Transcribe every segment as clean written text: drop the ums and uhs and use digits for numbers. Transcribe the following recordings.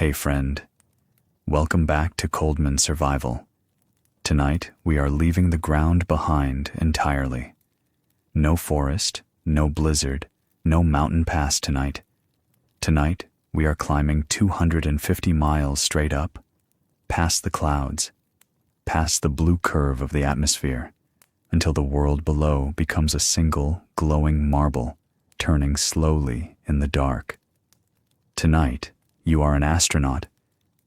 Hey friend, welcome back to Coldman Survival. Tonight, we are leaving the ground behind entirely. No forest, no blizzard, no mountain pass tonight. Tonight, we are climbing 250 miles straight up, past the clouds, past the blue curve of the atmosphere, until the world below becomes a single, glowing marble, turning slowly in the dark. Tonight, you are an astronaut,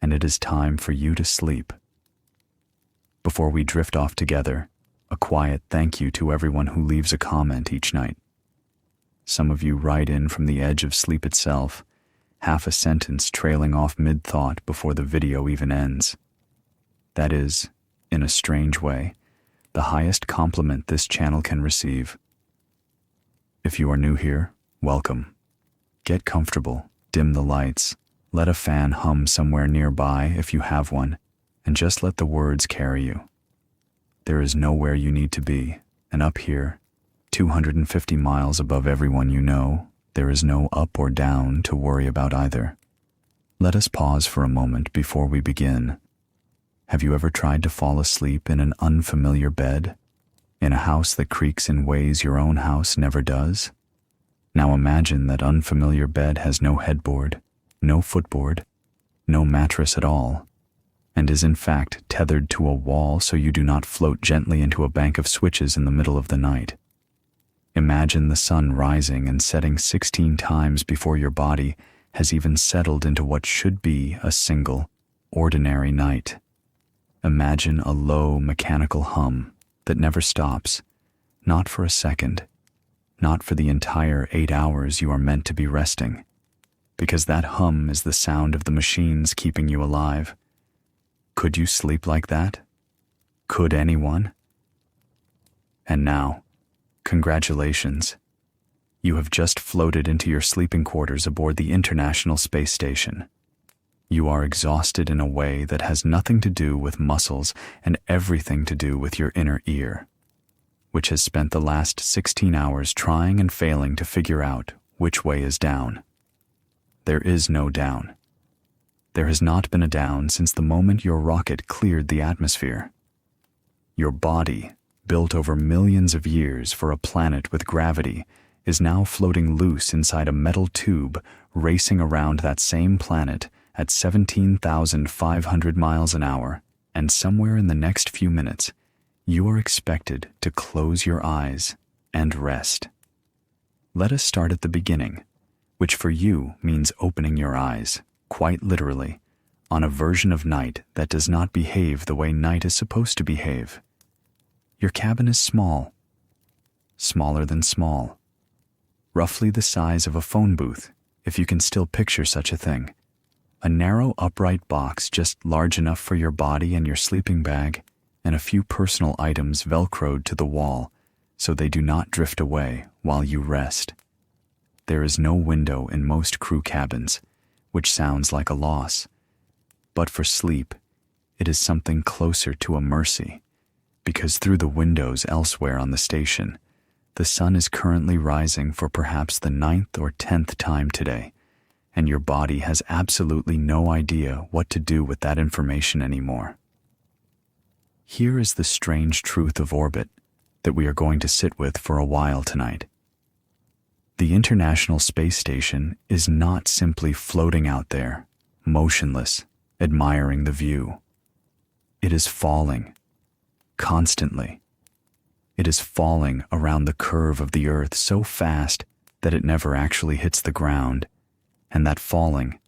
and it is time for you to sleep. Before we drift off together, a quiet thank you to everyone who leaves a comment each night. Some of you write in from the edge of sleep itself, half a sentence trailing off mid-thought before the video even ends. That is, in a strange way, the highest compliment this channel can receive. If you are new here, welcome. Get comfortable, dim the lights, let a fan hum somewhere nearby if you have one, and just let the words carry you. There is nowhere you need to be, and up here, 250 miles above everyone you know, there is no up or down to worry about either. Let us pause for a moment before we begin. Have you ever tried to fall asleep in an unfamiliar bed? In a house that creaks in ways your own house never does? Now imagine that unfamiliar bed has no headboard, no footboard, no mattress at all, and is in fact tethered to a wall so you do not float gently into a bank of switches in the middle of the night. Imagine the sun rising and setting 16 times before your body has even settled into what should be a single, ordinary night. Imagine a low mechanical hum that never stops, not for a second, not for the entire 8 hours you are meant to be resting, because that hum is the sound of the machines keeping you alive. Could you sleep like that? Could anyone? And now, congratulations. You have just floated into your sleeping quarters aboard the International Space Station. You are exhausted in a way that has nothing to do with muscles and everything to do with your inner ear, which has spent the last 16 hours trying and failing to figure out which way is down. There is no down. There has not been a down since the moment your rocket cleared the atmosphere. Your body, built over millions of years for a planet with gravity, is now floating loose inside a metal tube racing around that same planet at 17,500 miles an hour, and somewhere in the next few minutes, you are expected to close your eyes and rest. Let us start at the beginning, which for you means opening your eyes, quite literally, on a version of night that does not behave the way night is supposed to behave. Your cabin is small, smaller than small, roughly the size of a phone booth, if you can still picture such a thing. A narrow upright box just large enough for your body and your sleeping bag, and a few personal items velcroed to the wall so they do not drift away while you rest. There is no window in most crew cabins, which sounds like a loss. But for sleep, it is something closer to a mercy, because through the windows elsewhere on the station, the sun is currently rising for perhaps the 9th or 10th time today, and your body has absolutely no idea what to do with that information anymore. Here is the strange truth of orbit that we are going to sit with for a while tonight. The International Space Station is not simply floating out there, motionless, admiring the view. It is falling, constantly. It is falling around the curve of the Earth so fast that it never actually hits the ground, and that falling,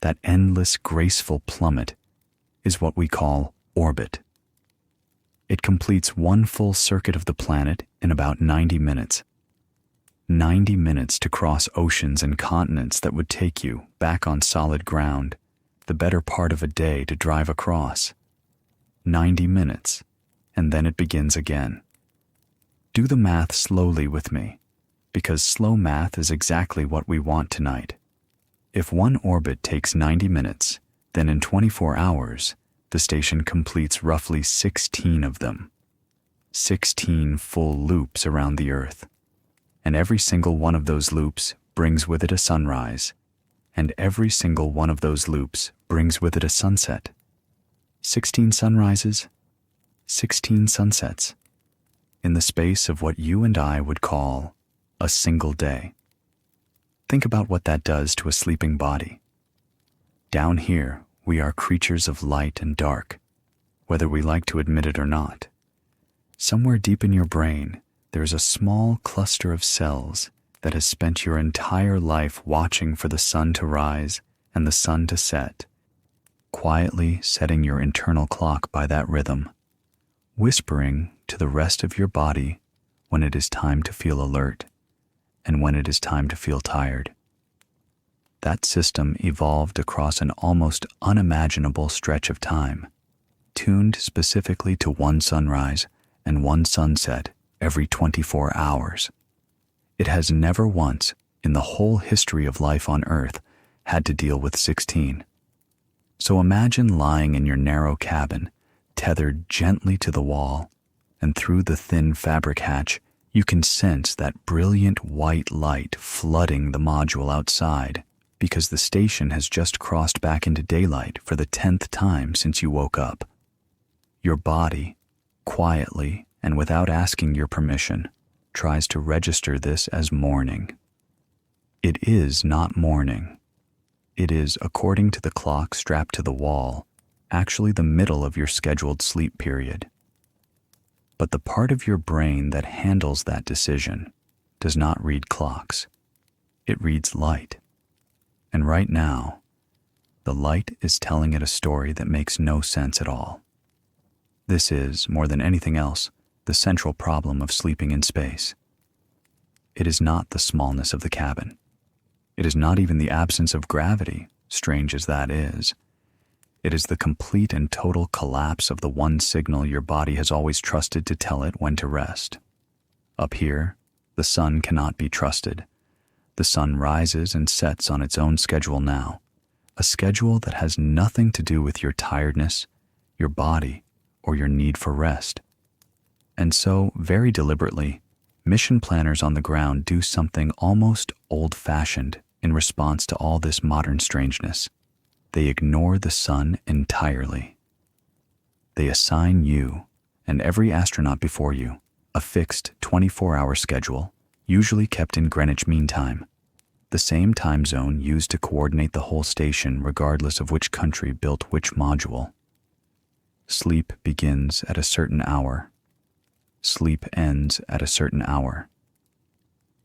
that endless graceful plummet, is what we call orbit. It completes one full circuit of the planet in about 90 minutes. 90 minutes to cross oceans and continents that would take you back on solid ground, the better part of a day to drive across. 90 minutes, and then it begins again. Do the math slowly with me, because slow math is exactly what we want tonight. If one orbit takes 90 minutes, then in 24 hours, the station completes roughly 16 of them. 16 full loops around the Earth. And every single one of those loops brings with it a sunrise, and every single one of those loops brings with it a sunset. 16 sunrises, 16 sunsets, in the space of what you and I would call a single day. Think about what that does to a sleeping body. Down here, we are creatures of light and dark, whether we like to admit it or not. Somewhere deep in your brain, there's a small cluster of cells that has spent your entire life watching for the sun to rise and the sun to set, quietly setting your internal clock by that rhythm, whispering to the rest of your body when it is time to feel alert and when it is time to feel tired. That system evolved across an almost unimaginable stretch of time, tuned specifically to one sunrise and one sunset every 24 hours. It has never once, in the whole history of life on Earth, had to deal with 16. So imagine lying in your narrow cabin, tethered gently to the wall, and through the thin fabric hatch, you can sense that brilliant white light flooding the module outside, because the station has just crossed back into daylight for the 10th time since you woke up. Your body, quietly and without asking your permission, tries to register this as morning. It is not morning. It is, according to the clock strapped to the wall, actually the middle of your scheduled sleep period. But the part of your brain that handles that decision does not read clocks. It reads light. And right now, the light is telling it a story that makes no sense at all. This is, more than anything else, the central problem of sleeping in space. It is not the smallness of the cabin. It is not even the absence of gravity, strange as that is. It is the complete and total collapse of the one signal your body has always trusted to tell it when to rest. Up here, the sun cannot be trusted. The sun rises and sets on its own schedule now, a schedule that has nothing to do with your tiredness, your body, or your need for rest. And so, very deliberately, mission planners on the ground do something almost old-fashioned in response to all this modern strangeness. They ignore the sun entirely. They assign you, and every astronaut before you, a fixed 24-hour schedule, usually kept in Greenwich Mean Time, the same time zone used to coordinate the whole station regardless of which country built which module. Sleep begins at a certain hour. Sleep ends at a certain hour.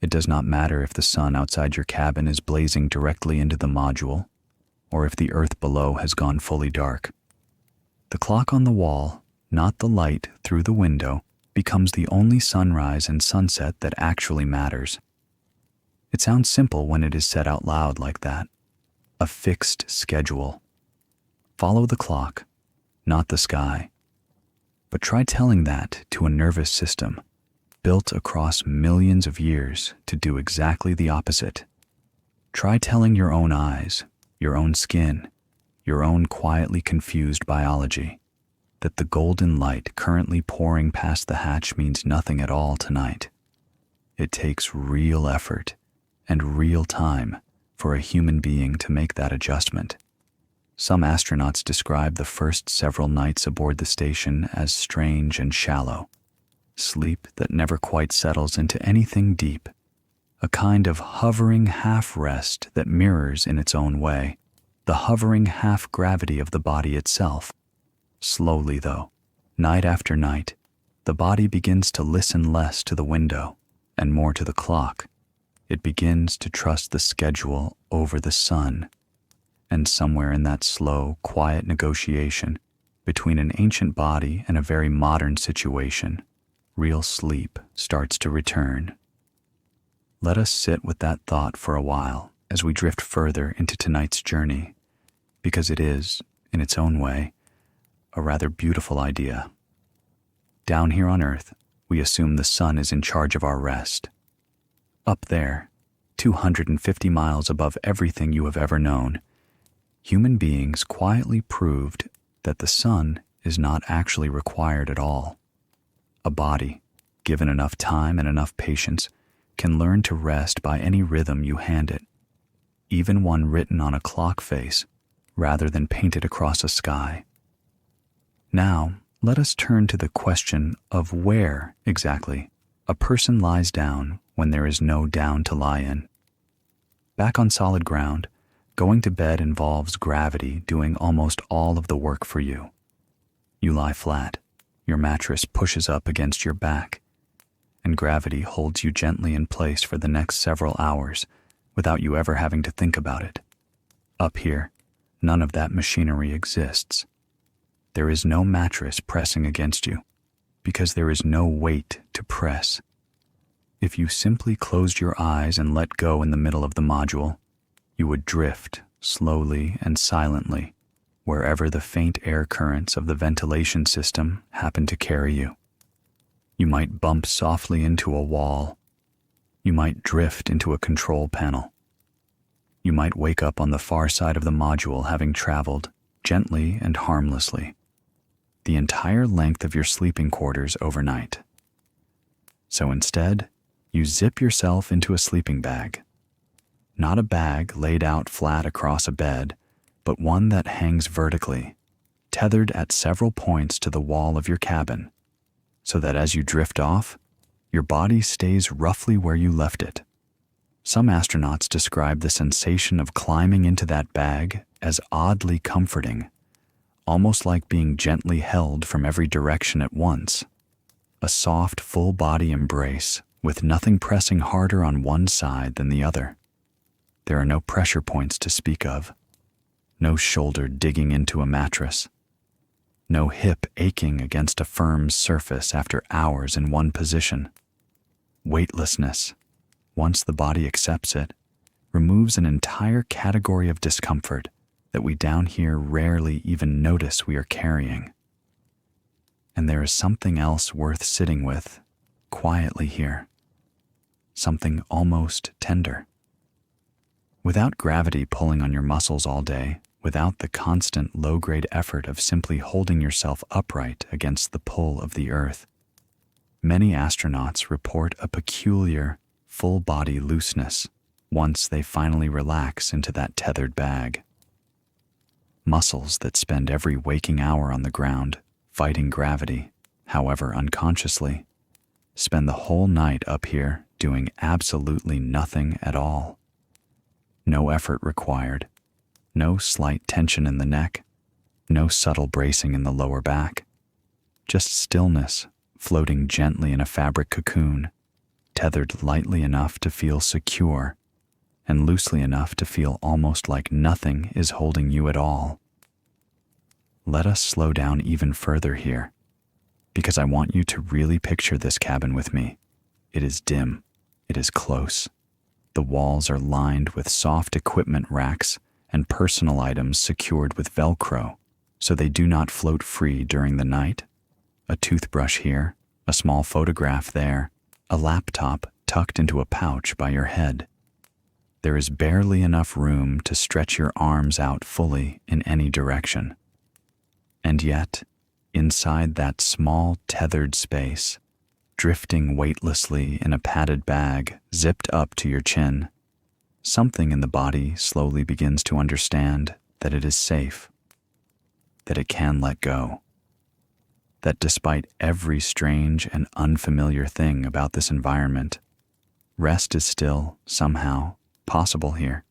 It does not matter if the sun outside your cabin is blazing directly into the module, or if the earth below has gone fully dark. The clock on the wall, not the light through the window, becomes the only sunrise and sunset that actually matters. It sounds simple when it is said out loud like that. A fixed schedule. Follow the clock, not the sky. But try telling that to a nervous system built across millions of years to do exactly the opposite. Try telling your own eyes, your own skin, your own quietly confused biology that the golden light currently pouring past the hatch means nothing at all tonight. It takes real effort and real time for a human being to make that adjustment. Some astronauts describe the first several nights aboard the station as strange and shallow, sleep that never quite settles into anything deep, a kind of hovering half-rest that mirrors in its own way the hovering half-gravity of the body itself. Slowly, though, night after night, the body begins to listen less to the window and more to the clock. It begins to trust the schedule over the sun. And somewhere in that slow, quiet negotiation between an ancient body and a very modern situation, real sleep starts to return. Let us sit with that thought for a while as we drift further into tonight's journey, because it is, in its own way, a rather beautiful idea. Down here on Earth, we assume the sun is in charge of our rest. Up there, 250 miles above everything you have ever known, human beings quietly proved that the sun is not actually required at all. A body, given enough time and enough patience, can learn to rest by any rhythm you hand it. even one written on a clock face rather than painted across a sky. Now, let us turn to the question of where, exactly, a person lies down when there is no down to lie in. Back on solid ground, going to bed involves gravity doing almost all of the work for you. You lie flat, your mattress pushes up against your back, and gravity holds you gently in place for the next several hours without you ever having to think about it. Up here, none of that machinery exists. There is no mattress pressing against you, because there is no weight to press. If you simply closed your eyes and let go in the middle of the module, you would drift slowly and silently wherever the faint air currents of the ventilation system happen to carry you. You might bump softly into a wall. You might drift into a control panel. You might wake up on the far side of the module having traveled gently and harmlessly the entire length of your sleeping quarters overnight. So instead, you zip yourself into a sleeping bag. Not a bag laid out flat across a bed, but one that hangs vertically, tethered at several points to the wall of your cabin, so that as you drift off, your body stays roughly where you left it. Some astronauts describe the sensation of climbing into that bag as oddly comforting, almost like being gently held from every direction at once. A soft, full-body embrace with nothing pressing harder on one side than the other. There are no pressure points to speak of, no shoulder digging into a mattress, no hip aching against a firm surface after hours in one position. Weightlessness, once the body accepts it, removes an entire category of discomfort that we down here rarely even notice we are carrying. And there is something else worth sitting with, quietly here. Something almost tender. Without gravity pulling on your muscles all day, without the constant low-grade effort of simply holding yourself upright against the pull of the Earth, many astronauts report a peculiar, full-body looseness once they finally relax into that tethered bag. Muscles that spend every waking hour on the ground, fighting gravity, however unconsciously, spend the whole night up here doing absolutely nothing at all. No effort required, no slight tension in the neck, no subtle bracing in the lower back, just stillness floating gently in a fabric cocoon, tethered lightly enough to feel secure and loosely enough to feel almost like nothing is holding you at all. Let us slow down even further here, because I want you to really picture this cabin with me. It is dim. It is close. The walls are lined with soft equipment racks and personal items secured with Velcro, so they do not float free during the night. A toothbrush here, a small photograph there, a laptop tucked into a pouch by your head. There is barely enough room to stretch your arms out fully in any direction. And yet, inside that small tethered space, drifting weightlessly in a padded bag zipped up to your chin, something in the body slowly begins to understand that it is safe, that it can let go, that despite every strange and unfamiliar thing about this environment, rest is still, somehow, possible here.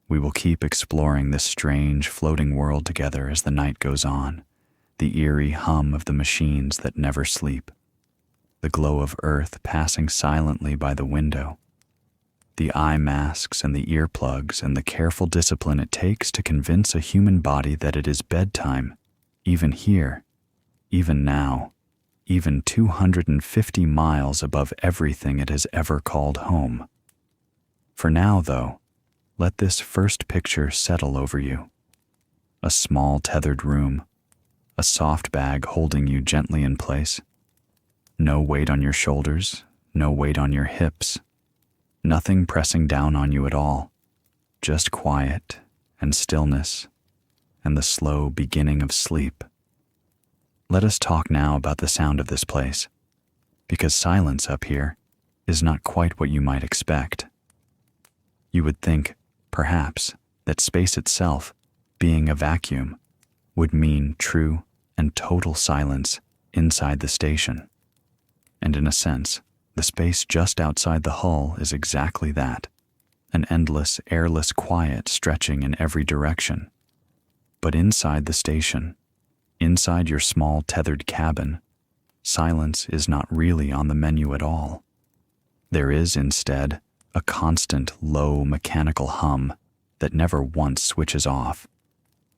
We will keep exploring this strange floating world together as the night goes on, the eerie hum of the machines that never sleep, the glow of Earth passing silently by the window, the eye masks and the earplugs and the careful discipline it takes to convince a human body that it is bedtime, even here, even now, even 250 miles above everything it has ever called home. For now, though, let this first picture settle over you. A small tethered room, a soft bag holding you gently in place. No weight on your shoulders, no weight on your hips. Nothing pressing down on you at all. Just quiet and stillness and the slow beginning of sleep. Let us talk now about the sound of this place, because silence up here is not quite what you might expect. You would think, Perhaps that space itself, being a vacuum, would mean true and total silence inside the station. And in a sense, the space just outside the hull is exactly that, an endless, airless quiet stretching in every direction. But inside the station, inside your small tethered cabin, silence is not really on the menu at all. There is instead a constant, low mechanical hum that never once switches off.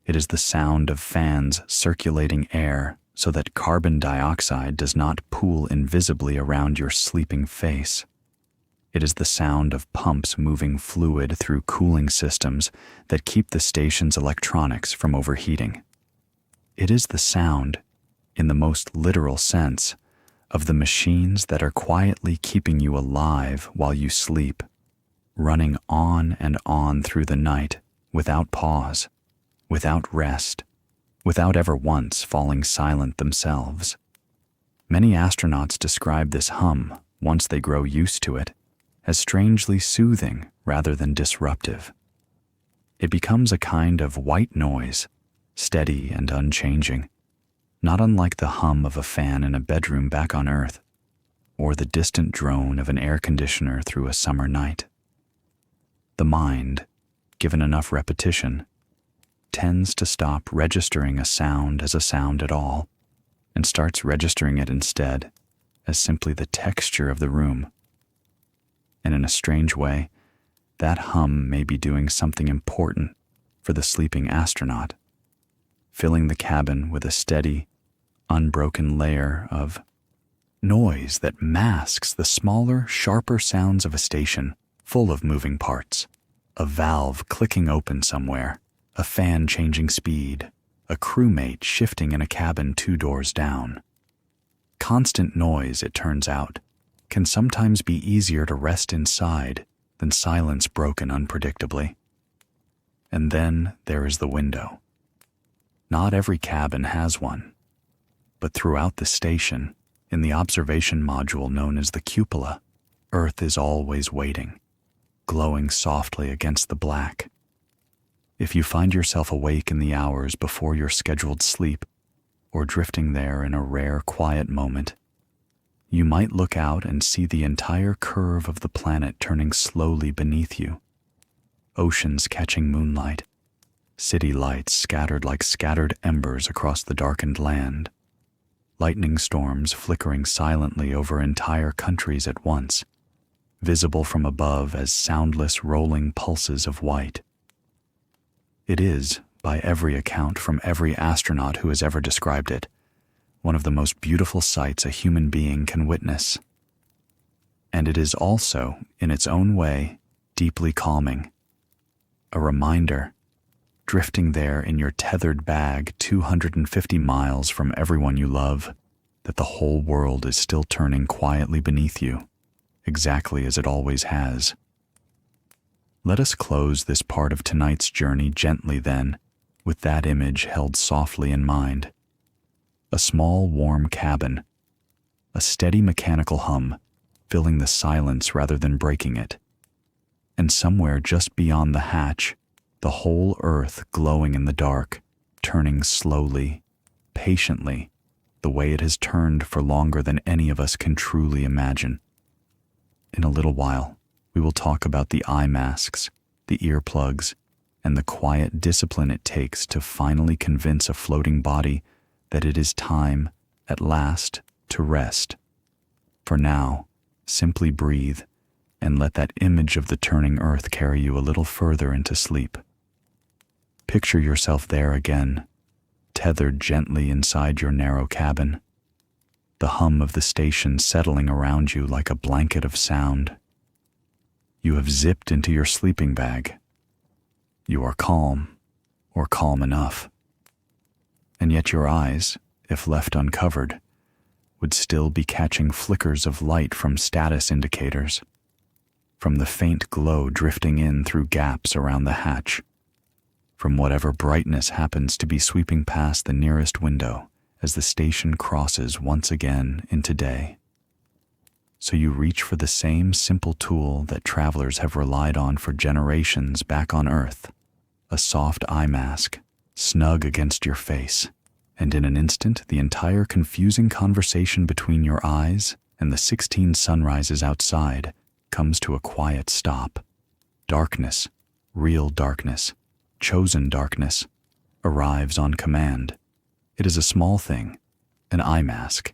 It is the sound of fans circulating air so that carbon dioxide does not pool invisibly around your sleeping face. It is the sound of pumps moving fluid through cooling systems that keep the station's electronics from overheating. It is the sound, in the most literal sense, of the machines that are quietly keeping you alive while you sleep, running on and on through the night without pause, without rest, without ever once falling silent themselves. Many astronauts describe this hum, once they grow used to it, as strangely soothing rather than disruptive. It becomes a kind of white noise, steady and unchanging, not unlike the hum of a fan in a bedroom back on Earth, or the distant drone of an air conditioner through a summer night. The mind, given enough repetition, tends to stop registering a sound as a sound at all, and starts registering it instead as simply the texture of the room. And in a strange way, that hum may be doing something important for the sleeping astronaut, filling the cabin with a steady, unbroken layer of noise that masks the smaller, sharper sounds of a station full of moving parts. A valve clicking open somewhere, a fan changing speed, a crewmate shifting in a cabin 2 doors down. Constant noise, it turns out, can sometimes be easier to rest inside than silence broken unpredictably. And then there is the window. Not every cabin has one, but throughout the station, in the observation module known as the cupola, Earth is always waiting, glowing softly against the black. If you find yourself awake in the hours before your scheduled sleep, or drifting there in a rare quiet moment, you might look out and see the entire curve of the planet turning slowly beneath you. Oceans catching moonlight, city lights scattered like scattered embers across the darkened land, lightning storms flickering silently over entire countries at once, visible from above as soundless rolling pulses of white. It is, by every account from every astronaut who has ever described it, one of the most beautiful sights a human being can witness. And it is also, in its own way, deeply calming. A reminder, drifting there in your tethered bag 250 miles from everyone you love, that the whole world is still turning quietly beneath you, exactly as it always has. Let us close this part of tonight's journey gently then, with that image held softly in mind. A small warm cabin, a steady mechanical hum, filling the silence rather than breaking it. And somewhere just beyond the hatch, the whole Earth glowing in the dark, turning slowly, patiently, the way it has turned for longer than any of us can truly imagine. In a little while, we will talk about the eye masks, the earplugs, and the quiet discipline it takes to finally convince a floating body that it is time, at last, to rest. For now, simply breathe and let that image of the turning Earth carry you a little further into sleep. Picture yourself there again, tethered gently inside your narrow cabin, the hum of the station settling around you like a blanket of sound. You have zipped into your sleeping bag. You are calm, or calm enough. And yet your eyes, if left uncovered, would still be catching flickers of light from status indicators, from the faint glow drifting in through gaps around the hatch, from whatever brightness happens to be sweeping past the nearest window as the station crosses once again into day. So you reach for the same simple tool that travelers have relied on for generations back on Earth, a soft eye mask, snug against your face, and in an instant the entire confusing conversation between your eyes and the 16 sunrises outside comes to a quiet stop. Darkness, real darkness, chosen darkness, arrives on command. It is a small thing, an eye mask.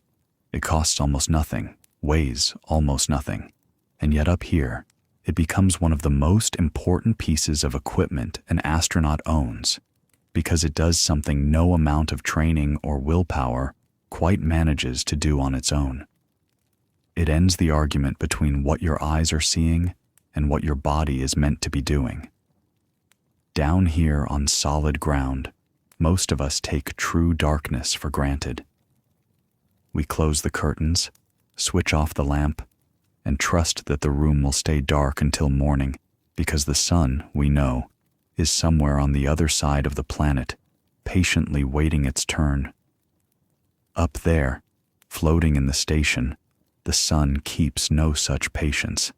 It costs almost nothing, weighs almost nothing, and yet up here, it becomes one of the most important pieces of equipment an astronaut owns, because it does something no amount of training or willpower quite manages to do on its own. It ends the argument between what your eyes are seeing and what your body is meant to be doing. Down here on solid ground, most of us take true darkness for granted. We close the curtains, switch off the lamp, and trust that the room will stay dark until morning because the sun, we know, is somewhere on the other side of the planet, patiently waiting its turn. Up there, floating in the station, the sun keeps no such patience.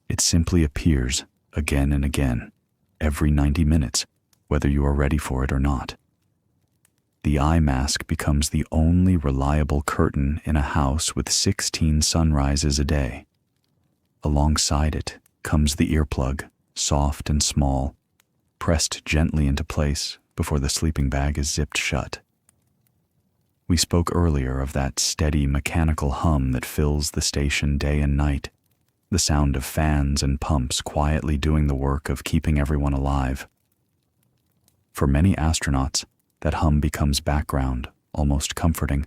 It simply appears again and again, every 90 minutes, whether you are ready for it or not. The eye mask becomes the only reliable curtain in a house with 16 sunrises a day. Alongside it comes the earplug, soft and small, pressed gently into place before the sleeping bag is zipped shut. We spoke earlier of that steady mechanical hum that fills the station day and night, the sound of fans and pumps quietly doing the work of keeping everyone alive. For many astronauts, that hum becomes background, almost comforting,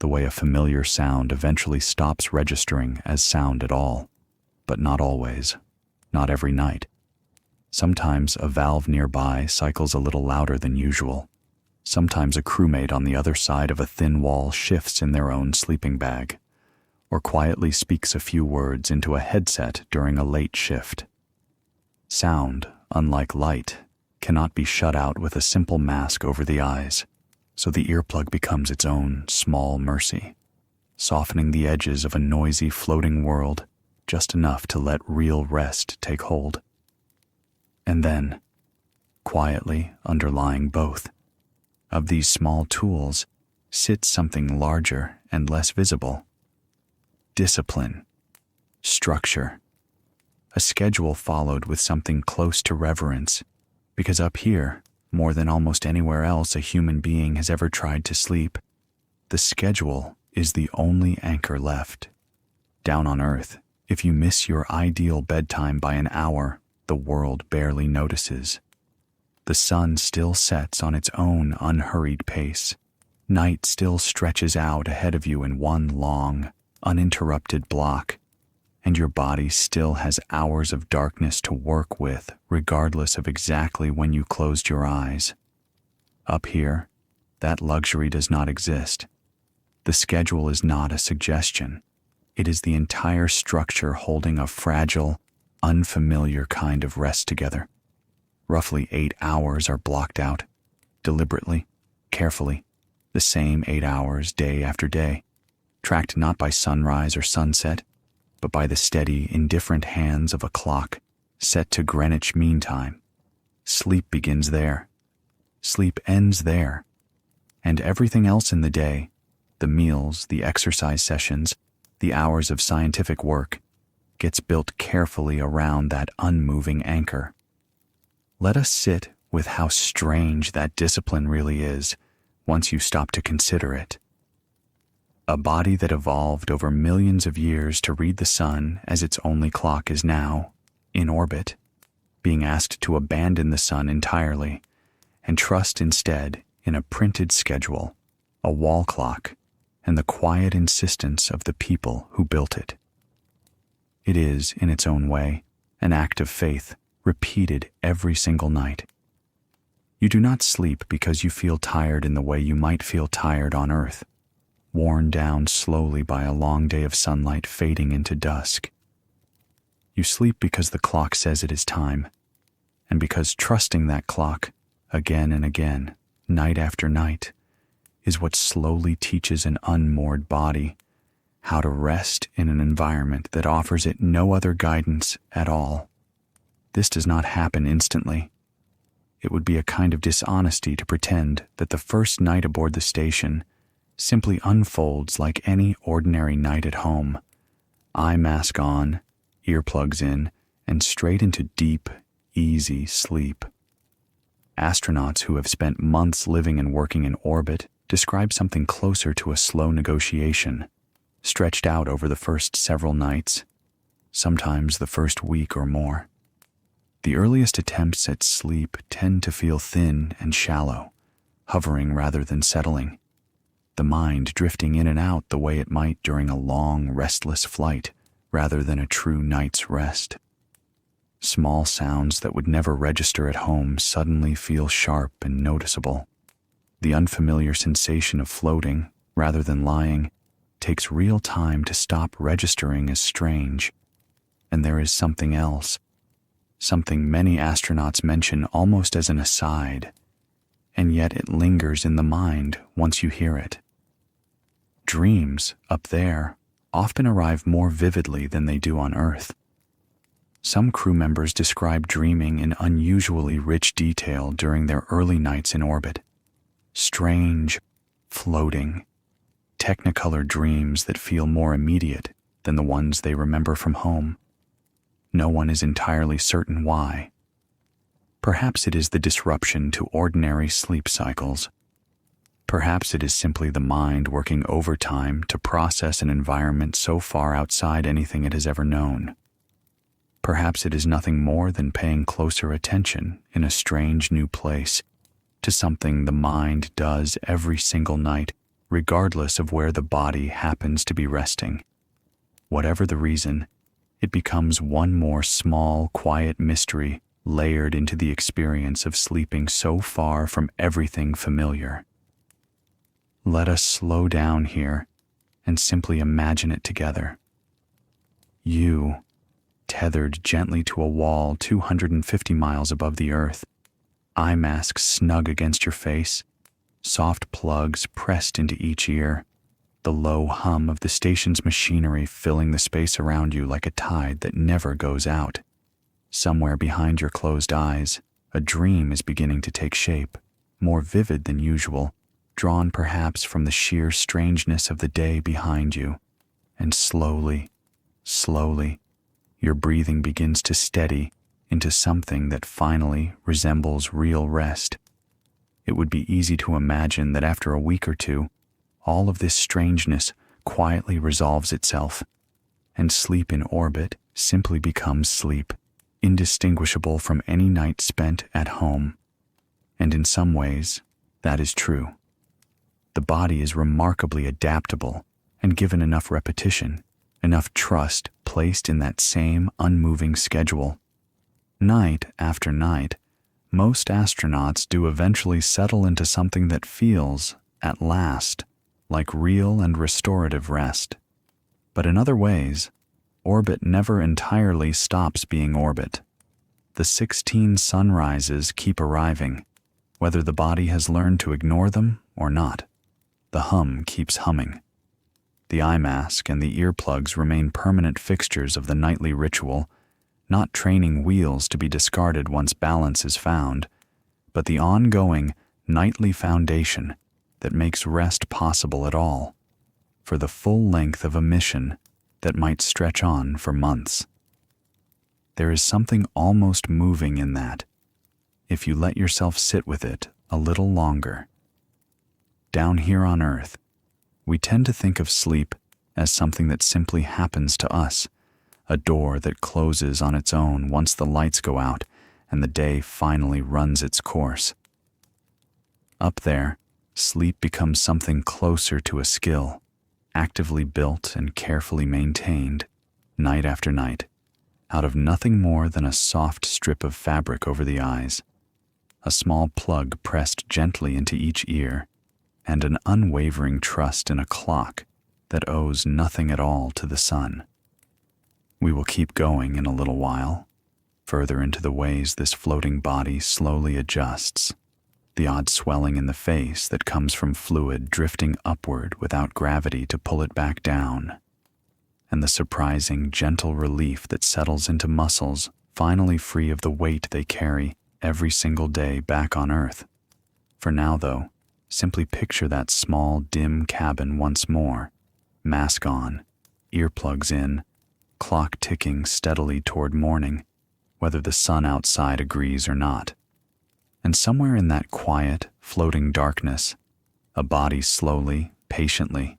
the way a familiar sound eventually stops registering as sound at all. But not always, not every night. Sometimes a valve nearby cycles a little louder than usual. Sometimes a crewmate on the other side of a thin wall shifts in their own sleeping bag, or quietly speaks a few words into a headset during a late shift. Sound, unlike light, cannot be shut out with a simple mask over the eyes, so the earplug becomes its own small mercy, softening the edges of a noisy floating world just enough to let real rest take hold. And then, quietly underlying both of these small tools sits something larger and less visible. Discipline, structure, a schedule followed with something close to reverence, because up here, more than almost anywhere else a human being has ever tried to sleep, the schedule is the only anchor left. Down on Earth, if you miss your ideal bedtime by an hour, the world barely notices. The sun still sets on its own unhurried pace. Night still stretches out ahead of you in one long, uninterrupted block, and your body still has hours of darkness to work with, regardless of exactly when you closed your eyes. Up here, that luxury does not exist. The schedule is not a suggestion. It is the entire structure holding a fragile, unfamiliar kind of rest together. Roughly 8 hours are blocked out, deliberately, carefully, the same 8 hours day after day, tracked not by sunrise or sunset, but by the steady, indifferent hands of a clock set to Greenwich Mean Time. Sleep begins there. Sleep ends there. And everything else in the day, the meals, the exercise sessions, the hours of scientific work, gets built carefully around that unmoving anchor. Let us sit with how strange that discipline really is once you stop to consider it. A body that evolved over millions of years to read the sun as its only clock is now, in orbit, being asked to abandon the sun entirely and trust instead in a printed schedule, a wall clock, and the quiet insistence of the people who built it. It is, in its own way, an act of faith repeated every single night. You do not sleep because you feel tired in the way you might feel tired on Earth, worn down slowly by a long day of sunlight fading into dusk. You sleep because the clock says it is time, and because trusting that clock, again and again, night after night, is what slowly teaches an unmoored body how to rest in an environment that offers it no other guidance at all. This does not happen instantly. It would be a kind of dishonesty to pretend that the first night aboard the station simply unfolds like any ordinary night at home. Eye mask on, earplugs in, and straight into deep, easy sleep. Astronauts who have spent months living and working in orbit describe something closer to a slow negotiation, stretched out over the first several nights, sometimes the first week or more. The earliest attempts at sleep tend to feel thin and shallow, hovering rather than settling, the mind drifting in and out the way it might during a long, restless flight rather than a true night's rest. Small sounds that would never register at home suddenly feel sharp and noticeable. The unfamiliar sensation of floating, rather than lying, takes real time to stop registering as strange. And there is something else, something many astronauts mention almost as an aside, and yet it lingers in the mind once you hear it. Dreams, up there, often arrive more vividly than they do on Earth. Some crew members describe dreaming in unusually rich detail during their early nights in orbit. Strange, floating, technicolor dreams that feel more immediate than the ones they remember from home. No one is entirely certain why. Perhaps it is the disruption to ordinary sleep cycles. Perhaps it is simply the mind working overtime to process an environment so far outside anything it has ever known. Perhaps it is nothing more than paying closer attention in a strange new place to something the mind does every single night, regardless of where the body happens to be resting. Whatever the reason, it becomes one more small, quiet mystery layered into the experience of sleeping so far from everything familiar. Let us slow down here and simply imagine it together. You, tethered gently to a wall 250 miles above the Earth, eye masks snug against your face, soft plugs pressed into each ear, the low hum of the station's machinery filling the space around you like a tide that never goes out. Somewhere behind your closed eyes, a dream is beginning to take shape, more vivid than usual, drawn perhaps from the sheer strangeness of the day behind you. And slowly, slowly, your breathing begins to steady into something that finally resembles real rest. It would be easy to imagine that after a week or two, all of this strangeness quietly resolves itself, and sleep in orbit simply becomes sleep, indistinguishable from any night spent at home. And in some ways, that is true. The body is remarkably adaptable, and given enough repetition, enough trust placed in that same unmoving schedule, night after night, most astronauts do eventually settle into something that feels, at last, like real and restorative rest. But in other ways, orbit never entirely stops being orbit. The 16 sunrises keep arriving, whether the body has learned to ignore them or not. The hum keeps humming. The eye mask and the earplugs remain permanent fixtures of the nightly ritual, not training wheels to be discarded once balance is found, but the ongoing, nightly foundation that makes rest possible at all, for the full length of a mission that might stretch on for months. There is something almost moving in that, if you let yourself sit with it a little longer. Down here on Earth, we tend to think of sleep as something that simply happens to us, a door that closes on its own once the lights go out and the day finally runs its course. Up there, sleep becomes something closer to a skill, actively built and carefully maintained, night after night, out of nothing more than a soft strip of fabric over the eyes, a small plug pressed gently into each ear, and an unwavering trust in a clock that owes nothing at all to the sun. We will keep going in a little while, further into the ways this floating body slowly adjusts, the odd swelling in the face that comes from fluid drifting upward without gravity to pull it back down, and the surprising, gentle relief that settles into muscles finally free of the weight they carry every single day back on Earth. For now, though, simply picture that small, dim cabin once more, mask on, earplugs in, clock ticking steadily toward morning, whether the sun outside agrees or not. And somewhere in that quiet, floating darkness, a body slowly, patiently,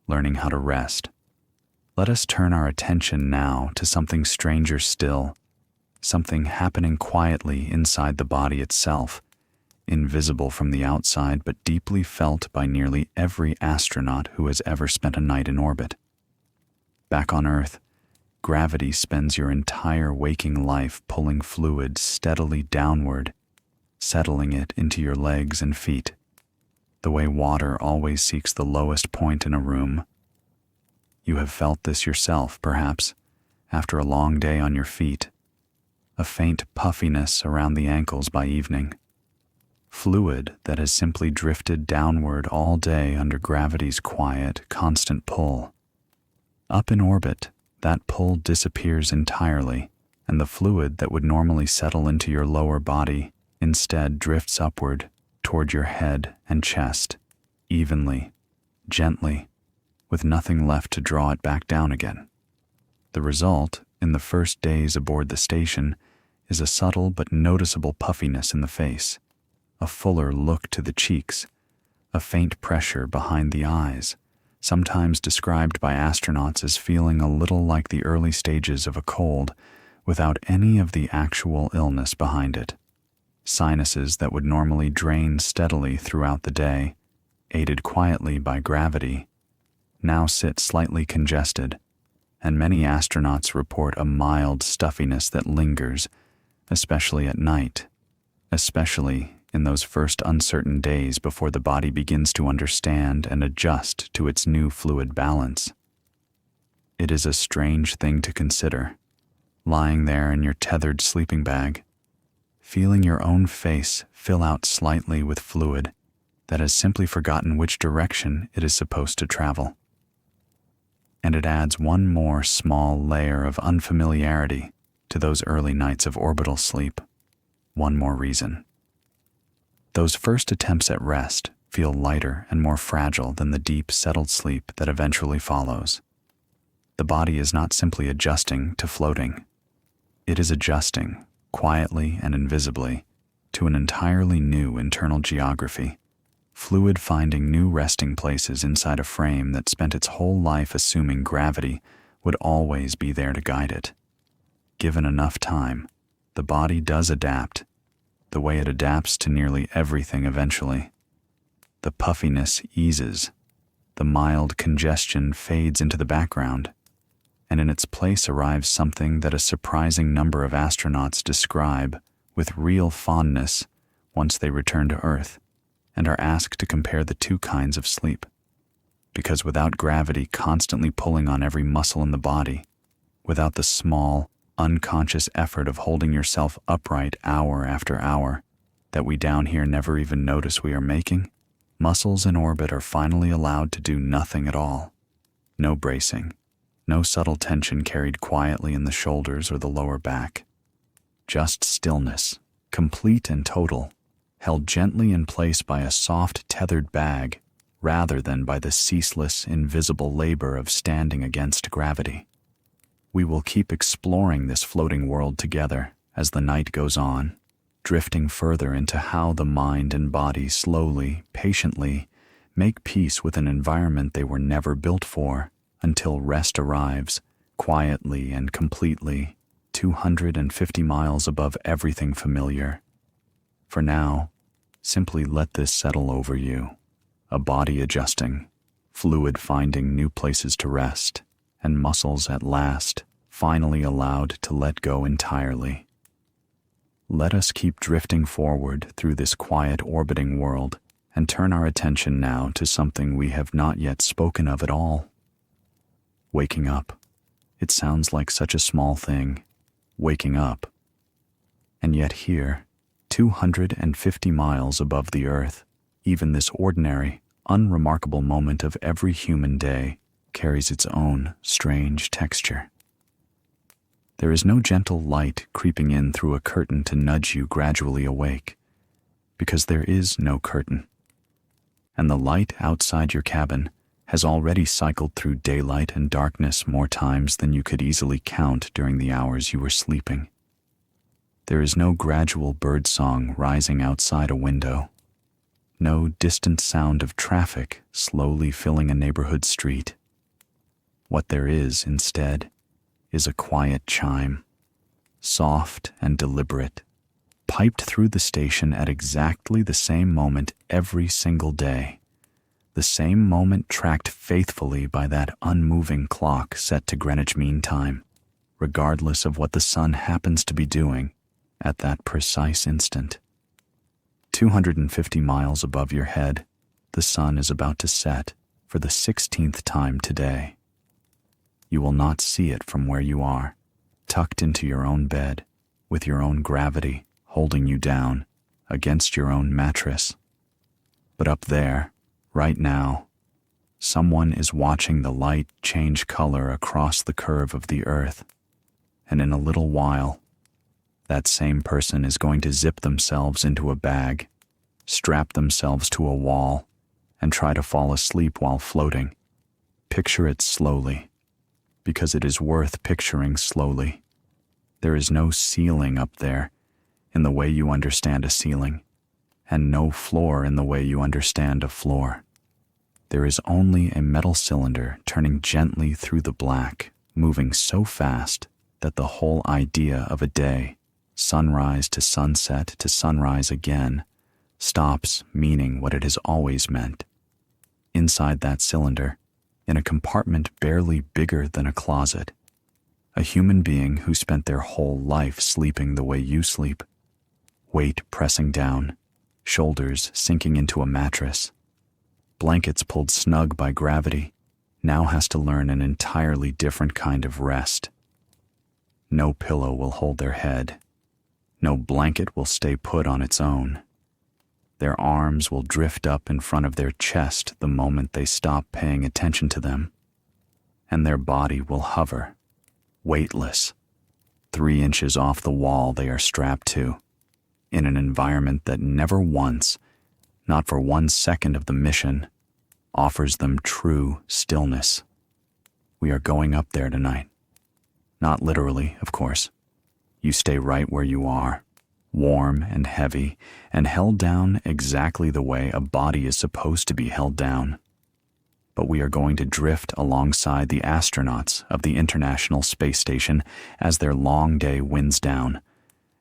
learning how to rest. Let us turn our attention now to something stranger still, something happening quietly inside the body itself, invisible from the outside but deeply felt by nearly every astronaut who has ever spent a night in orbit. Back on Earth, gravity spends your entire waking life pulling fluid steadily downward, settling it into your legs and feet, the way water always seeks the lowest point in a room. You have felt this yourself, perhaps, after a long day on your feet, a faint puffiness around the ankles by evening, fluid that has simply drifted downward all day under gravity's quiet, constant pull. Up in orbit, that pull disappears entirely, and the fluid that would normally settle into your lower body instead drifts upward toward your head and chest, evenly, gently, with nothing left to draw it back down again. The result, in the first days aboard the station, is a subtle but noticeable puffiness in the face, a fuller look to the cheeks, a faint pressure behind the eyes, sometimes described by astronauts as feeling a little like the early stages of a cold without any of the actual illness behind it. Sinuses that would normally drain steadily throughout the day, aided quietly by gravity, now sit slightly congested, and many astronauts report a mild stuffiness that lingers, especially at night, especially in those first uncertain days before the body begins to understand and adjust to its new fluid balance. It is a strange thing to consider, lying there in your tethered sleeping bag, feeling your own face fill out slightly with fluid that has simply forgotten which direction it is supposed to travel. And it adds one more small layer of unfamiliarity to those early nights of orbital sleep. One more reason. Those first attempts at rest feel lighter and more fragile than the deep, settled sleep that eventually follows. The body is not simply adjusting to floating. It is adjusting, quietly and invisibly, to an entirely new internal geography, fluid finding new resting places inside a frame that spent its whole life assuming gravity would always be there to guide it. Given enough time, the body does adapt, the way it adapts to nearly everything eventually. The puffiness eases, the mild congestion fades into the background, and in its place arrives something that a surprising number of astronauts describe with real fondness once they return to Earth and are asked to compare the two kinds of sleep. Because without gravity constantly pulling on every muscle in the body, without the small, unconscious effort of holding yourself upright hour after hour that we down here never even notice we are making, muscles in orbit are finally allowed to do nothing at all. No bracing, no subtle tension carried quietly in the shoulders or the lower back. Just stillness, complete and total, held gently in place by a soft tethered bag rather than by the ceaseless, invisible labor of standing against gravity. We will keep exploring this floating world together as the night goes on, drifting further into how the mind and body slowly, patiently, make peace with an environment they were never built for until rest arrives, quietly and completely, 250 miles above everything familiar. For now, simply let this settle over you, a body adjusting, fluid finding new places to rest, and muscles at last finally allowed to let go entirely. Let us keep drifting forward through this quiet orbiting world and turn our attention now to something we have not yet spoken of at all. Waking up. It sounds like such a small thing, waking up. And yet here, 250 miles above the Earth, even this ordinary, unremarkable moment of every human day carries its own strange texture. There is no gentle light creeping in through a curtain to nudge you gradually awake, because there is no curtain. And the light outside your cabin has already cycled through daylight and darkness more times than you could easily count during the hours you were sleeping. There is no gradual birdsong rising outside a window, no distant sound of traffic slowly filling a neighborhood street. What there is, instead, is a quiet chime, soft and deliberate, piped through the station at exactly the same moment every single day, the same moment tracked faithfully by that unmoving clock set to Greenwich Mean Time, regardless of what the sun happens to be doing at that precise instant. 250 miles above your head, the sun is about to set for the 16th time today. You will not see it from where you are, tucked into your own bed, with your own gravity holding you down against your own mattress. But up there, right now, someone is watching the light change color across the curve of the earth, and in a little while, that same person is going to zip themselves into a bag, strap themselves to a wall, and try to fall asleep while floating. Picture it slowly, because it is worth picturing slowly. There is no ceiling up there in the way you understand a ceiling, and no floor in the way you understand a floor. There is only a metal cylinder turning gently through the black, moving so fast that the whole idea of a day, sunrise to sunset to sunrise again, stops meaning what it has always meant. Inside that cylinder, in a compartment barely bigger than a closet, a human being who spent their whole life sleeping the way you sleep, weight pressing down, shoulders sinking into a mattress, blankets pulled snug by gravity, now has to learn an entirely different kind of rest. No pillow will hold their head. No blanket will stay put on its own. Their arms will drift up in front of their chest the moment they stop paying attention to them, and their body will hover, weightless, 3 inches off the wall they are strapped to, in an environment that never once, not for 1 second of the mission, offers them true stillness. We are going up there tonight. Not literally, of course. You stay right where you are, warm and heavy, and held down exactly the way a body is supposed to be held down. But we are going to drift alongside the astronauts of the International Space Station as their long day winds down,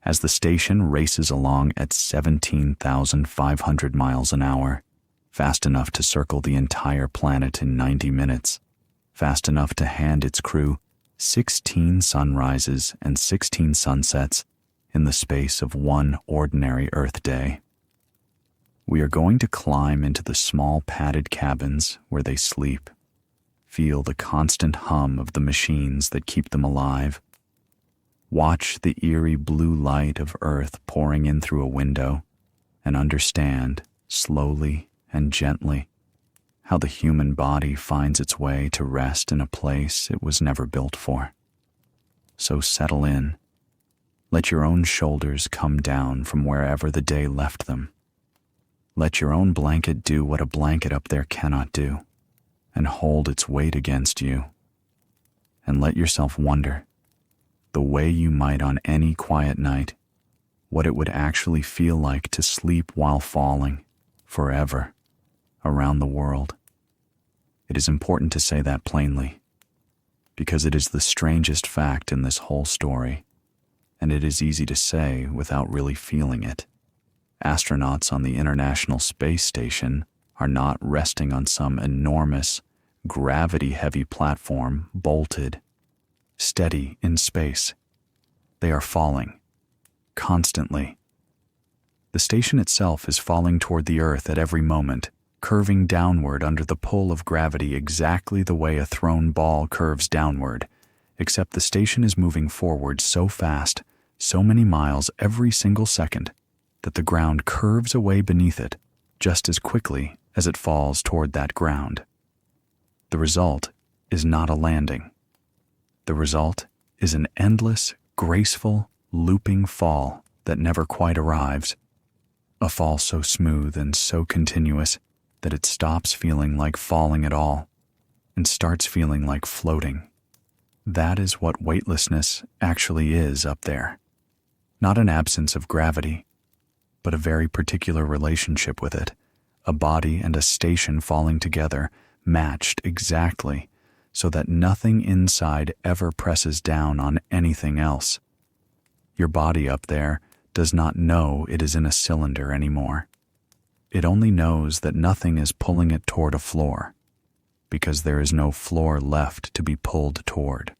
as the station races along at 17,500 miles an hour, fast enough to circle the entire planet in 90 minutes, fast enough to hand its crew 16 sunrises and 16 sunsets in the space of one ordinary Earth day. We are going to climb into the small padded cabins where they sleep, feel the constant hum of the machines that keep them alive, watch the eerie blue light of Earth pouring in through a window, and understand, slowly and gently, how the human body finds its way to rest in a place it was never built for. So settle in. Let your own shoulders come down from wherever the day left them. Let your own blanket do what a blanket up there cannot do, and hold its weight against you. And let yourself wonder, the way you might on any quiet night, what it would actually feel like to sleep while falling, forever, around the world. It is important to say that plainly, because it is the strangest fact in this whole story, and it is easy to say without really feeling it. Astronauts on the International Space Station are not resting on some enormous, gravity-heavy platform bolted, steady in space. They are falling, constantly. The station itself is falling toward the Earth at every moment, curving downward under the pull of gravity exactly the way a thrown ball curves downward, except the station is moving forward so fast, so many miles every single second, that the ground curves away beneath it just as quickly as it falls toward that ground. The result is not a landing. The result is an endless, graceful, looping fall that never quite arrives. A fall so smooth and so continuous that it stops feeling like falling at all and starts feeling like floating. That is what weightlessness actually is up there. Not an absence of gravity, but a very particular relationship with it, a body and a station falling together, matched exactly, so that nothing inside ever presses down on anything else. Your body up there does not know it is in a cylinder anymore. It only knows that nothing is pulling it toward a floor, because there is no floor left to be pulled toward.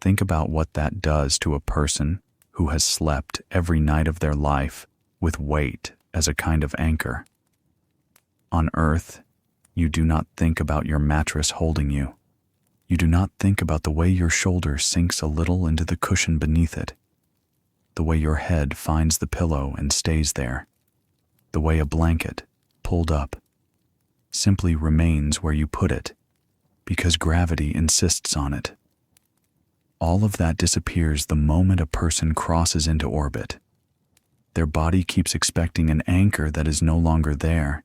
Think about what that does to a person who has slept every night of their life with weight as a kind of anchor. On Earth, you do not think about your mattress holding you. You do not think about the way your shoulder sinks a little into the cushion beneath it, the way your head finds the pillow and stays there, the way a blanket, pulled up, simply remains where you put it, because gravity insists on it. All of that disappears the moment a person crosses into orbit. Their body keeps expecting an anchor that is no longer there,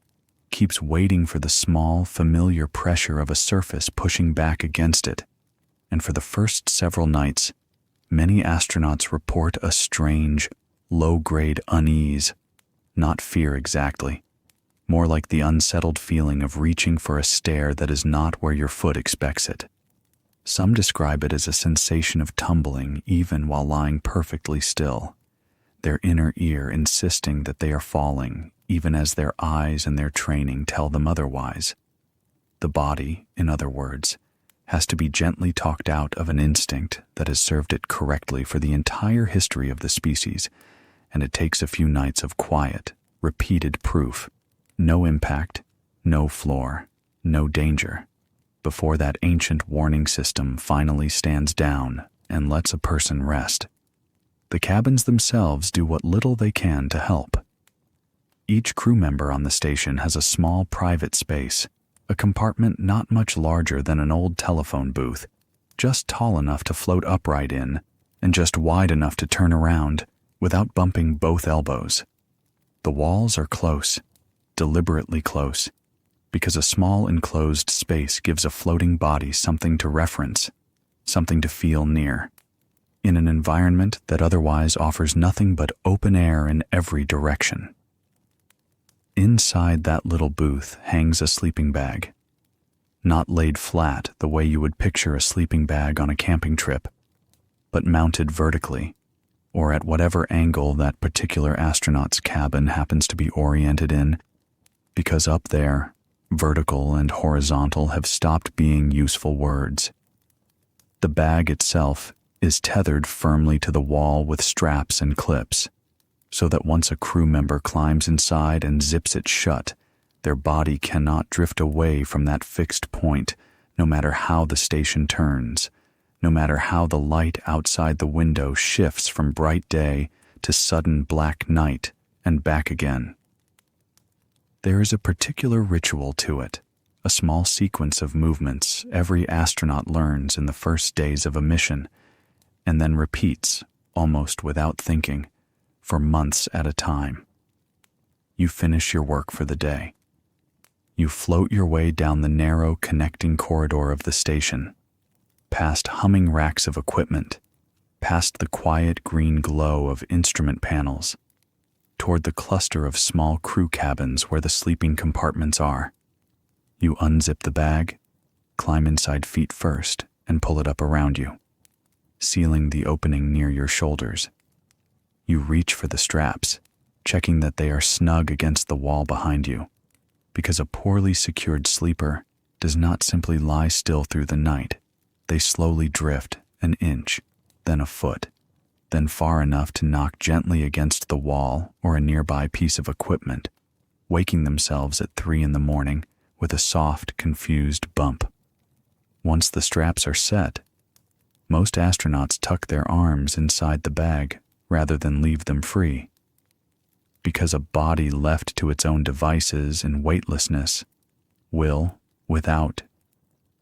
keeps waiting for the small, familiar pressure of a surface pushing back against it. And for the first several nights, many astronauts report a strange, low-grade unease, not fear exactly, more like the unsettled feeling of reaching for a stair that is not where your foot expects it. Some describe it as a sensation of tumbling even while lying perfectly still, their inner ear insisting that they are falling, even as their eyes and their training tell them otherwise. The body, in other words, has to be gently talked out of an instinct that has served it correctly for the entire history of the species, and it takes a few nights of quiet, repeated proof. No impact, no floor, no danger, before that ancient warning system finally stands down and lets a person rest. The cabins themselves do what little they can to help. Each crew member on the station has a small private space, a compartment not much larger than an old telephone booth, just tall enough to float upright in, and just wide enough to turn around without bumping both elbows. The walls are close, deliberately close, because a small enclosed space gives a floating body something to reference, something to feel near, in an environment that otherwise offers nothing but open air in every direction. Inside that little booth hangs a sleeping bag, not laid flat the way you would picture a sleeping bag on a camping trip, but mounted vertically, or at whatever angle that particular astronaut's cabin happens to be oriented in, because up there, vertical and horizontal have stopped being useful words. The bag itself is tethered firmly to the wall with straps and clips, so that once a crew member climbs inside and zips it shut, their body cannot drift away from that fixed point, no matter how the station turns, no matter how the light outside the window shifts from bright day to sudden black night and back again. There is a particular ritual to it, a small sequence of movements every astronaut learns in the first days of a mission, and then repeats, almost without thinking, for months at a time. You finish your work for the day. You float your way down the narrow connecting corridor of the station, past humming racks of equipment, past the quiet green glow of instrument panels, toward the cluster of small crew cabins where the sleeping compartments are. You unzip the bag, climb inside feet first, and pull it up around you, sealing the opening near your shoulders. You reach for the straps, checking that they are snug against the wall behind you, because a poorly secured sleeper does not simply lie still through the night. They slowly drift an inch, then a foot, then far enough to knock gently against the wall or a nearby piece of equipment, waking themselves at 3 a.m. with a soft, confused bump. Once the straps are set, most astronauts tuck their arms inside the bag rather than leave them free, because a body left to its own devices in weightlessness will, without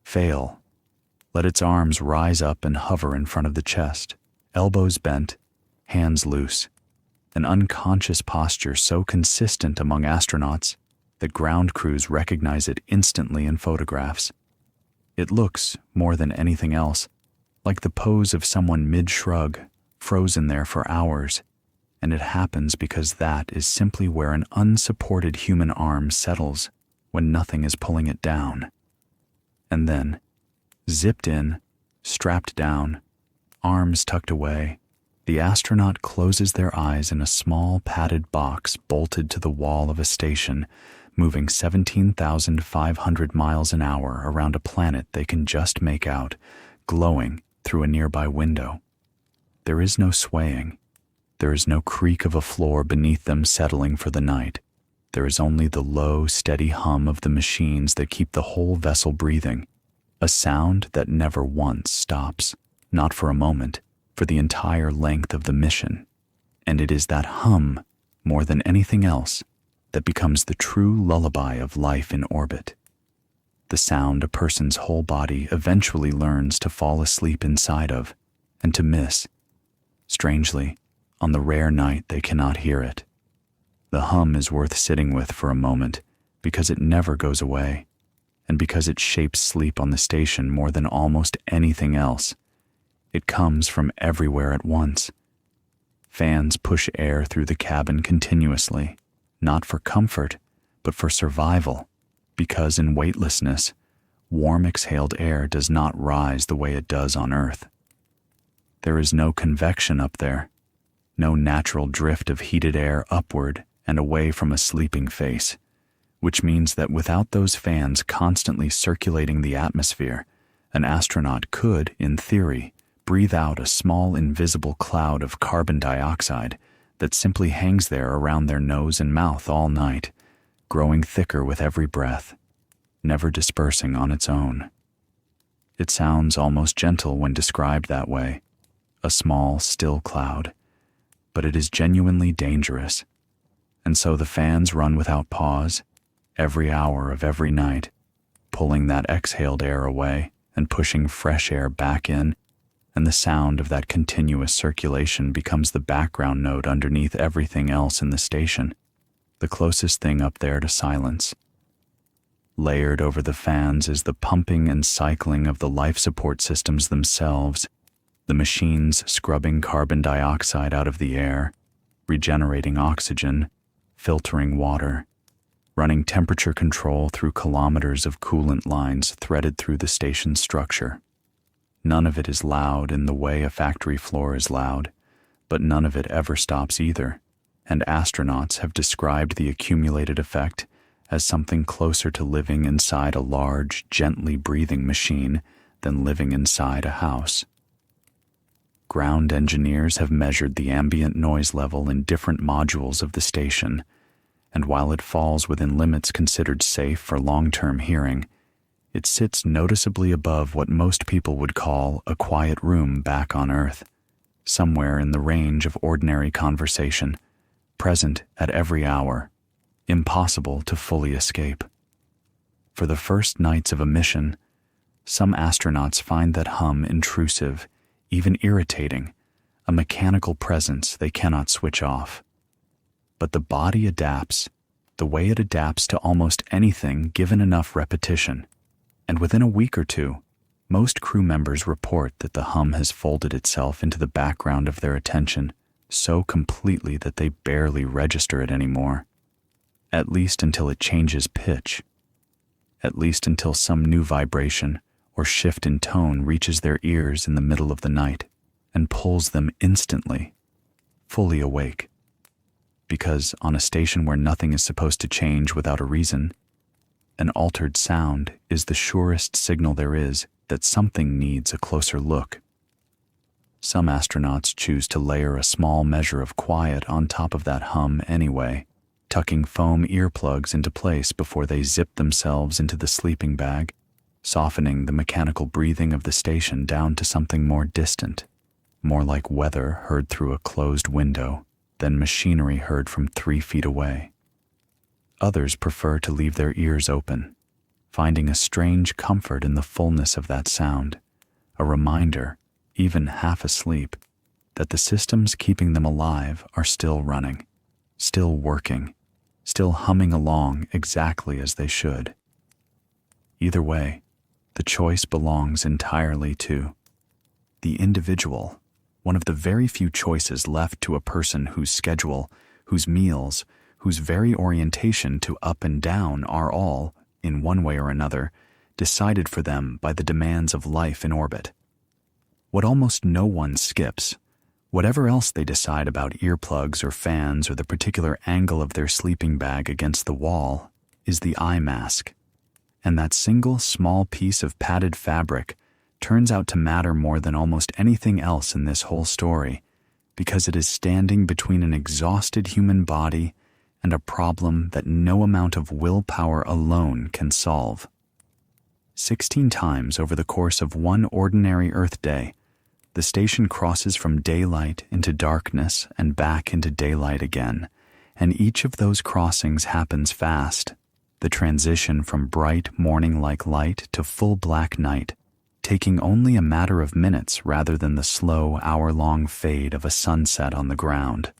Fail. Let its arms rise up and hover in front of the chest, elbows bent, hands loose, an unconscious posture so consistent among astronauts that ground crews recognize it instantly in photographs. It looks, more than anything else, like the pose of someone mid-shrug, frozen there for hours, and it happens because that is simply where an unsupported human arm settles when nothing is pulling it down. And then, zipped in, strapped down, arms tucked away, the astronaut closes their eyes in a small padded box bolted to the wall of a station, moving 17,500 miles an hour around a planet they can just make out, glowing through a nearby window. There is no swaying. There is no creak of a floor beneath them settling for the night. There is only the low, steady hum of the machines that keep the whole vessel breathing, a sound that never once stops, not for a moment, for the entire length of the mission. And it is that hum, more than anything else, that becomes the true lullaby of life in orbit. The sound a person's whole body eventually learns to fall asleep inside of, and to miss. Strangely, on the rare night they cannot hear it. The hum is worth sitting with for a moment, because it never goes away, and because it shapes sleep on the station more than almost anything else. It comes from everywhere at once. Fans push air through the cabin continuously, not for comfort, but for survival, because in weightlessness, warm exhaled air does not rise the way it does on Earth. There is no convection up there, no natural drift of heated air upward and away from a sleeping face, which means that without those fans constantly circulating the atmosphere, an astronaut could, in theory, breathe out a small invisible cloud of carbon dioxide that simply hangs there around their nose and mouth all night, growing thicker with every breath, never dispersing on its own. It sounds almost gentle when described that way, a small, still cloud, but it is genuinely dangerous. And so the fans run without pause, every hour of every night, pulling that exhaled air away and pushing fresh air back in, and the sound of that continuous circulation becomes the background note underneath everything else in the station, the closest thing up there to silence. Layered over the fans is the pumping and cycling of the life support systems themselves, the machines scrubbing carbon dioxide out of the air, regenerating oxygen, filtering water, running temperature control through kilometers of coolant lines threaded through the station's structure. None of it is loud in the way a factory floor is loud, but none of it ever stops either, and astronauts have described the accumulated effect as something closer to living inside a large, gently breathing machine than living inside a house. Ground engineers have measured the ambient noise level in different modules of the station, and while it falls within limits considered safe for long-term hearing, it sits noticeably above what most people would call a quiet room back on Earth, somewhere in the range of ordinary conversation, present at every hour, impossible to fully escape. For the first nights of a mission, some astronauts find that hum intrusive, even irritating, a mechanical presence they cannot switch off. But the body adapts, the way it adapts to almost anything given enough repetition, and within a week or two, most crew members report that the hum has folded itself into the background of their attention so completely that they barely register it anymore, at least until it changes pitch, at least until some new vibration or shift in tone reaches their ears in the middle of the night and pulls them instantly, fully awake. Because on a station where nothing is supposed to change without a reason, an altered sound is the surest signal there is that something needs a closer look. Some astronauts choose to layer a small measure of quiet on top of that hum anyway, tucking foam earplugs into place before they zip themselves into the sleeping bag, softening the mechanical breathing of the station down to something more distant, more like weather heard through a closed window than machinery heard from 3 feet away. Others prefer to leave their ears open, finding a strange comfort in the fullness of that sound, a reminder, even half asleep, that the systems keeping them alive are still running, still working, still humming along exactly as they should. Either way, the choice belongs entirely to the individual, one of the very few choices left to a person whose schedule, whose meals, whose very orientation to up and down are all, in one way or another, decided for them by the demands of life in orbit. What almost no one skips, whatever else they decide about earplugs or fans or the particular angle of their sleeping bag against the wall, is the eye mask. And that single small piece of padded fabric turns out to matter more than almost anything else in this whole story, because it is standing between an exhausted human body and a problem that no amount of willpower alone can solve. 16 times over the course of one ordinary Earth day, the station crosses from daylight into darkness and back into daylight again, and each of those crossings happens fast, the transition from bright morning-like light to full black night, taking only a matter of minutes rather than the slow hour-long fade of a sunset on the ground.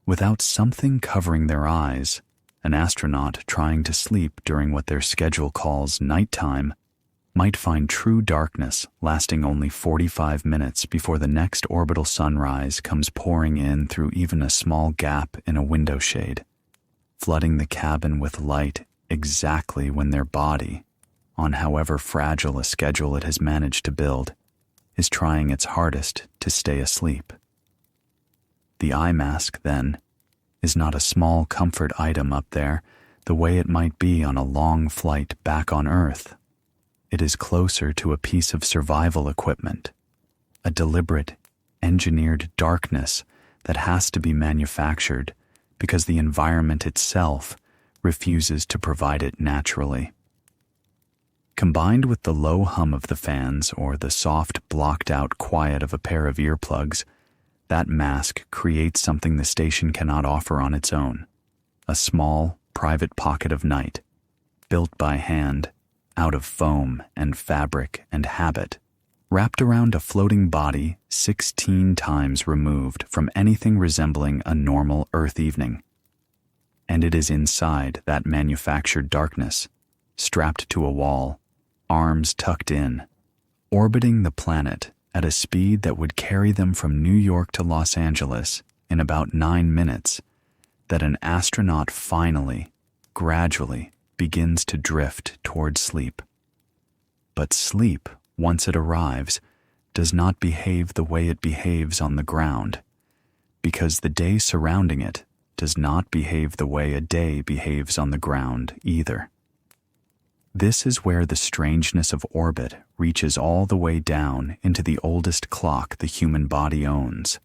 Without something covering their eyes, an astronaut trying to sleep during what their schedule calls nighttime might find true darkness lasting only 45 minutes before the next orbital sunrise comes pouring in through even a small gap in a window shade, flooding the cabin with light exactly when their body, on however fragile a schedule it has managed to build, is trying its hardest to stay asleep. The eye mask, then, is not a small comfort item up there the way it might be on a long flight back on Earth. It is closer to a piece of survival equipment, a deliberate, engineered darkness that has to be manufactured because the environment itself refuses to provide it naturally. Combined with the low hum of the fans or the soft, blocked-out quiet of a pair of earplugs, that mask creates something the station cannot offer on its own, a small, private pocket of night, built by hand, out of foam and fabric and habit, wrapped around a floating body 16 times removed from anything resembling a normal Earth evening. And it is inside that manufactured darkness, strapped to a wall, arms tucked in, orbiting the planet at a speed that would carry them from New York to Los Angeles in about 9 minutes, that an astronaut finally, gradually, begins to drift toward sleep. But sleep, once it arrives, does not behave the way it behaves on the ground, because the day surrounding it does not behave the way a day behaves on the ground either. This is where the strangeness of orbit reaches all the way down into the oldest clock the human body owns,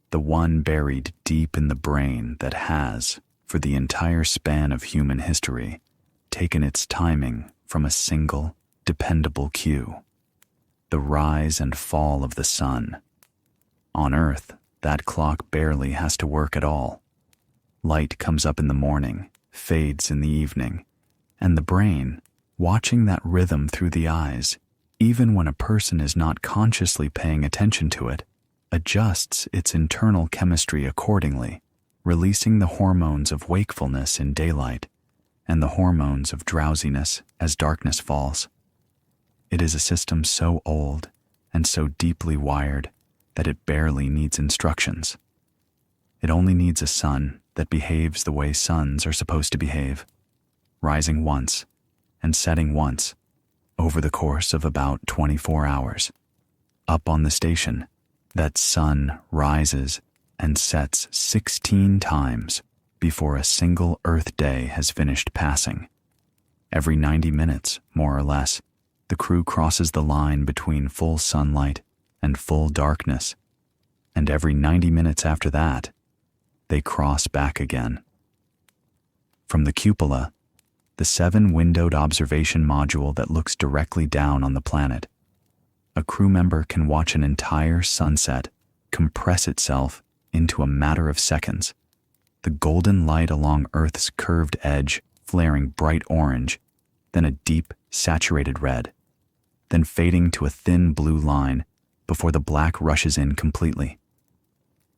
the one buried deep in the brain that has, for the entire span of human history, taken its timing from a single, dependable cue, the rise and fall of the sun. On Earth, that clock barely has to work at all. Light comes up in the morning, fades in the evening, and the brain, watching that rhythm through the eyes, even when a person is not consciously paying attention to it, adjusts its internal chemistry accordingly, releasing the hormones of wakefulness in daylight and the hormones of drowsiness as darkness falls. It is a system so old and so deeply wired that it barely needs instructions. It only needs a sun that behaves the way suns are supposed to behave, rising once and setting once over the course of about 24 hours. Up on the station, that sun rises and sets 16 times before a single Earth day has finished passing. Every 90 minutes, more or less, the crew crosses the line between full sunlight and full darkness, and every 90 minutes after that, they cross back again. From the cupola, the 7-windowed observation module that looks directly down on the planet, a crew member can watch an entire sunset compress itself into a matter of seconds, the golden light along Earth's curved edge flaring bright orange, then a deep, saturated red, then fading to a thin blue line before the black rushes in completely.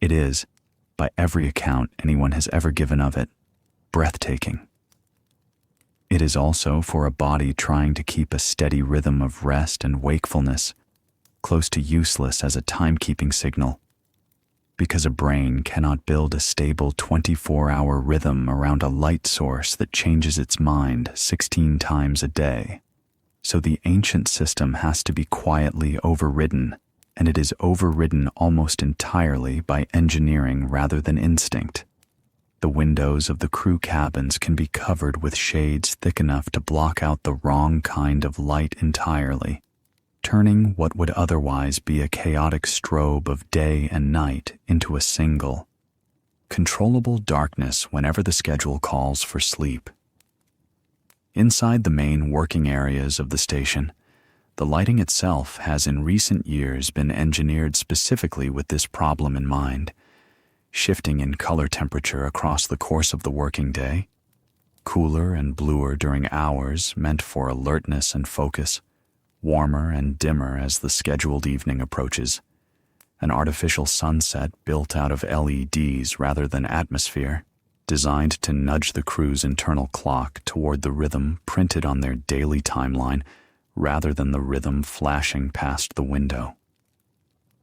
It is, by every account anyone has ever given of it, breathtaking. It is also for a body trying to keep a steady rhythm of rest and wakefulness, close to useless as a timekeeping signal, because a brain cannot build a stable 24-hour rhythm around a light source that changes its mind 16 times a day. So the ancient system has to be quietly overridden, and it is overridden almost entirely by engineering rather than instinct. The windows of the crew cabins can be covered with shades thick enough to block out the wrong kind of light entirely, turning what would otherwise be a chaotic strobe of day and night into a single, controllable darkness whenever the schedule calls for sleep. Inside the main working areas of the station, the lighting itself has in recent years been engineered specifically with this problem in mind, shifting in color temperature across the course of the working day, cooler and bluer during hours meant for alertness and focus, warmer and dimmer as the scheduled evening approaches, an artificial sunset built out of LEDs rather than atmosphere, designed to nudge the crew's internal clock toward the rhythm printed on their daily timeline rather than the rhythm flashing past the window.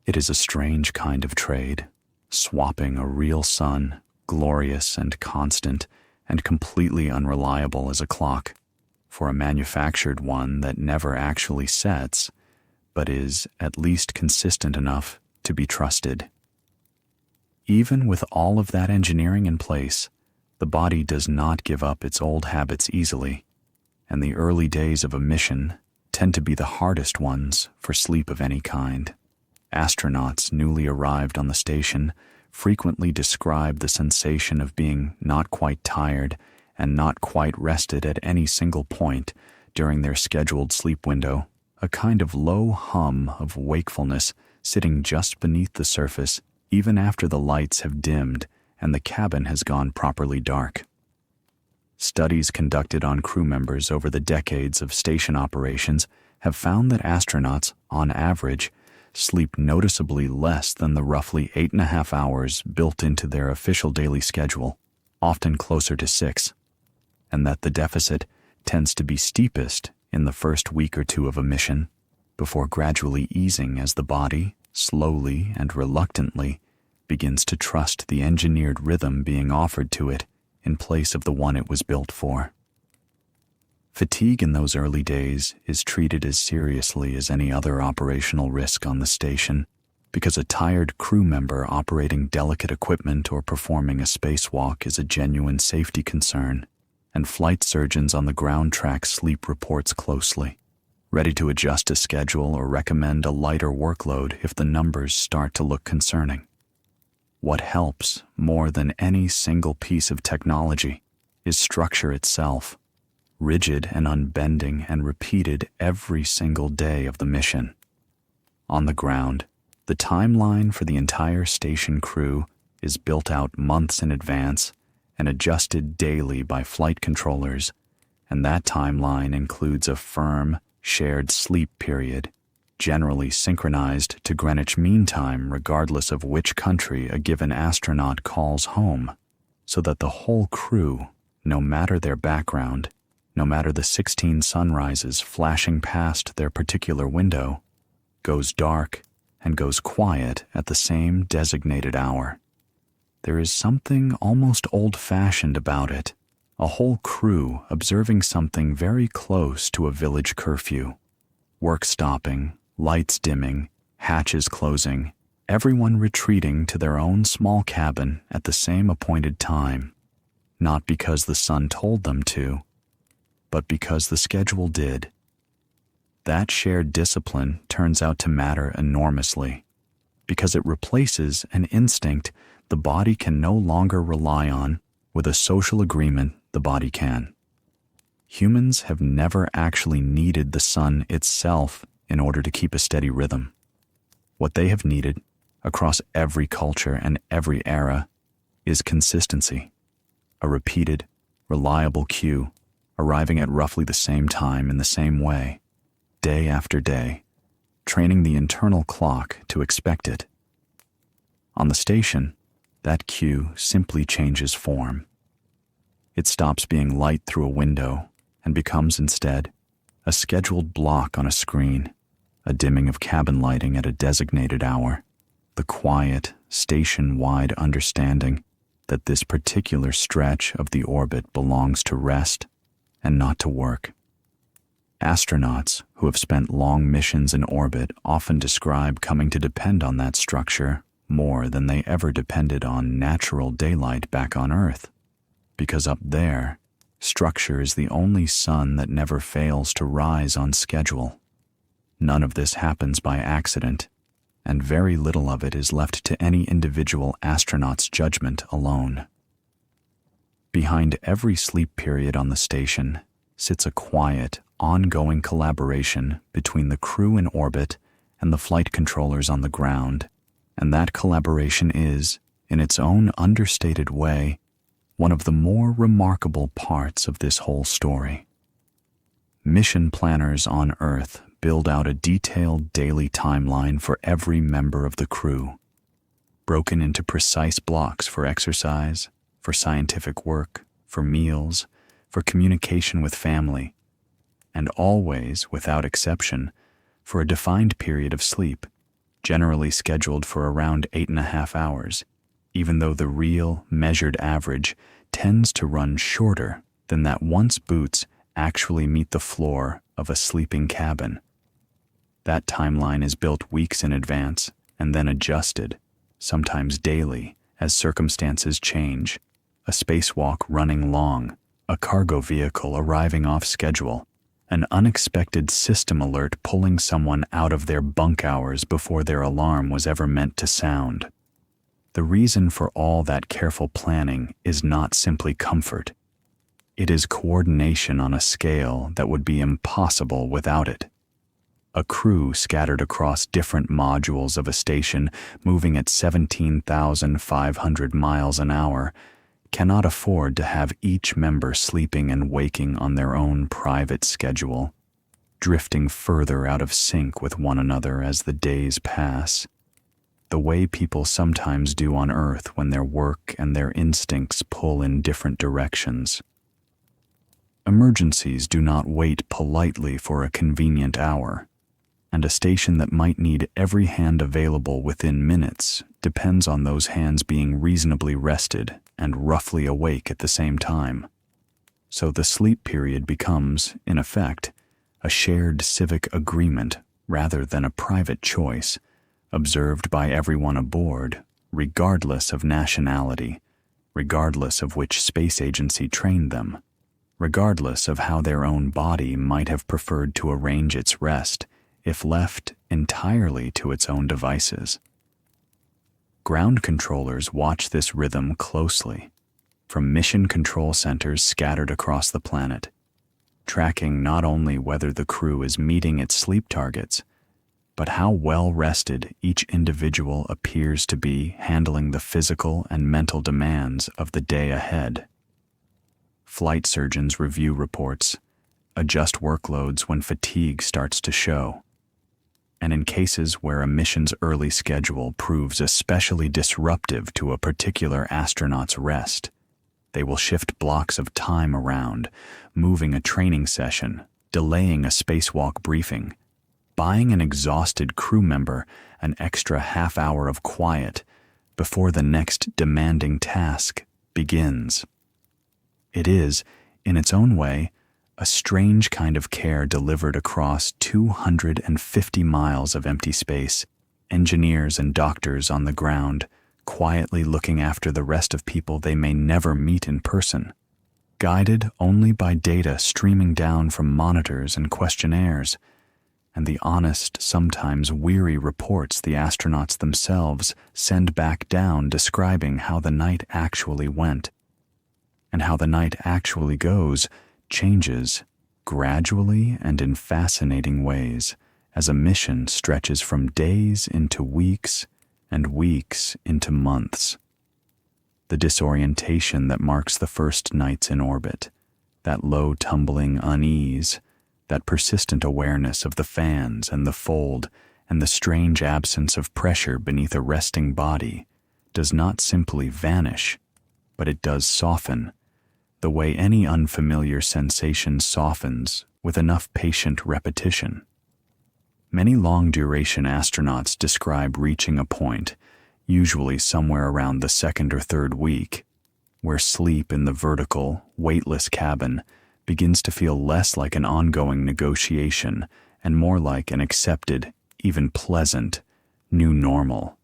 It is a strange kind of trade, swapping a real sun, glorious and constant and completely unreliable as a clock, for a manufactured one that never actually sets, but is at least consistent enough to be trusted. Even with all of that engineering in place, the body does not give up its old habits easily, and the early days of a mission tend to be the hardest ones for sleep of any kind. Astronauts newly arrived on the station frequently describe the sensation of being not quite tired and not quite rested at any single point during their scheduled sleep window, a kind of low hum of wakefulness sitting just beneath the surface even after the lights have dimmed and the cabin has gone properly dark. Studies conducted on crew members over the decades of station operations have found that astronauts, on average, sleep noticeably less than the roughly 8.5 hours built into their official daily schedule, often closer to 6, and that the deficit tends to be steepest in the first week or two of a mission, before gradually easing as the body, slowly and reluctantly, begins to trust the engineered rhythm being offered to it in place of the one it was built for. Fatigue in those early days is treated as seriously as any other operational risk on the station, because a tired crew member operating delicate equipment or performing a spacewalk is a genuine safety concern, and flight surgeons on the ground track sleep reports closely, ready to adjust a schedule or recommend a lighter workload if the numbers start to look concerning. What helps more than any single piece of technology is structure itself, rigid and unbending and repeated every single day of the mission. On the ground, the timeline for the entire station crew is built out months in advance and adjusted daily by flight controllers, and that timeline includes a firm, shared sleep period, generally synchronized to Greenwich Mean Time regardless of which country a given astronaut calls home, so that the whole crew, no matter their background, no matter the 16 sunrises flashing past their particular window, goes dark and goes quiet at the same designated hour. There is something almost old-fashioned about it, a whole crew observing something very close to a village curfew, work stopping, lights dimming, hatches closing, everyone retreating to their own small cabin at the same appointed time, not because the sun told them to, but because the schedule did. That shared discipline turns out to matter enormously, because it replaces an instinct the body can no longer rely on with a social agreement the body can. Humans have never actually needed the sun itself in order to keep a steady rhythm. What they have needed, across every culture and every era, is consistency, a repeated, reliable cue, arriving at roughly the same time in the same way, day after day, training the internal clock to expect it. On the station, that cue simply changes form. It stops being light through a window and becomes instead a scheduled block on a screen, a dimming of cabin lighting at a designated hour, the quiet, station-wide understanding that this particular stretch of the orbit belongs to rest and not to work. Astronauts who have spent long missions in orbit often describe coming to depend on that structure more than they ever depended on natural daylight back on Earth, because up there, structure is the only sun that never fails to rise on schedule. None of this happens by accident, and very little of it is left to any individual astronaut's judgment alone. Behind every sleep period on the station sits a quiet, ongoing collaboration between the crew in orbit and the flight controllers on the ground, and that collaboration is, in its own understated way, one of the more remarkable parts of this whole story. Mission planners on Earth build out a detailed daily timeline for every member of the crew, broken into precise blocks for exercise, for scientific work, for meals, for communication with family, and always, without exception, for a defined period of sleep, generally scheduled for around 8.5 hours, even though the real, measured average tends to run shorter than that once boots actually meet the floor of a sleeping cabin. That timeline is built weeks in advance and then adjusted, sometimes daily, as circumstances change, a spacewalk running long, a cargo vehicle arriving off schedule, an unexpected system alert pulling someone out of their bunk hours before their alarm was ever meant to sound. The reason for all that careful planning is not simply comfort. It is coordination on a scale that would be impossible without it. A crew scattered across different modules of a station moving at 17,500 miles an hour cannot afford to have each member sleeping and waking on their own private schedule, drifting further out of sync with one another as the days pass, the way people sometimes do on Earth when their work and their instincts pull in different directions. Emergencies do not wait politely for a convenient hour, and a station that might need every hand available within minutes depends on those hands being reasonably rested and roughly awake at the same time. So the sleep period becomes, in effect, a shared civic agreement rather than a private choice, observed by everyone aboard, regardless of nationality, regardless of which space agency trained them, regardless of how their own body might have preferred to arrange its rest if left entirely to its own devices. Ground controllers watch this rhythm closely, from mission control centers scattered across the planet, tracking not only whether the crew is meeting its sleep targets, but how well rested each individual appears to be handling the physical and mental demands of the day ahead. Flight surgeons review reports, adjust workloads when fatigue starts to show, and in cases where a mission's early schedule proves especially disruptive to a particular astronaut's rest, they will shift blocks of time around, moving a training session, delaying a spacewalk briefing, buying an exhausted crew member an extra half hour of quiet before the next demanding task begins. It is, in its own way, a strange kind of care delivered across 250 miles of empty space, engineers and doctors on the ground, quietly looking after the rest of people they may never meet in person, guided only by data streaming down from monitors and questionnaires, and the honest, sometimes weary reports the astronauts themselves send back down describing how the night actually went. And how the night actually goes changes gradually and in fascinating ways as a mission stretches from days into weeks and weeks into months. The disorientation that marks the first nights in orbit, that low tumbling unease, that persistent awareness of the fans and the fold and the strange absence of pressure beneath a resting body does not simply vanish, but it does soften, the way any unfamiliar sensation softens with enough patient repetition. Many long-duration astronauts describe reaching a point, usually somewhere around the second or third week, where sleep in the vertical, weightless cabin begins to feel less like an ongoing negotiation and more like an accepted, even pleasant, new normal.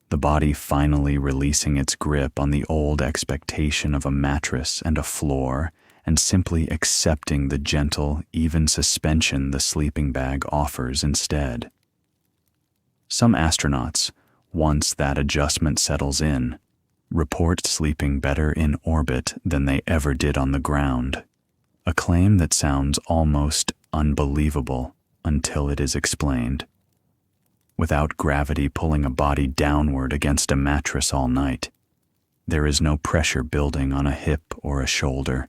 The body finally releasing its grip on the old expectation of a mattress and a floor and simply accepting the gentle, even suspension the sleeping bag offers instead. Some astronauts, once that adjustment settles in, report sleeping better in orbit than they ever did on the ground, a claim that sounds almost unbelievable until it is explained. Without gravity pulling a body downward against a mattress all night, there is no pressure building on a hip or a shoulder,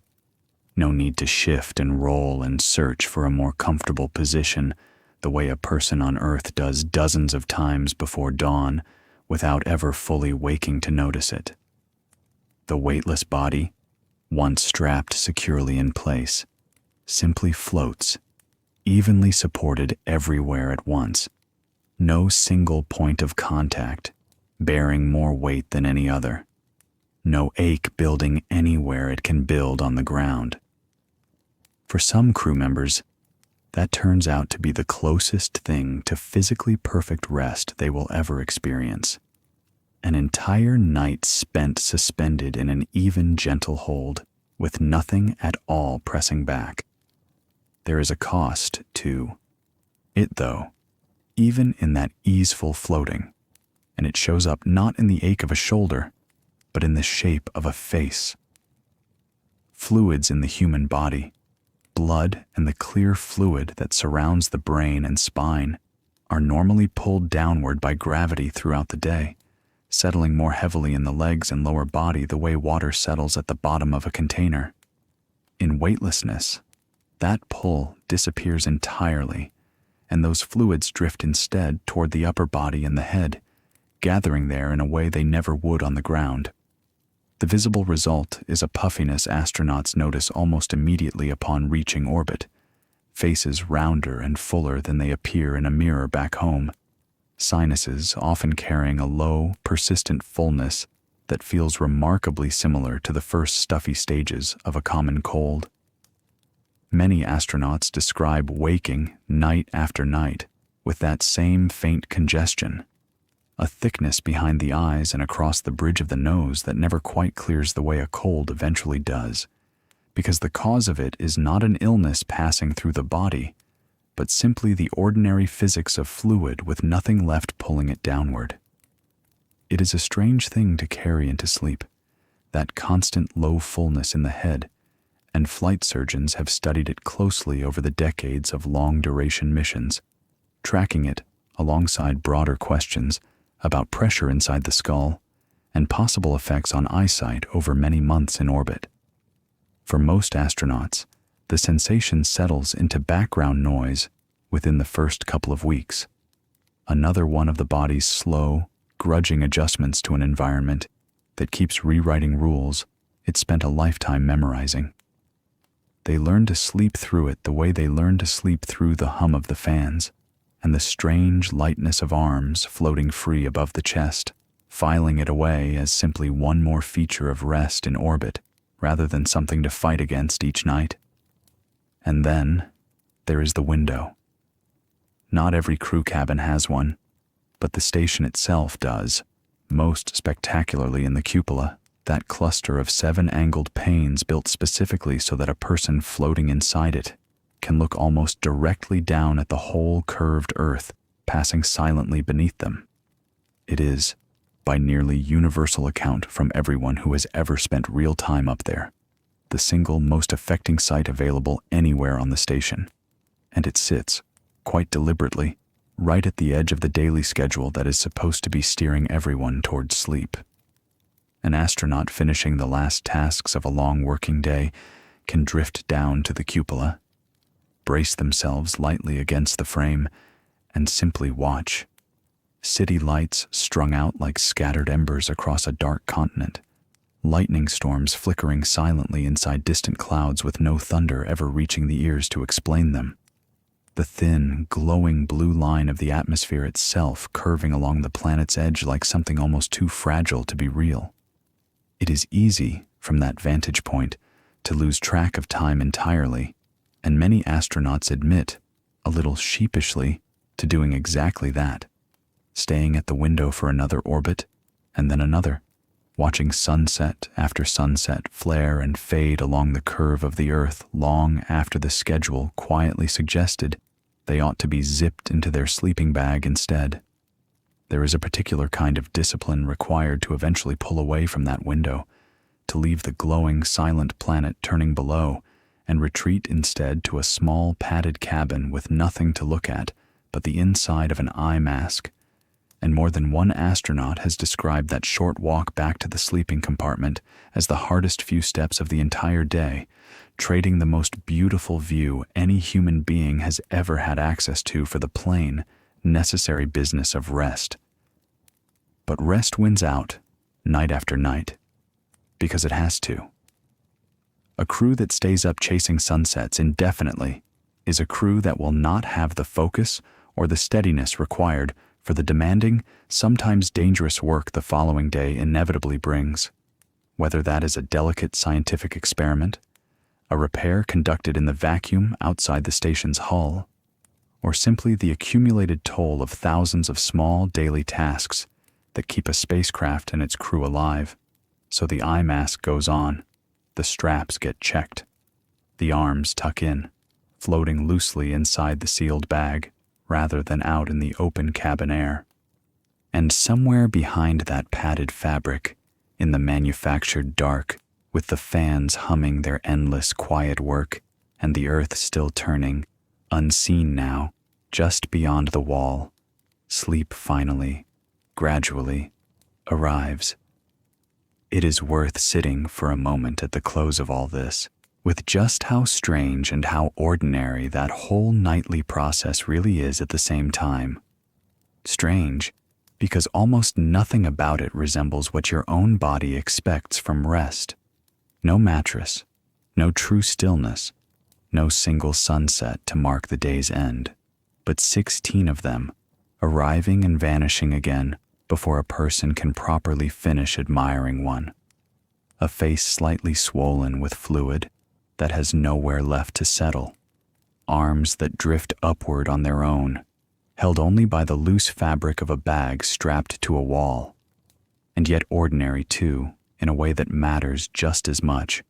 no need to shift and roll and search for a more comfortable position the way a person on Earth does dozens of times before dawn without ever fully waking to notice it. The weightless body, once strapped securely in place, simply floats, evenly supported everywhere at once. No single point of contact, bearing more weight than any other. No ache building anywhere it can build on the ground. For some crew members, that turns out to be the closest thing to physically perfect rest they will ever experience. An entire night spent suspended in an even gentle hold, with nothing at all pressing back. There is a cost to it, though, even in that easeful floating, and it shows up not in the ache of a shoulder, but in the shape of a face. Fluids in the human body, blood and the clear fluid that surrounds the brain and spine, are normally pulled downward by gravity throughout the day, settling more heavily in the legs and lower body the way water settles at the bottom of a container. In weightlessness, that pull disappears entirely, and those fluids drift instead toward the upper body and the head, gathering there in a way they never would on the ground. The visible result is a puffiness astronauts notice almost immediately upon reaching orbit, faces rounder and fuller than they appear in a mirror back home, sinuses often carrying a low, persistent fullness that feels remarkably similar to the first stuffy stages of a common cold. Many astronauts describe waking night after night with that same faint congestion, a thickness behind the eyes and across the bridge of the nose that never quite clears the way a cold eventually does, because the cause of it is not an illness passing through the body, but simply the ordinary physics of fluid with nothing left pulling it downward. It is a strange thing to carry into sleep, that constant low fullness in the head, and flight surgeons have studied it closely over the decades of long-duration missions, tracking it alongside broader questions about pressure inside the skull and possible effects on eyesight over many months in orbit. For most astronauts, the sensation settles into background noise within the first couple of weeks, another one of the body's slow, grudging adjustments to an environment that keeps rewriting rules it spent a lifetime memorizing. They learn to sleep through it the way they learn to sleep through the hum of the fans and the strange lightness of arms floating free above the chest, filing it away as simply one more feature of rest in orbit rather than something to fight against each night. And then there is the window. Not every crew cabin has one, but the station itself does, most spectacularly in the cupola, that cluster of 7 angled panes built specifically so that a person floating inside it can look almost directly down at the whole curved Earth passing silently beneath them. It is, by nearly universal account from everyone who has ever spent real time up there, the single most affecting sight available anywhere on the station, and it sits, quite deliberately, right at the edge of the daily schedule that is supposed to be steering everyone towards sleep. An astronaut finishing the last tasks of a long working day can drift down to the cupola, brace themselves lightly against the frame, and simply watch. City lights strung out like scattered embers across a dark continent, lightning storms flickering silently inside distant clouds with no thunder ever reaching the ears to explain them. The thin, glowing blue line of the atmosphere itself curving along the planet's edge like something almost too fragile to be real. It is easy, from that vantage point, to lose track of time entirely, and many astronauts admit, a little sheepishly, to doing exactly that, staying at the window for another orbit, and then another, watching sunset after sunset flare and fade along the curve of the Earth long after the schedule quietly suggested they ought to be zipped into their sleeping bag instead. There is a particular kind of discipline required to eventually pull away from that window, to leave the glowing, silent planet turning below, and retreat instead to a small padded cabin with nothing to look at but the inside of an eye mask. And more than one astronaut has described that short walk back to the sleeping compartment as the hardest few steps of the entire day, trading the most beautiful view any human being has ever had access to for the plain, necessary business of rest. But rest wins out, night after night, because it has to. A crew that stays up chasing sunsets indefinitely is a crew that will not have the focus or the steadiness required for the demanding, sometimes dangerous work the following day inevitably brings. Whether that is a delicate scientific experiment, a repair conducted in the vacuum outside the station's hull, or simply the accumulated toll of thousands of small daily tasks that keep a spacecraft and its crew alive. So the eye mask goes on, the straps get checked, the arms tuck in, floating loosely inside the sealed bag, rather than out in the open cabin air. And somewhere behind that padded fabric, in the manufactured dark, with the fans humming their endless quiet work, and the Earth still turning, unseen now, just beyond the wall, sleep finally, gradually, arrives. It is worth sitting for a moment at the close of all this, with just how strange and how ordinary that whole nightly process really is at the same time. Strange, because almost nothing about it resembles what your own body expects from rest. No mattress, no true stillness, no single sunset to mark the day's end, but 16 of them, arriving and vanishing again before a person can properly finish admiring one. A face slightly swollen with fluid that has nowhere left to settle, arms that drift upward on their own, held only by the loose fabric of a bag strapped to a wall, and yet ordinary too, in a way that matters just as much,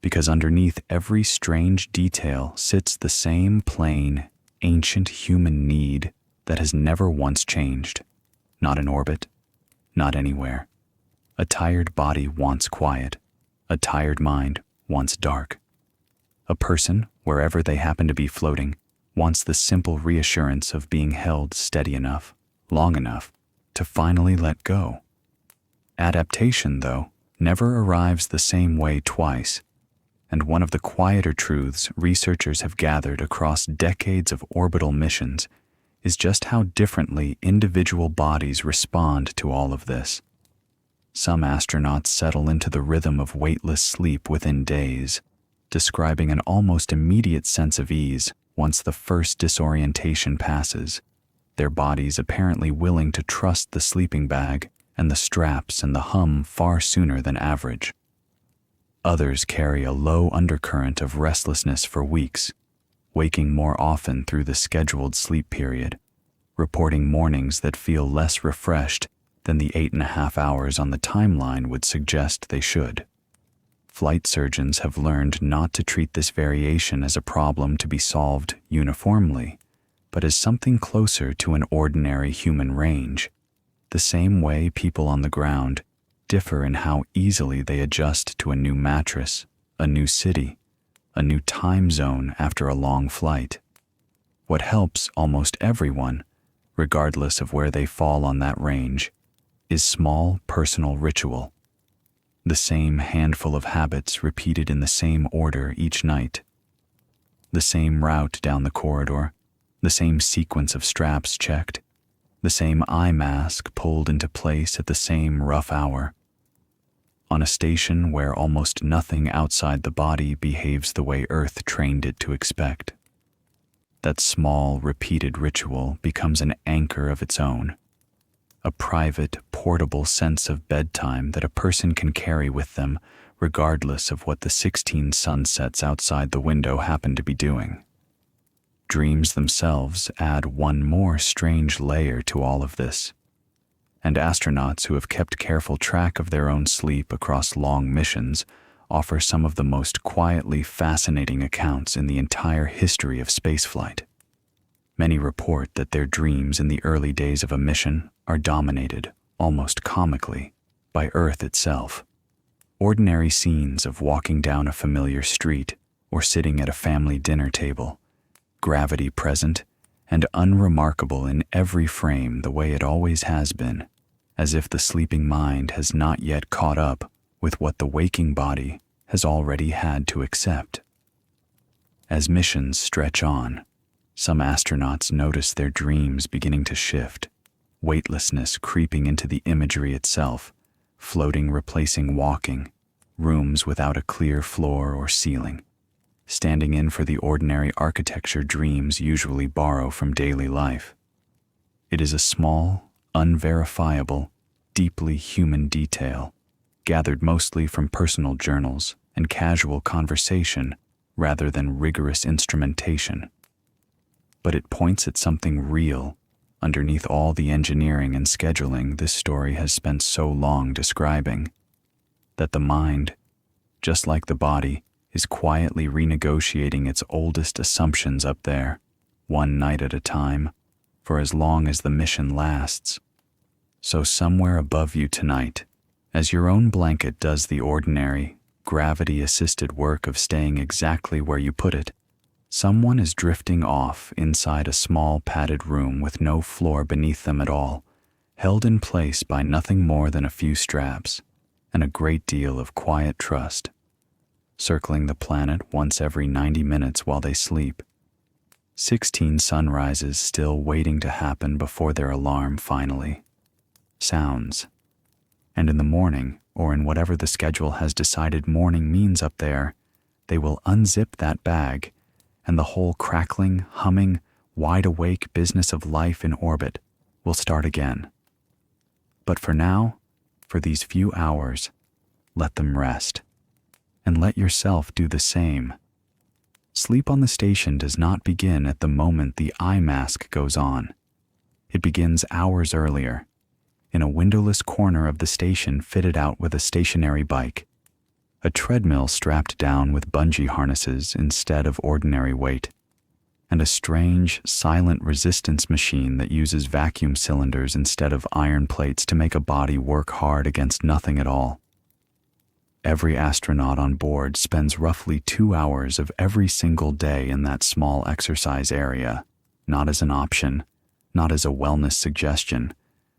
because underneath every strange detail sits the same plain, ancient human need that has never once changed, not in orbit, not anywhere. A tired body wants quiet, a tired mind wants dark. A person, wherever they happen to be floating, wants the simple reassurance of being held steady enough, long enough, to finally let go. Adaptation, though, never arrives the same way twice, and one of the quieter truths researchers have gathered across decades of orbital missions is just how differently individual bodies respond to all of this. Some astronauts settle into the rhythm of weightless sleep within days, describing an almost immediate sense of ease once the first disorientation passes, their bodies apparently willing to trust the sleeping bag and the straps and the hum far sooner than average. Others carry a low undercurrent of restlessness for weeks, waking more often through the scheduled sleep period, reporting mornings that feel less refreshed than the 8.5 hours on the timeline would suggest they should. Flight surgeons have learned not to treat this variation as a problem to be solved uniformly, but as something closer to an ordinary human range, the same way people on the ground differ in how easily they adjust to a new mattress, a new city, a new time zone after a long flight. What helps almost everyone, regardless of where they fall on that range, is small personal ritual. The same handful of habits repeated in the same order each night. The same route down the corridor, the same sequence of straps checked, the same eye mask pulled into place at the same rough hour. On a station where almost nothing outside the body behaves the way Earth trained it to expect. That small, repeated ritual becomes an anchor of its own, a private, portable sense of bedtime that a person can carry with them regardless of what the 16 sunsets outside the window happen to be doing. Dreams themselves add one more strange layer to all of this, and astronauts who have kept careful track of their own sleep across long missions offer some of the most quietly fascinating accounts in the entire history of spaceflight. Many report that their dreams in the early days of a mission are dominated, almost comically, by Earth itself. Ordinary scenes of walking down a familiar street or sitting at a family dinner table, gravity present and unremarkable in every frame the way it always has been, as if the sleeping mind has not yet caught up with what the waking body has already had to accept. As missions stretch on, some astronauts notice their dreams beginning to shift, weightlessness creeping into the imagery itself, floating replacing walking, rooms without a clear floor or ceiling, standing in for the ordinary architecture dreams usually borrow from daily life. It is a small, unverifiable, deeply human detail, gathered mostly from personal journals and casual conversation rather than rigorous instrumentation. But it points at something real underneath all the engineering and scheduling this story has spent so long describing, that the mind, just like the body, is quietly renegotiating its oldest assumptions up there, one night at a time, for as long as the mission lasts. So somewhere above you tonight, as your own blanket does the ordinary, gravity-assisted work of staying exactly where you put it, someone is drifting off inside a small padded room with no floor beneath them at all, held in place by nothing more than a few straps and a great deal of quiet trust, circling the planet once every 90 minutes while they sleep. 16 sunrises still waiting to happen before their alarm finally sounds. And in the morning, or in whatever the schedule has decided morning means up there, they will unzip that bag, and the whole crackling, humming, wide-awake business of life in orbit will start again. But for now, for these few hours, let them rest, and let yourself do the same. Sleep on the station does not begin at the moment the eye mask goes on. It begins hours earlier, in a windowless corner of the station fitted out with a stationary bike, a treadmill strapped down with bungee harnesses instead of ordinary weight, and a strange, silent resistance machine that uses vacuum cylinders instead of iron plates to make a body work hard against nothing at all. Every astronaut on board spends roughly 2 hours of every single day in that small exercise area, not as an option, not as a wellness suggestion,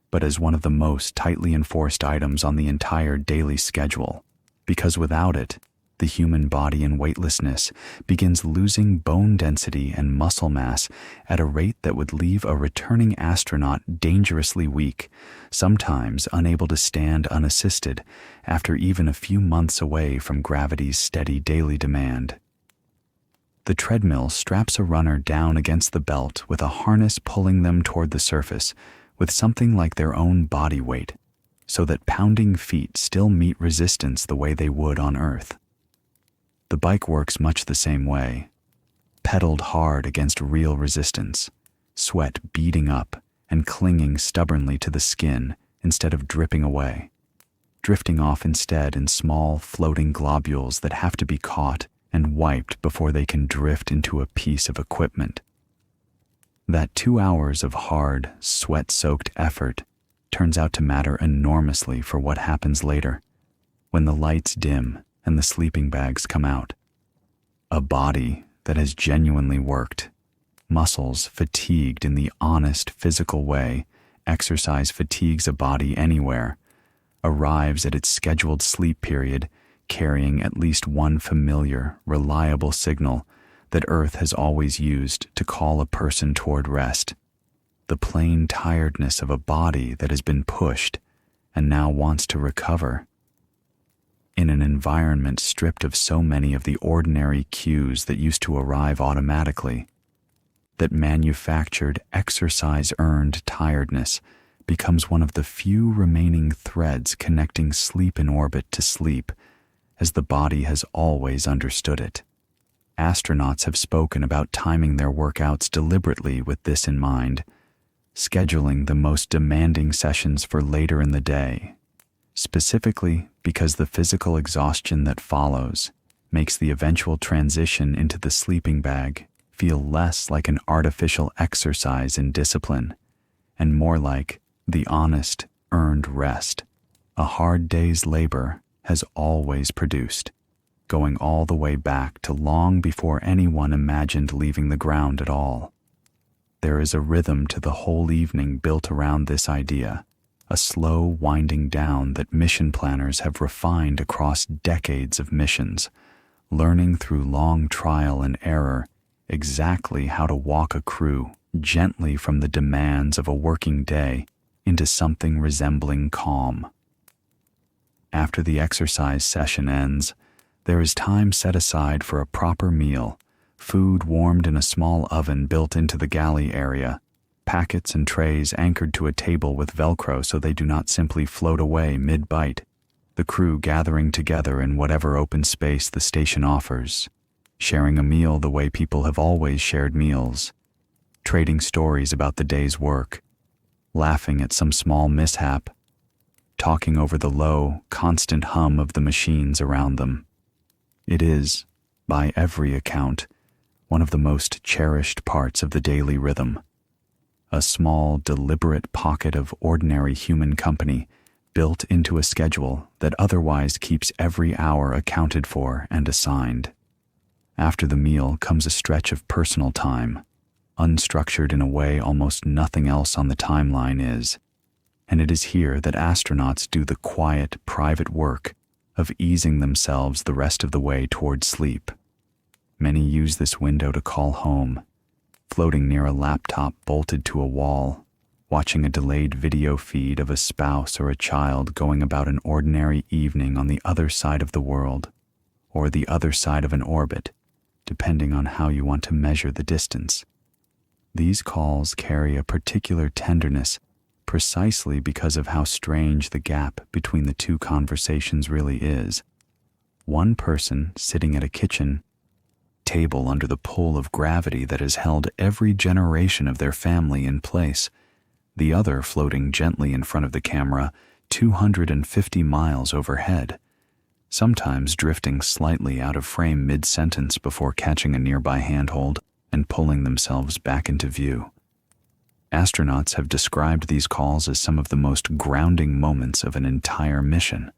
but as one of the most tightly enforced items on the entire daily schedule, because without it, the human body in weightlessness begins losing bone density and muscle mass at a rate that would leave a returning astronaut dangerously weak, sometimes unable to stand unassisted after even a few months away from gravity's steady daily demand. The treadmill straps a runner down against the belt with a harness pulling them toward the surface with something like their own body weight, so that pounding feet still meet resistance the way they would on Earth. The bike works much the same way, pedaled hard against real resistance, sweat beading up and clinging stubbornly to the skin instead of dripping away, drifting off instead in small floating globules that have to be caught and wiped before they can drift into a piece of equipment. That 2 hours of hard, sweat-soaked effort turns out to matter enormously for what happens later, when the lights dim and the sleeping bags come out. A body that has genuinely worked, muscles fatigued in the honest physical way exercise fatigues a body anywhere, arrives at its scheduled sleep period carrying at least one familiar, reliable signal that Earth has always used to call a person toward rest. The plain tiredness of a body that has been pushed and now wants to recover. In an environment stripped of so many of the ordinary cues that used to arrive automatically, that manufactured exercise-earned tiredness becomes one of the few remaining threads connecting sleep in orbit to sleep, as the body has always understood it. Astronauts have spoken about timing their workouts deliberately with this in mind, scheduling the most demanding sessions for later in the day, specifically because the physical exhaustion that follows makes the eventual transition into the sleeping bag feel less like an artificial exercise in discipline and more like the honest, earned rest a hard day's labor has always produced, going all the way back to long before anyone imagined leaving the ground at all. There is a rhythm to the whole evening built around this idea, a slow winding down that mission planners have refined across decades of missions, learning through long trial and error exactly how to walk a crew gently from the demands of a working day into something resembling calm. After the exercise session ends, there is time set aside for a proper meal, food warmed in a small oven built into the galley area, packets and trays anchored to a table with Velcro so they do not simply float away mid-bite, the crew gathering together in whatever open space the station offers, sharing a meal the way people have always shared meals, trading stories about the day's work, laughing at some small mishap, talking over the low, constant hum of the machines around them. It is, by every account, one of the most cherished parts of the daily rhythm. A small, deliberate pocket of ordinary human company built into a schedule that otherwise keeps every hour accounted for and assigned. After the meal comes a stretch of personal time, unstructured in a way almost nothing else on the timeline is, and it is here that astronauts do the quiet, private work of easing themselves the rest of the way toward sleep. Many use this window to call home, floating near a laptop bolted to a wall, watching a delayed video feed of a spouse or a child going about an ordinary evening on the other side of the world, or the other side of an orbit, depending on how you want to measure the distance. These calls carry a particular tenderness precisely because of how strange the gap between the two conversations really is. One person sitting at a kitchen table under the pull of gravity that has held every generation of their family in place, the other floating gently in front of the camera 250 miles overhead, sometimes drifting slightly out of frame mid-sentence before catching a nearby handhold and pulling themselves back into view. Astronauts have described these calls as some of the most grounding moments of an entire mission,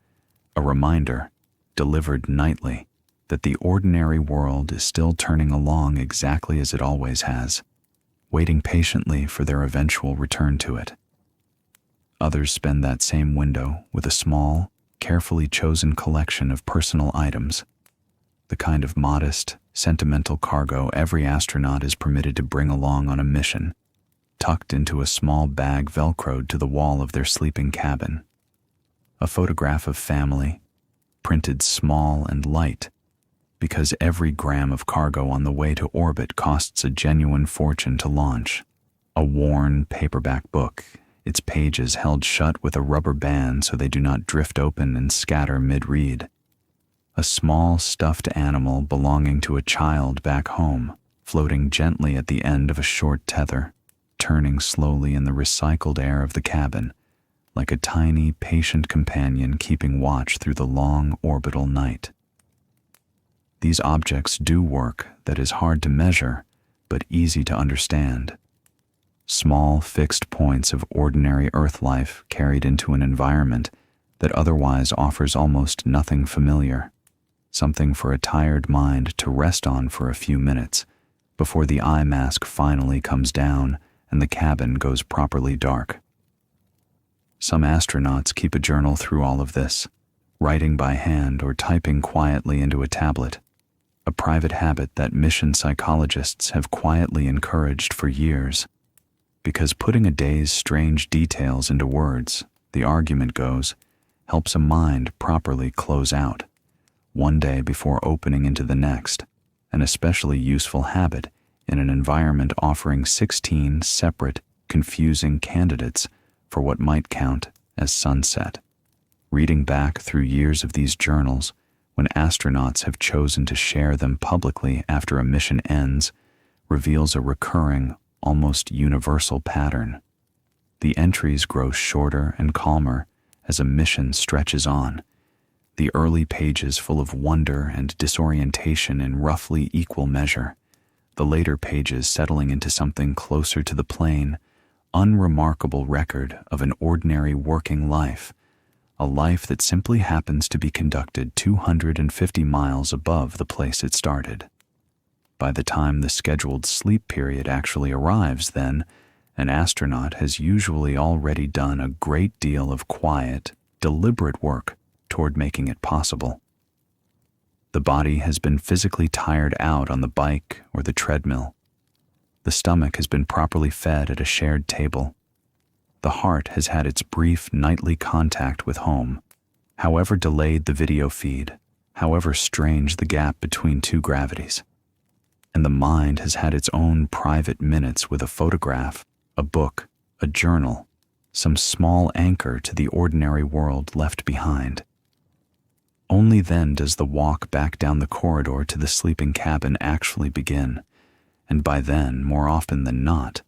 a reminder, delivered nightly, that the ordinary world is still turning along exactly as it always has, waiting patiently for their eventual return to it. Others spend that same window with a small, carefully chosen collection of personal items, the kind of modest, sentimental cargo every astronaut is permitted to bring along on a mission, tucked into a small bag velcroed to the wall of their sleeping cabin. A photograph of family, printed small and light, because every gram of cargo on the way to orbit costs a genuine fortune to launch. A worn paperback book, its pages held shut with a rubber band so they do not drift open and scatter mid-read. A small stuffed animal belonging to a child back home, floating gently at the end of a short tether, turning slowly in the recycled air of the cabin, like a tiny, patient companion keeping watch through the long orbital night. These objects do work that is hard to measure, but easy to understand. Small, fixed points of ordinary Earth life carried into an environment that otherwise offers almost nothing familiar, something for a tired mind to rest on for a few minutes before the eye mask finally comes down and the cabin goes properly dark. Some astronauts keep a journal through all of this, writing by hand or typing quietly into a tablet, a private habit that mission psychologists have quietly encouraged for years. Because putting a day's strange details into words, the argument goes, helps a mind properly close out, one day before opening into the next, an especially useful habit in an environment offering 16 separate, confusing candidates for what might count as sunset. Reading back through years of these journals, when astronauts have chosen to share them publicly after a mission ends, reveals a recurring, almost universal pattern. The entries grow shorter and calmer as a mission stretches on, the early pages full of wonder and disorientation in roughly equal measure, the later pages settling into something closer to the plain, unremarkable record of an ordinary working life, a life that simply happens to be conducted 250 miles above the place it started. By the time the scheduled sleep period actually arrives, then, an astronaut has usually already done a great deal of quiet, deliberate work toward making it possible. The body has been physically tired out on the bike or the treadmill. The stomach has been properly fed at a shared table. The heart has had its brief nightly contact with home, however delayed the video feed, however strange the gap between two gravities. And the mind has had its own private minutes with a photograph, a book, a journal, some small anchor to the ordinary world left behind. Only then does the walk back down the corridor to the sleeping cabin actually begin, and by then, more often than not,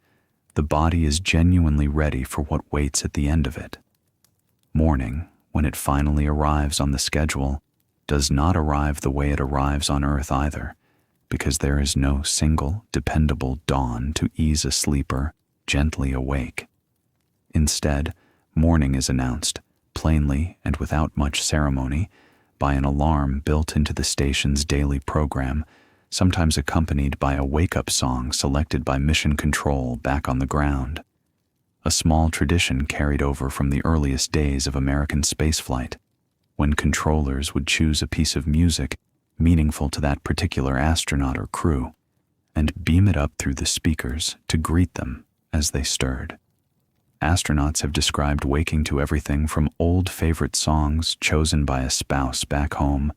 the body is genuinely ready for what waits at the end of it. Morning, when it finally arrives on the schedule, does not arrive the way it arrives on Earth either, because there is no single, dependable dawn to ease a sleeper gently awake. Instead, morning is announced, plainly and without much ceremony, by an alarm built into the station's daily program, sometimes accompanied by a wake-up song selected by Mission Control back on the ground. A small tradition carried over from the earliest days of American spaceflight, when controllers would choose a piece of music meaningful to that particular astronaut or crew, and beam it up through the speakers to greet them as they stirred. Astronauts have described waking to everything from old favorite songs chosen by a spouse back home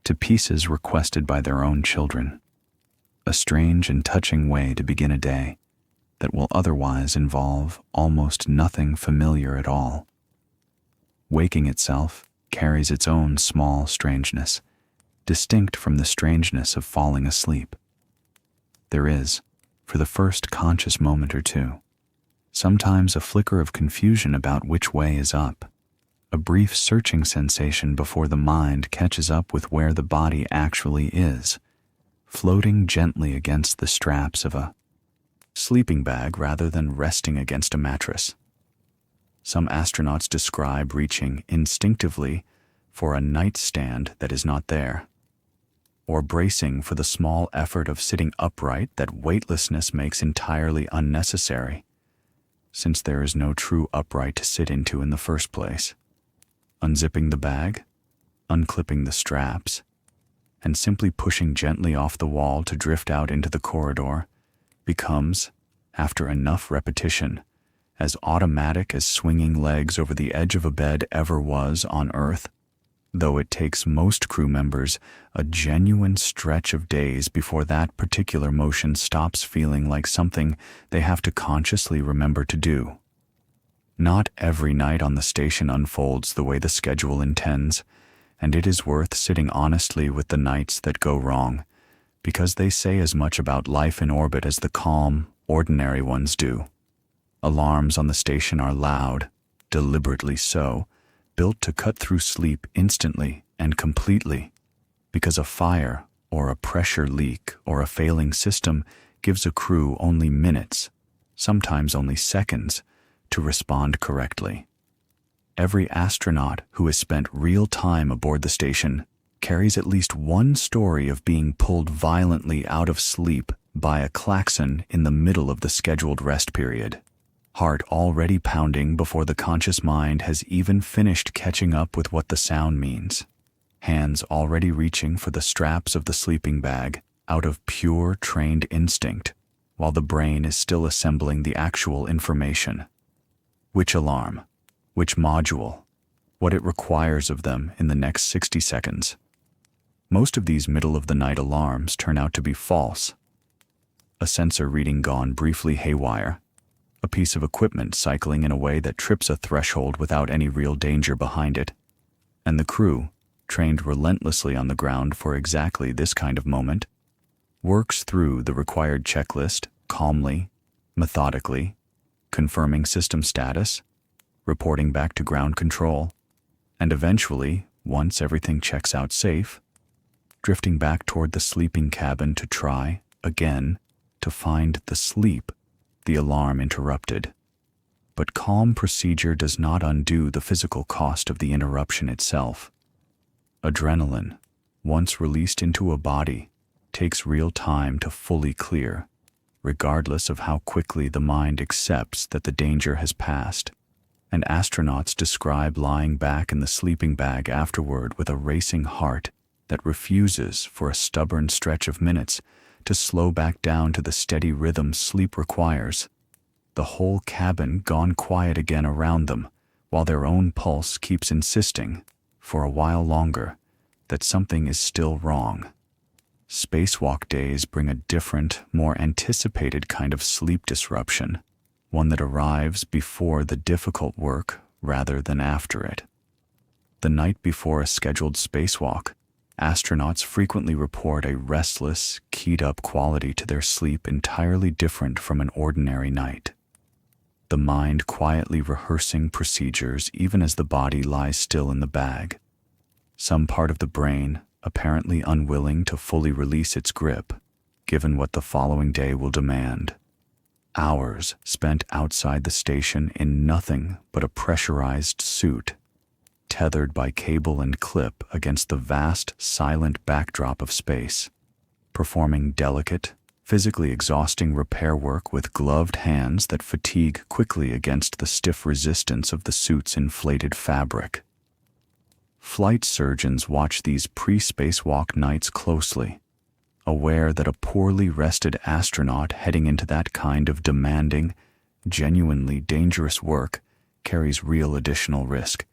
to pieces requested by their own children. A strange and touching way to begin a day that will otherwise involve almost nothing familiar at all. Waking itself carries its own small strangeness, distinct from the strangeness of falling asleep. There is, for the first conscious moment or two, sometimes a flicker of confusion about which way is up, a brief searching sensation before the mind catches up with where the body actually is, floating gently against the straps of a sleeping bag rather than resting against a mattress. Some astronauts describe reaching instinctively for a nightstand that is not there, or bracing for the small effort of sitting upright that weightlessness makes entirely unnecessary, since there is no true upright to sit into in the first place. Unzipping the bag, unclipping the straps, and simply pushing gently off the wall to drift out into the corridor becomes, after enough repetition, as automatic as swinging legs over the edge of a bed ever was on Earth, though it takes most crew members a genuine stretch of days before that particular motion stops feeling like something they have to consciously remember to do. Not every night on the station unfolds the way the schedule intends, and it is worth sitting honestly with the nights that go wrong, because they say as much about life in orbit as the calm, ordinary ones do. Alarms on the station are loud, deliberately so, built to cut through sleep instantly and completely, because a fire or a pressure leak or a failing system gives a crew only minutes, sometimes only seconds, to respond correctly. Every astronaut who has spent real time aboard the station carries at least one story of being pulled violently out of sleep by a klaxon in the middle of the scheduled rest period. heart already pounding before the conscious mind has even finished catching up with what the sound means, hands already reaching for the straps of the sleeping bag out of pure trained instinct, while the brain is still assembling the actual information. Which alarm, which module, what it requires of them in the next 60 seconds. Most of these middle-of-the-night alarms turn out to be false. A sensor reading gone briefly haywire, a piece of equipment cycling in a way that trips a threshold without any real danger behind it, and the crew, trained relentlessly on the ground for exactly this kind of moment, works through the required checklist calmly, methodically, confirming system status, reporting back to ground control, and eventually, once everything checks out safe, drifting back toward the sleeping cabin to try, again, to find the sleep the alarm interrupted. But calm procedure does not undo the physical cost of the interruption itself. Adrenaline, once released into a body, takes real time to fully clear, regardless of how quickly the mind accepts that the danger has passed. And astronauts describe lying back in the sleeping bag afterward with a racing heart that refuses, for a stubborn stretch of minutes, to slow back down to the steady rhythm sleep requires. The whole cabin gone quiet again around them, while their own pulse keeps insisting, for a while longer, that something is still wrong. Spacewalk days bring a different, more anticipated kind of sleep disruption, one that arrives before the difficult work rather than after it. The night before a scheduled spacewalk, astronauts frequently report a restless, keyed-up quality to their sleep entirely different from an ordinary night. The mind quietly rehearsing procedures even as the body lies still in the bag. Some part of the brain apparently unwilling to fully release its grip, given what the following day will demand. Hours spent outside the station in nothing but a pressurized suit, tethered by cable and clip against the vast, silent backdrop of space, performing delicate, physically exhausting repair work with gloved hands that fatigue quickly against the stiff resistance of the suit's inflated fabric. Flight surgeons watch these pre-spacewalk nights closely, aware that a poorly rested astronaut heading into that kind of demanding, genuinely dangerous work carries real additional risk,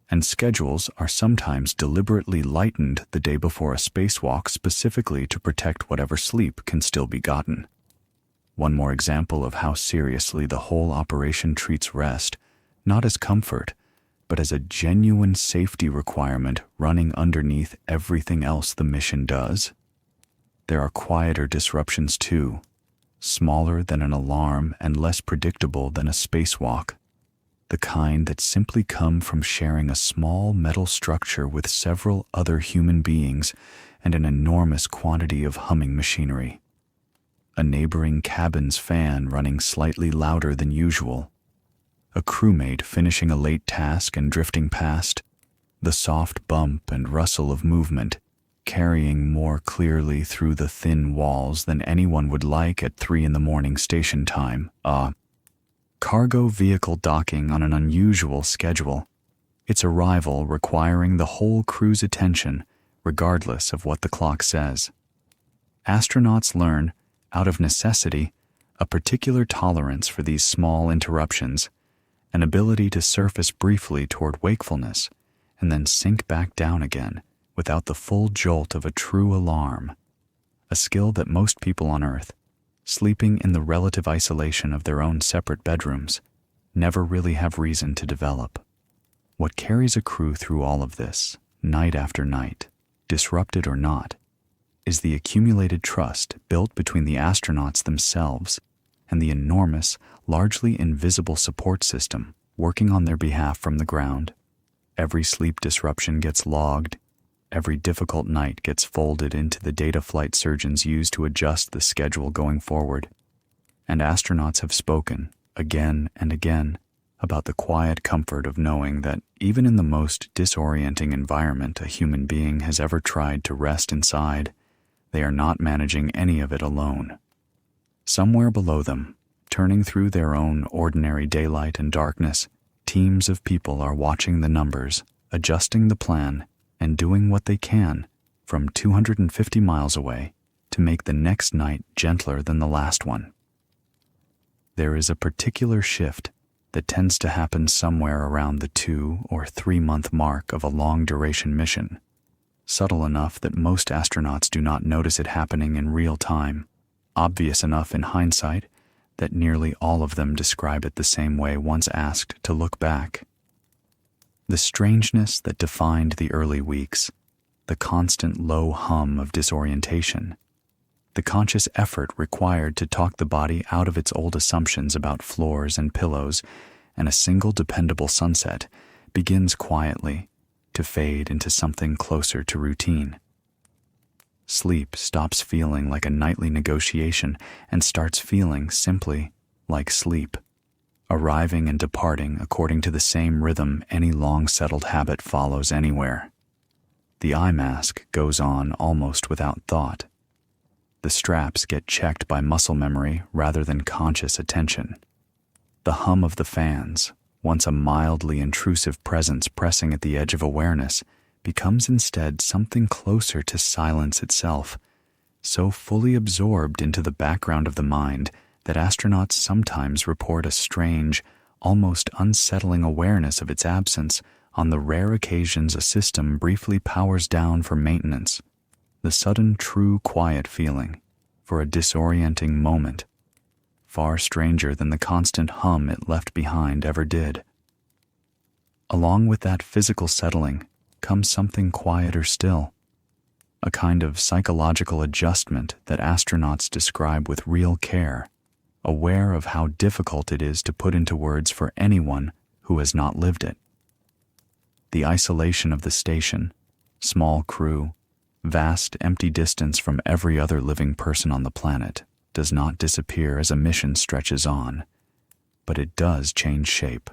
and schedules are sometimes deliberately lightened the day before a spacewalk specifically to protect whatever sleep can still be gotten. One more example of how seriously the whole operation treats rest, not as comfort, but as a genuine safety requirement running underneath everything else the mission does. There are quieter disruptions too, smaller than an alarm and less predictable than a spacewalk, the kind that simply come from sharing a small metal structure with several other human beings and an enormous quantity of humming machinery. A neighboring cabin's fan running slightly louder than usual, a crewmate finishing a late task and drifting past, the soft bump and rustle of movement carrying more clearly through the thin walls than anyone would like at 3 a.m. station time. Cargo vehicle docking on an unusual schedule, its arrival requiring the whole crew's attention regardless of what the clock says. Astronauts learn, out of necessity, a particular tolerance for these small interruptions, an ability to surface briefly toward wakefulness and then sink back down again without the full jolt of a true alarm, a skill that most people on Earth, sleeping in the relative isolation of their own separate bedrooms, never really have reason to develop. What carries a crew through all of this, night after night, disrupted or not, is the accumulated trust built between the astronauts themselves and the enormous, largely invisible support system working on their behalf from the ground. Every sleep disruption gets logged. Every difficult night gets folded into the data flight surgeons use to adjust the schedule going forward. And astronauts have spoken, again and again, about the quiet comfort of knowing that even in the most disorienting environment a human being has ever tried to rest inside, they are not managing any of it alone. Somewhere below them, Turning through their own ordinary daylight and darkness, teams of people are watching the numbers, adjusting the plan, and doing what they can from 250 miles away to make the next night gentler than the last one. There is a particular shift that tends to happen somewhere around the 2 or 3 month mark of a long-duration mission, subtle enough that most astronauts do not notice it happening in real time, obvious enough in hindsight that nearly all of them describe it the same way once asked to look back. The strangeness that defined the early weeks, the constant low hum of disorientation, the conscious effort required to talk the body out of its old assumptions about floors and pillows and a single dependable sunset, begins quietly to fade into something closer to routine. Sleep stops feeling like a nightly negotiation and starts feeling simply like sleep, arriving and departing according to the same rhythm any long-settled habit follows anywhere. The eye mask goes on almost without thought. The straps get checked by muscle memory rather than conscious attention. The hum of the fans, once a mildly intrusive presence pressing at the edge of awareness, becomes instead something closer to silence itself, so fully absorbed into the background of the mind that astronauts sometimes report a strange, almost unsettling awareness of its absence on the rare occasions a system briefly powers down for maintenance, the sudden true quiet feeling, for a disorienting moment, far stranger than the constant hum it left behind ever did. Along with that physical settling comes something quieter still, a kind of psychological adjustment that astronauts describe with real care, aware of how difficult it is to put into words for anyone who has not lived it. The isolation of the station, small crew, vast empty distance from every other living person on the planet does not disappear as a mission stretches on, but it does change shape,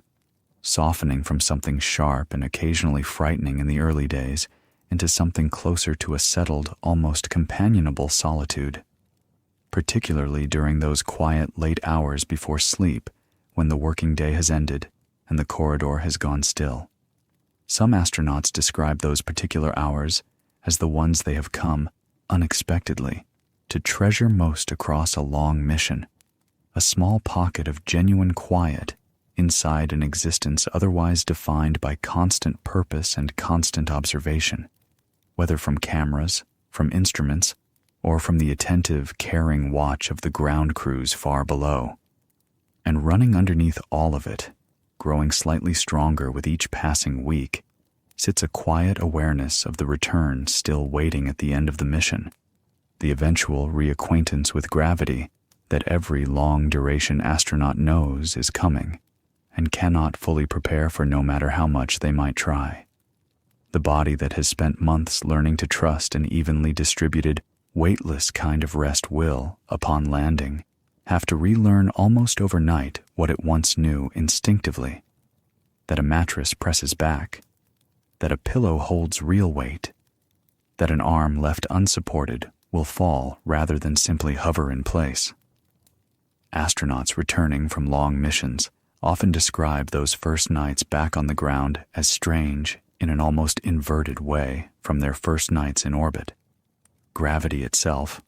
softening from something sharp and occasionally frightening in the early days into something closer to a settled, almost companionable solitude, particularly during those quiet late hours before sleep when the working day has ended and the corridor has gone still. Some astronauts describe those particular hours as the ones they have come, unexpectedly, to treasure most across a long mission, a small pocket of genuine quiet inside an existence otherwise defined by constant purpose and constant observation, whether from cameras, from instruments, or from the attentive, caring watch of the ground crews far below. And running underneath all of it, growing slightly stronger with each passing week, sits a quiet awareness of the return still waiting at the end of the mission, the eventual reacquaintance with gravity that every long-duration astronaut knows is coming and cannot fully prepare for no matter how much they might try. The body that has spent months learning to trust an evenly distributed, weightless kind of rest will, upon landing, have to relearn almost overnight what it once knew instinctively, that a mattress presses back, that a pillow holds real weight, that an arm left unsupported will fall rather than simply hover in place. Astronauts returning from long missions often describe those first nights back on the ground as strange in an almost inverted way from their first nights in orbit. Gravity itself,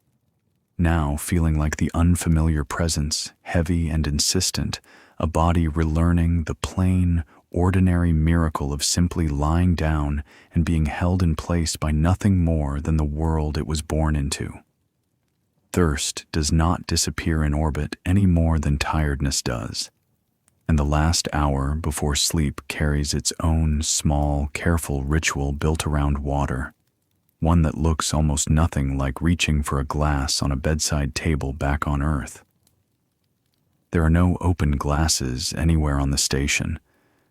now feeling like the unfamiliar presence, heavy and insistent, a body relearning the plain, ordinary miracle of simply lying down and being held in place by nothing more than the world it was born into. Thirst does not disappear in orbit any more than tiredness does, and the last hour before sleep carries its own small, careful ritual built around water, one that looks almost nothing like reaching for a glass on a bedside table back on Earth. There are no open glasses anywhere on the station,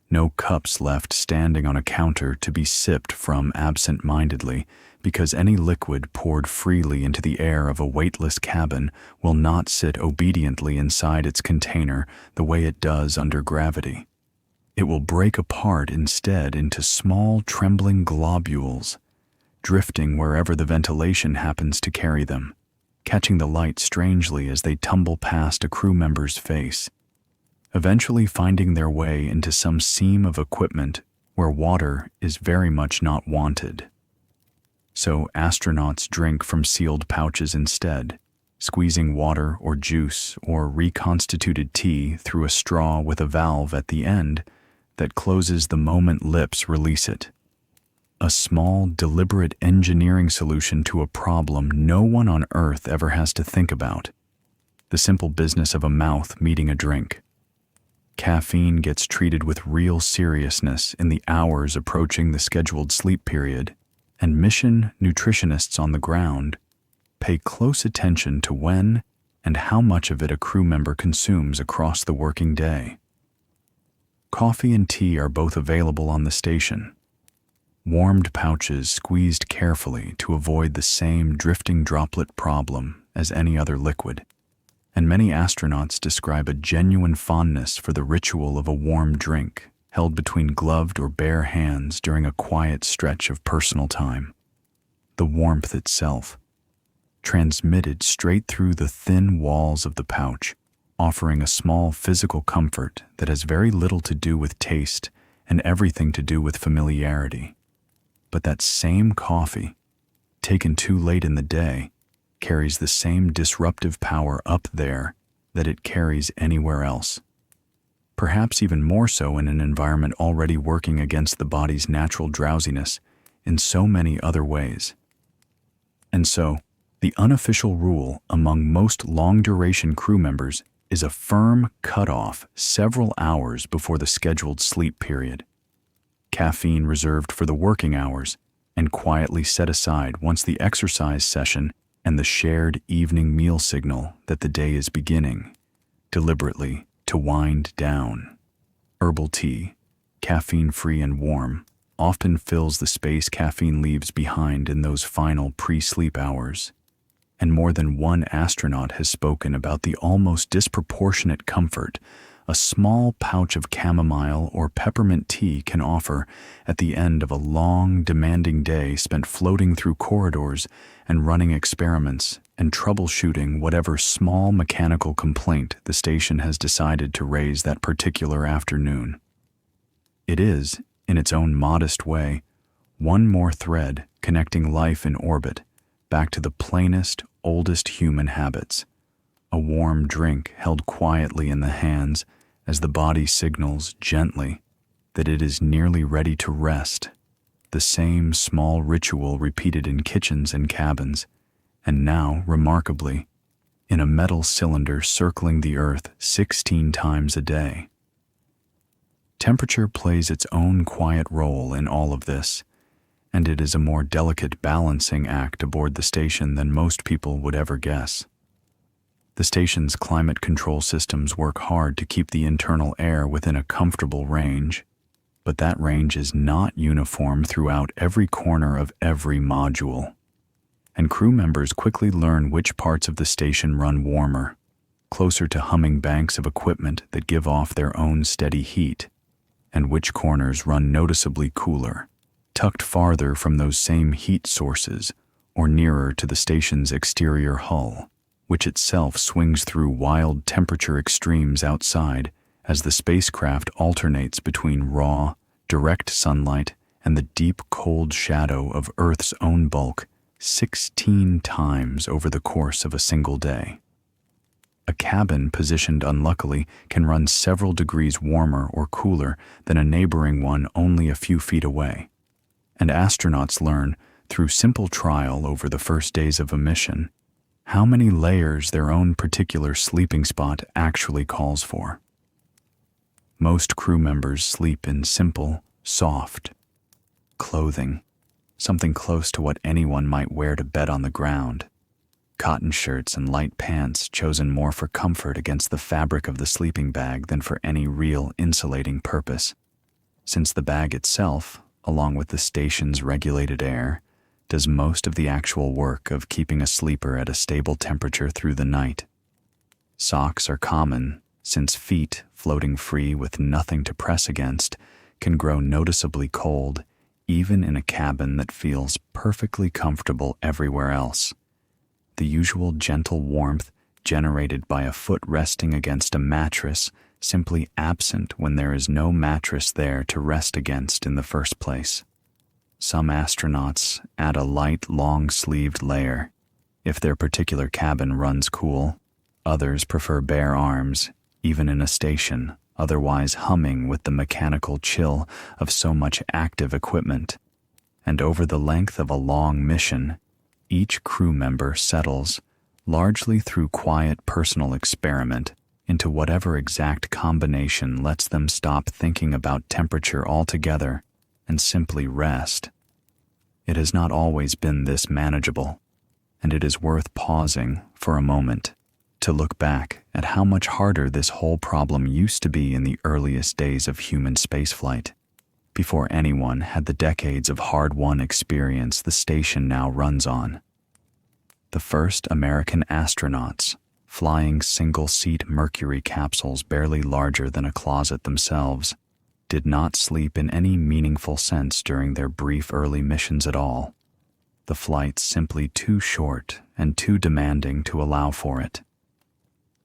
no cups left standing on a counter to be sipped from absent-mindedly, because any liquid poured freely into the air of a weightless cabin will not sit obediently inside its container the way it does under gravity. It will break apart instead into small trembling globules, drifting wherever the ventilation happens to carry them, catching the light strangely as they tumble past a crew member's face, eventually finding their way into some seam of equipment where water is very much not wanted. So astronauts drink from sealed pouches instead, squeezing water or juice or reconstituted tea through a straw with a valve at the end that closes the moment lips release it. A small, deliberate engineering solution to a problem no one on Earth ever has to think about. The simple business of a mouth meeting a drink. Caffeine gets treated with real seriousness in the hours approaching the scheduled sleep period, and mission nutritionists on the ground pay close attention to when and how much of it a crew member consumes across the working day. Coffee and tea are both available on the station. Warmed pouches squeezed carefully to avoid the same drifting droplet problem as any other liquid. And many astronauts describe a genuine fondness for the ritual of a warm drink held between gloved or bare hands during a quiet stretch of personal time. The warmth itself, transmitted straight through the thin walls of the pouch, offering a small physical comfort that has very little to do with taste and everything to do with familiarity. But that same coffee, taken too late in the day, carries the same disruptive power up there that it carries anywhere else. Perhaps even more so in an environment already working against the body's natural drowsiness in so many other ways. And so, the unofficial rule among most long-duration crew members is a firm cutoff several hours before the scheduled sleep period. Caffeine reserved for the working hours and quietly set aside once the exercise session and the shared evening meal signal that the day is beginning, deliberately to wind down. Herbal tea, caffeine-free and warm, often fills the space caffeine leaves behind in those final pre-sleep hours. And more than one astronaut has spoken about the almost disproportionate comfort a small pouch of chamomile or peppermint tea can offer at the end of a long, demanding day spent floating through corridors and running experiments and troubleshooting whatever small mechanical complaint the station has decided to raise that particular afternoon. It is, in its own modest way, one more thread connecting life in orbit back to the plainest, oldest human habits. A warm drink held quietly in the hands as the body signals gently that it is nearly ready to rest. The same small ritual repeated in kitchens and cabins, and now, remarkably, in a metal cylinder circling the Earth 16 times a day. Temperature plays its own quiet role in all of this, and it is a more delicate balancing act aboard the station than most people would ever guess. The station's climate control systems work hard to keep the internal air within a comfortable range, but that range is not uniform throughout every corner of every module. And crew members quickly learn which parts of the station run warmer, closer to humming banks of equipment that give off their own steady heat, and which corners run noticeably cooler, tucked farther from those same heat sources or nearer to the station's exterior hull, which itself swings through wild temperature extremes outside as the spacecraft alternates between raw, direct sunlight and the deep cold shadow of Earth's own bulk 16 times over the course of a single day. A cabin positioned unluckily can run several degrees warmer or cooler than a neighboring one only a few feet away. And astronauts learn, through simple trial over the first days of a mission, how many layers their own particular sleeping spot actually calls for. Most crew members sleep in simple, soft clothing, something close to what anyone might wear to bed on the ground. Cotton shirts and light pants chosen more for comfort against the fabric of the sleeping bag than for any real insulating purpose, since the bag itself, along with the station's regulated air, does most of the actual work of keeping a sleeper at a stable temperature through the night. Socks are common, since feet, floating free with nothing to press against, can grow noticeably cold, even in a cabin that feels perfectly comfortable everywhere else. the usual gentle warmth generated by a foot resting against a mattress simply absent when there is no mattress there to rest against in the first place. Some astronauts add a light, long-sleeved layer if their particular cabin runs cool. Others prefer bare arms, even in a station, otherwise humming with the mechanical chill of so much active equipment. And over the length of a long mission, each crew member settles, largely through quiet personal experiment, into whatever exact combination lets them stop thinking about temperature altogether and simply rest. It has not always been this manageable, and it is worth pausing for a moment to look back at how much harder this whole problem used to be in the earliest days of human spaceflight, before anyone had the decades of hard-won experience the station now runs on. The first American astronauts, flying single-seat Mercury capsules barely larger than a closet themselves, did not sleep in any meaningful sense during their brief early missions at all. The flights simply too short and too demanding to allow for it.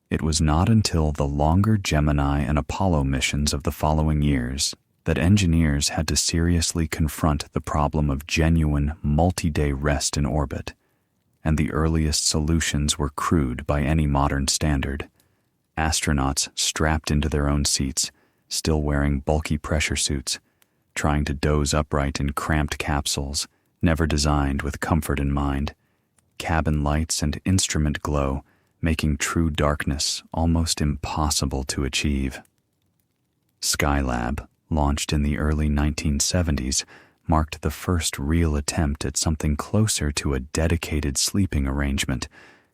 It was not until the longer Gemini and Apollo missions of the following years that engineers had to seriously confront the problem of genuine multi-day rest in orbit, and the earliest solutions were crude by any modern standard. Astronauts strapped into their own seats, still wearing bulky pressure suits, trying to doze upright in cramped capsules, never designed with comfort in mind. Cabin lights and instrument glow, making true darkness almost impossible to achieve. Skylab, launched in the early 1970s, marked the first real attempt at something closer to a dedicated sleeping arrangement,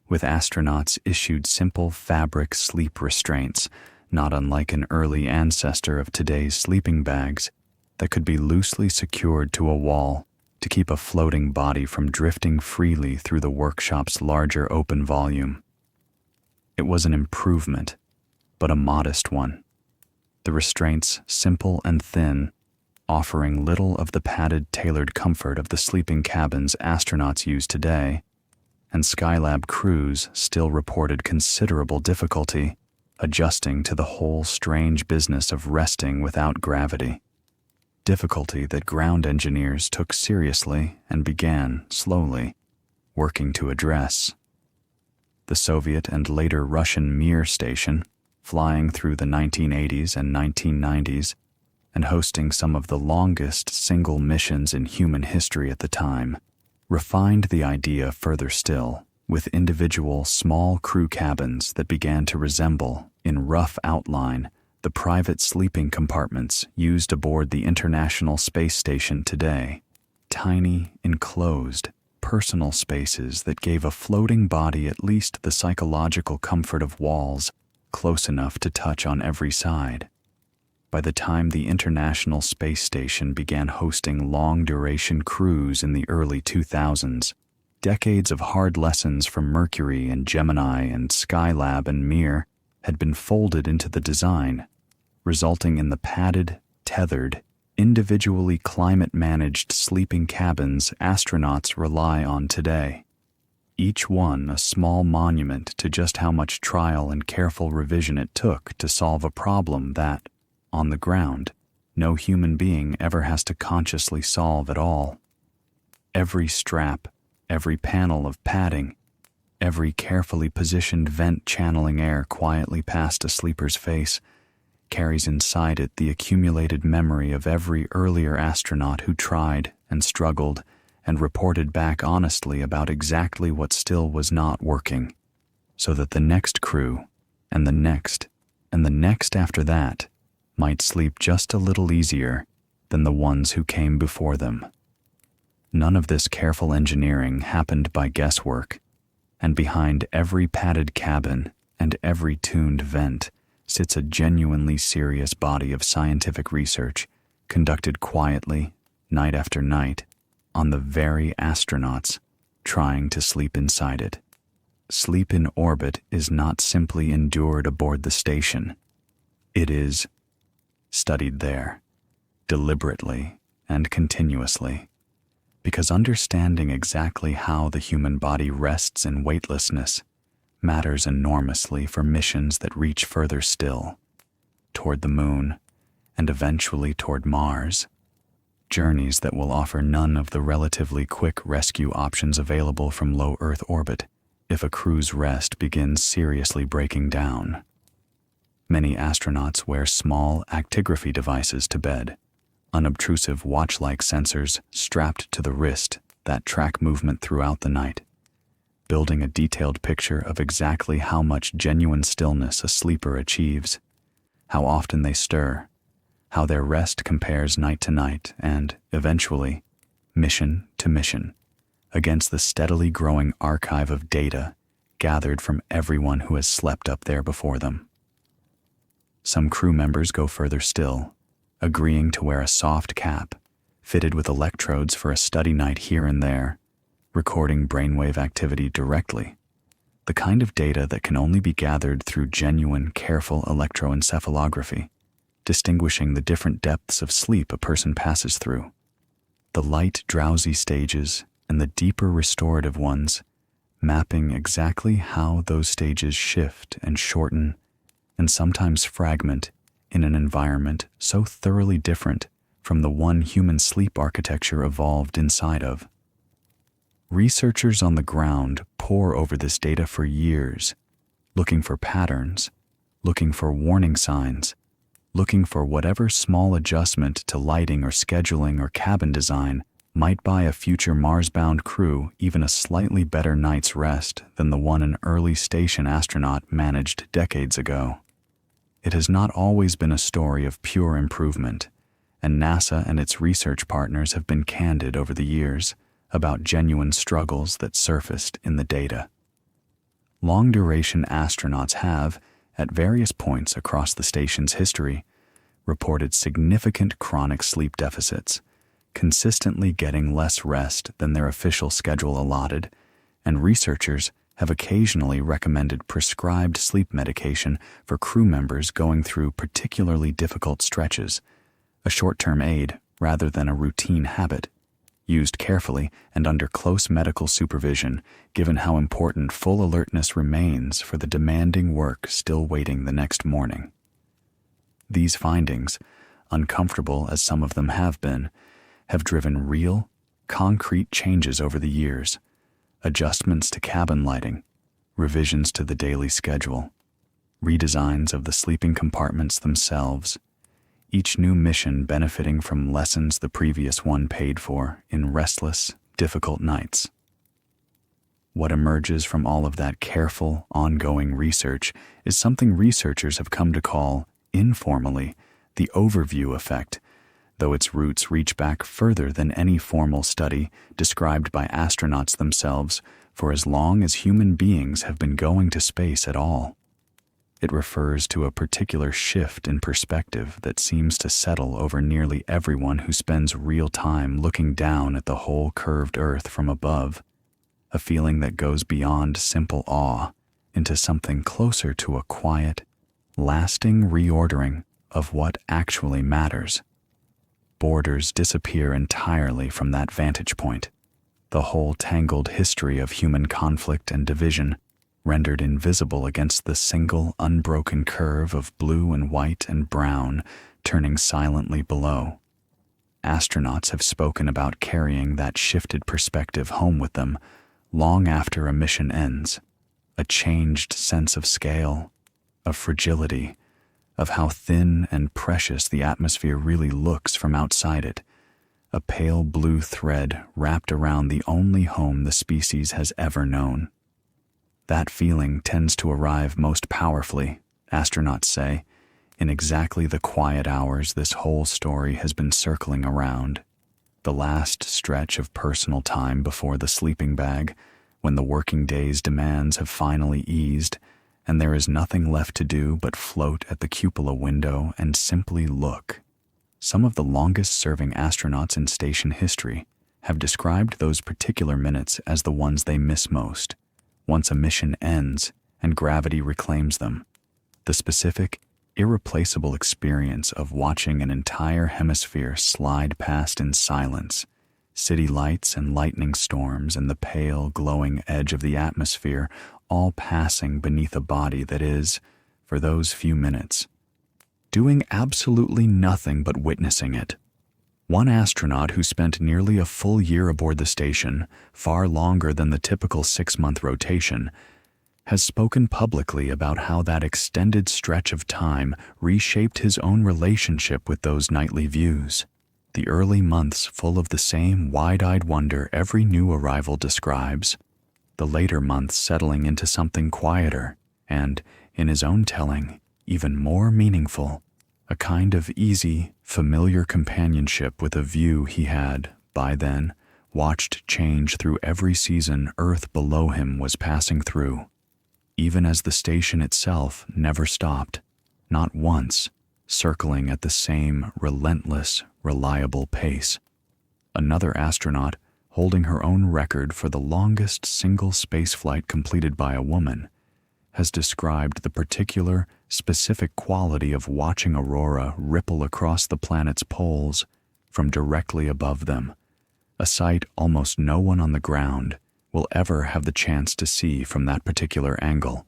with astronauts issued simple fabric sleep restraints, not unlike an early ancestor of today's sleeping bags, that could be loosely secured to a wall to keep a floating body from drifting freely through the workshop's larger open volume. It was an improvement, but a modest one. The restraints simple and thin, offering little of the padded, tailored comfort of the sleeping cabins astronauts use today, and Skylab crews still reported considerable difficulty adjusting to the whole strange business of resting without gravity. Difficulty that ground engineers took seriously and began, slowly, working to address. The Soviet and later Russian Mir station, flying through the 1980s and 1990s, and hosting some of the longest single missions in human history at the time, refined the idea further still, with individual small crew cabins that began to resemble, in rough outline, the private sleeping compartments used aboard the International Space Station today. Tiny, enclosed, personal spaces that gave a floating body at least the psychological comfort of walls close enough to touch on every side. By the time the International Space Station began hosting long-duration cruise in the early 2000s, decades of hard lessons from Mercury and Gemini and Skylab and Mir had been folded into the design, resulting in the padded, tethered, individually climate-managed sleeping cabins astronauts rely on today. Each one a small monument to just how much trial and careful revision it took to solve a problem that, on the ground, no human being ever has to consciously solve at all. Every strap, every panel of padding, every carefully positioned vent channeling air quietly past a sleeper's face, carries inside it the accumulated memory of every earlier astronaut who tried and struggled and reported back honestly about exactly what still was not working, so that the next crew, and the next, and the next after that, might sleep just a little easier than the ones who came before them. None of this careful engineering happened by guesswork, and behind every padded cabin and every tuned vent sits a genuinely serious body of scientific research conducted quietly, night after night, on the very astronauts trying to sleep inside it. Sleep in orbit is not simply endured aboard the station. It is studied there, deliberately and continuously, because understanding exactly how the human body rests in weightlessness matters enormously for missions that reach further still, toward the moon, and eventually toward Mars, journeys that will offer none of the relatively quick rescue options available from low Earth orbit if a crew's rest begins seriously breaking down. Many astronauts wear small actigraphy devices to bed, unobtrusive watch-like sensors strapped to the wrist that track movement throughout the night, building a detailed picture of exactly how much genuine stillness a sleeper achieves, how often they stir, how their rest compares night to night, and, eventually, mission to mission, against the steadily growing archive of data gathered from everyone who has slept up there before them. Some crew members go further still, agreeing to wear a soft cap, fitted with electrodes for a study night here and there, recording brainwave activity directly, the kind of data that can only be gathered through genuine, careful electroencephalography, distinguishing the different depths of sleep a person passes through, the light, drowsy stages and the deeper restorative ones, mapping exactly how those stages shift and shorten and sometimes fragment in an environment so thoroughly different from the one human sleep architecture evolved inside of. Researchers on the ground pore over this data for years, looking for patterns, looking for warning signs, looking for whatever small adjustment to lighting or scheduling or cabin design might buy a future Mars-bound crew even a slightly better night's rest than the one an early station astronaut managed decades ago. It has not always been a story of pure improvement, and NASA and its research partners have been candid over the years about genuine struggles that surfaced in the data. Long-duration astronauts have, at various points across the station's history, reported significant chronic sleep deficits, consistently getting less rest than their official schedule allotted, and researchers have occasionally recommended prescribed sleep medication for crew members going through particularly difficult stretches, a short-term aid rather than a routine habit, used carefully and under close medical supervision given how important full alertness remains for the demanding work still waiting the next morning. These findings, uncomfortable as some of them have been, have driven real, concrete changes over the years, adjustments to cabin lighting, revisions to the daily schedule, redesigns of the sleeping compartments themselves, each new mission benefiting from lessons the previous one paid for in restless, difficult nights. What emerges from all of that careful, ongoing research is something researchers have come to call, informally, the overview effect, though its roots reach back further than any formal study described by astronauts themselves for as long as human beings have been going to space at all. It refers to a particular shift in perspective that seems to settle over nearly everyone who spends real time looking down at the whole curved Earth from above, a feeling that goes beyond simple awe into something closer to a quiet, lasting reordering of what actually matters. Borders disappear entirely from that vantage point, the whole tangled history of human conflict and division rendered invisible against the single unbroken curve of blue and white and brown turning silently below. Astronauts have spoken about carrying that shifted perspective home with them long after a mission ends, a changed sense of scale, of fragility, of how thin and precious the atmosphere really looks from outside it, a pale blue thread wrapped around the only home the species has ever known. That feeling tends to arrive most powerfully, astronauts say, in exactly the quiet hours this whole story has been circling around, the last stretch of personal time before the sleeping bag, when the working day's demands have finally eased and there is nothing left to do but float at the cupola window and simply look. Some of the longest-serving astronauts in station history have described those particular minutes as the ones they miss most, once a mission ends and gravity reclaims them. The specific, irreplaceable experience of watching an entire hemisphere slide past in silence, City lights and lightning storms and the pale, glowing edge of the atmosphere, all passing beneath a body that is, for those few minutes, doing absolutely nothing but witnessing it. One astronaut who spent nearly a full year aboard the station, far longer than the typical 6-month rotation, has spoken publicly about how that extended stretch of time reshaped his own relationship with those nightly views. The early months full of the same wide-eyed wonder every new arrival describes, the later months settling into something quieter and, in his own telling, even more meaningful, a kind of easy, familiar companionship with a view he had, by then, watched change through every season Earth below him was passing through, even as the station itself never stopped, not once, circling at the same relentless, reliable pace. Another astronaut, holding her own record for the longest single spaceflight completed by a woman, has described the particular, specific quality of watching aurora ripple across the planet's poles from directly above them, a sight almost no one on the ground will ever have the chance to see from that particular angle.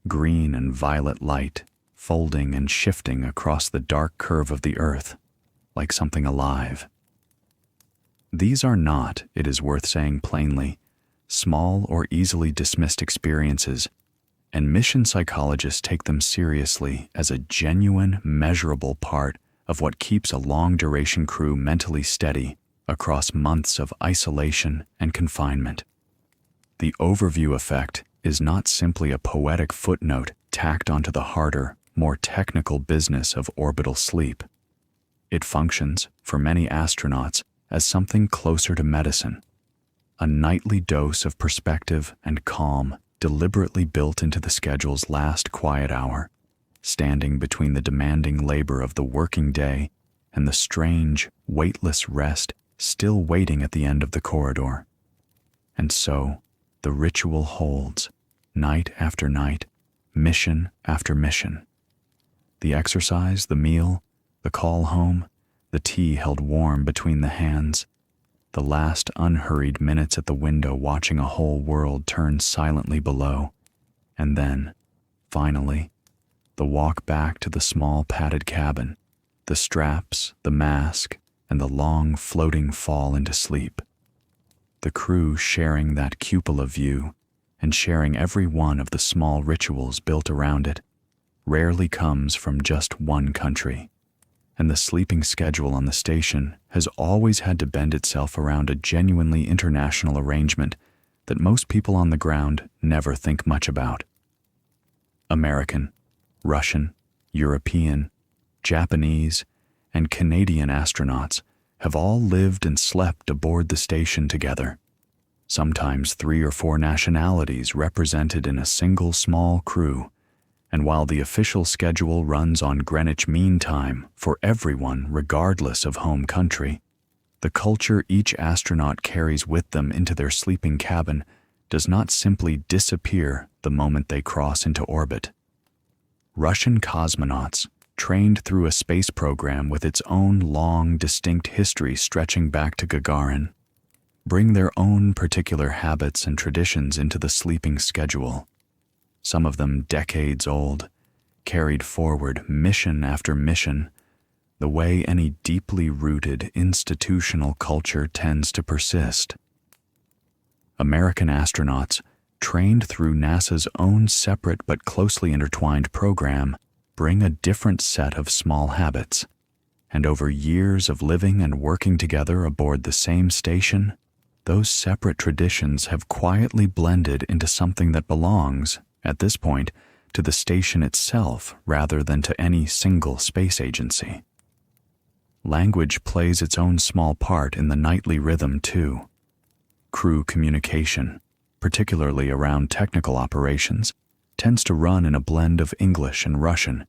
Green and violet light folding and shifting across the dark curve of the Earth, like something alive. These are not, it is worth saying plainly, small or easily dismissed experiences, and mission psychologists take them seriously as a genuine, measurable part of what keeps a long-duration crew mentally steady across months of isolation and confinement. The overview effect is not simply a poetic footnote tacked onto the harder, more technical business of orbital sleep. It functions, for many astronauts, as something closer to medicine, a nightly dose of perspective and calm deliberately built into the schedule's last quiet hour, standing between the demanding labor of the working day and the strange, weightless rest still waiting at the end of the corridor. And so, the ritual holds, night after night, mission after mission. The exercise, the meal, the call home, the tea held warm between the hands, the last unhurried minutes at the window watching a whole world turn silently below, and then, finally, the walk back to the small padded cabin, the straps, the mask, and the long floating fall into sleep. The crew sharing that cupola view and sharing every one of the small rituals built around it rarely comes from just one country, and the sleeping schedule on the station has always had to bend itself around a genuinely international arrangement that most people on the ground never think much about. American, Russian, European, Japanese, and Canadian astronauts have all lived and slept aboard the station together, sometimes 3 or 4 nationalities represented in a single small crew. And while the official schedule runs on Greenwich Mean Time for everyone regardless of home country, the culture each astronaut carries with them into their sleeping cabin does not simply disappear the moment they cross into orbit. Russian cosmonauts, trained through a space program with its own long, distinct history stretching back to Gagarin, bring their own particular habits and traditions into the sleeping schedule. Some of them decades old, carried forward mission after mission, the way any deeply rooted institutional culture tends to persist. American astronauts, trained through NASA's own separate but closely intertwined program, bring a different set of small habits, and over years of living and working together aboard the same station, those separate traditions have quietly blended into something that belongs, at this point, to the station itself rather than to any single space agency. Language plays its own small part in the nightly rhythm, too. Crew communication, particularly around technical operations, tends to run in a blend of English and Russian,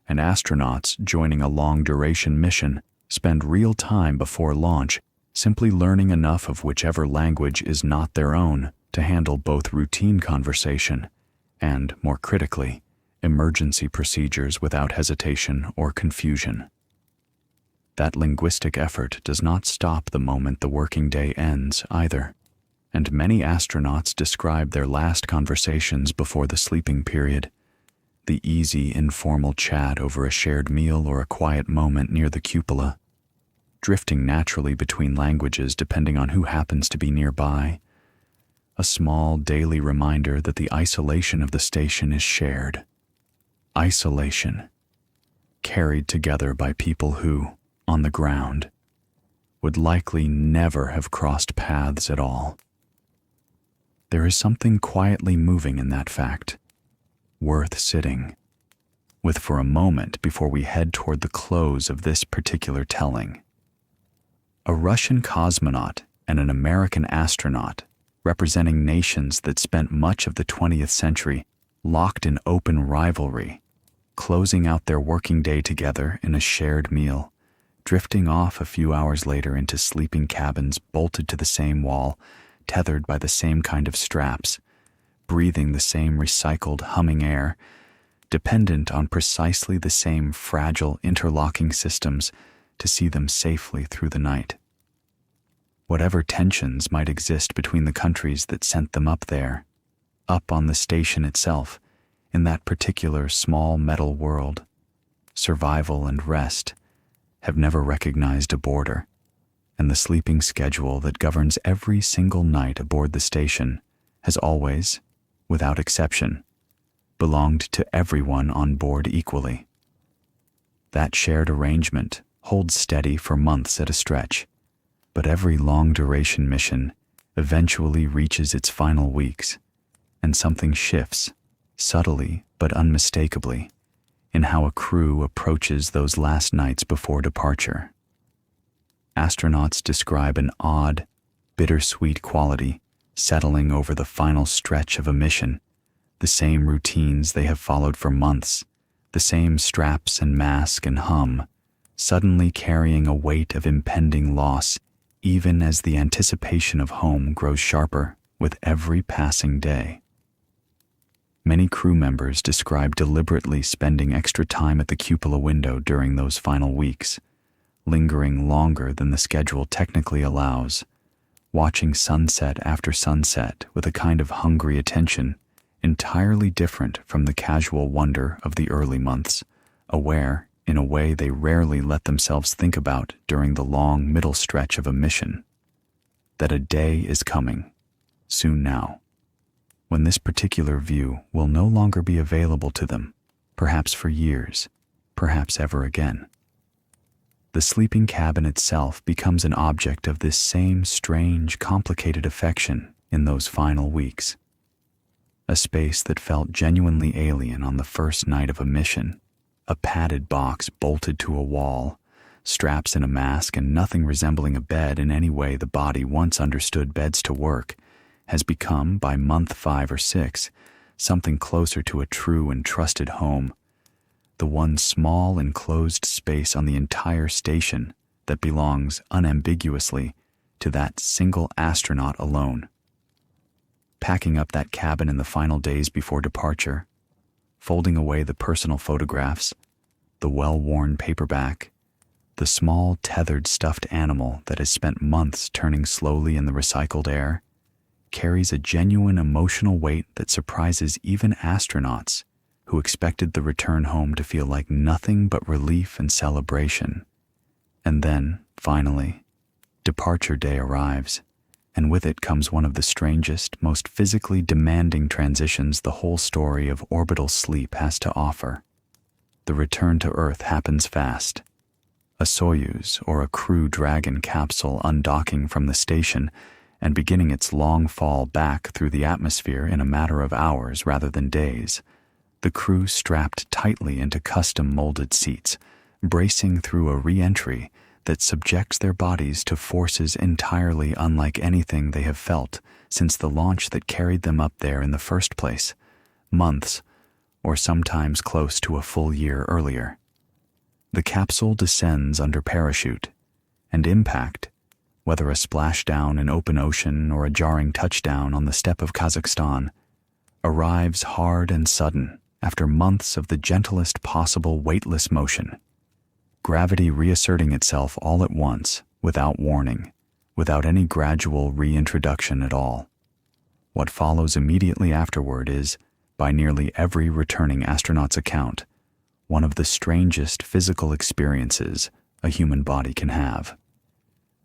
and astronauts joining a long-duration mission spend real time before launch simply learning enough of whichever language is not their own to handle both routine conversation and, more critically, emergency procedures without hesitation or confusion. That linguistic effort does not stop the moment the working day ends either, and many astronauts describe their last conversations before the sleeping period, the easy, informal chat over a shared meal or a quiet moment near the cupola, drifting naturally between languages depending on who happens to be nearby, a small daily reminder that the isolation of the station is shared. Isolation, carried together by people who, on the ground, would likely never have crossed paths at all. There is something quietly moving in that fact, worth sitting with for a moment before we head toward the close of this particular telling. A Russian cosmonaut and an American astronaut, representing nations that spent much of the 20th century locked in open rivalry, closing out their working day together in a shared meal, drifting off a few hours later into sleeping cabins bolted to the same wall, tethered by the same kind of straps, breathing the same recycled humming air, dependent on precisely the same fragile interlocking systems to see them safely through the night. Whatever tensions might exist between the countries that sent them up there, up on the station itself, in that particular small metal world, survival and rest have never recognized a border, and the sleeping schedule that governs every single night aboard the station has always, without exception, belonged to everyone on board equally. That shared arrangement holds steady for months at a stretch, but every long-duration mission eventually reaches its final weeks, and something shifts, subtly but unmistakably, in how a crew approaches those last nights before departure. Astronauts describe an odd, bittersweet quality settling over the final stretch of a mission, the same routines they have followed for months, the same straps and mask and hum, suddenly carrying a weight of impending loss, even as the anticipation of home grows sharper with every passing day. Many crew members describe deliberately spending extra time at the cupola window during those final weeks, lingering longer than the schedule technically allows, watching sunset after sunset with a kind of hungry attention entirely different from the casual wonder of the early months, aware, in a way they rarely let themselves think about during the long middle stretch of a mission, that a day is coming, soon now, when this particular view will no longer be available to them, perhaps for years, perhaps ever again. The sleeping cabin itself becomes an object of this same strange, complicated affection in those final weeks. A space that felt genuinely alien on the first night of a mission, a padded box bolted to a wall, straps in a mask, and nothing resembling a bed in any way the body once understood beds to work, has become, by month 5 or 6, something closer to a true and trusted home, the one small enclosed space on the entire station that belongs unambiguously to that single astronaut alone. Packing up that cabin in the final days before departure, folding away the personal photographs, the well-worn paperback, the small tethered stuffed animal that has spent months turning slowly in the recycled air, carries a genuine emotional weight that surprises even astronauts who expected the return home to feel like nothing but relief and celebration. And then, finally, departure day arrives, and with it comes one of the strangest, most physically demanding transitions the whole story of orbital sleep has to offer. The return to Earth happens fast. A Soyuz or a Crew Dragon capsule undocking from the station and beginning its long fall back through the atmosphere in a matter of hours rather than days, the crew strapped tightly into custom-molded seats, bracing through a re-entry that subjects their bodies to forces entirely unlike anything they have felt since the launch that carried them up there in the first place, months, or sometimes close to a full year earlier. The capsule descends under parachute, and impact, whether a splashdown in open ocean or a jarring touchdown on the steppe of Kazakhstan, arrives hard and sudden after months of the gentlest possible weightless motion. gravity reasserting itself all at once, without warning, without any gradual reintroduction at all. What follows immediately afterward is, by nearly every returning astronaut's account, one of the strangest physical experiences a human body can have.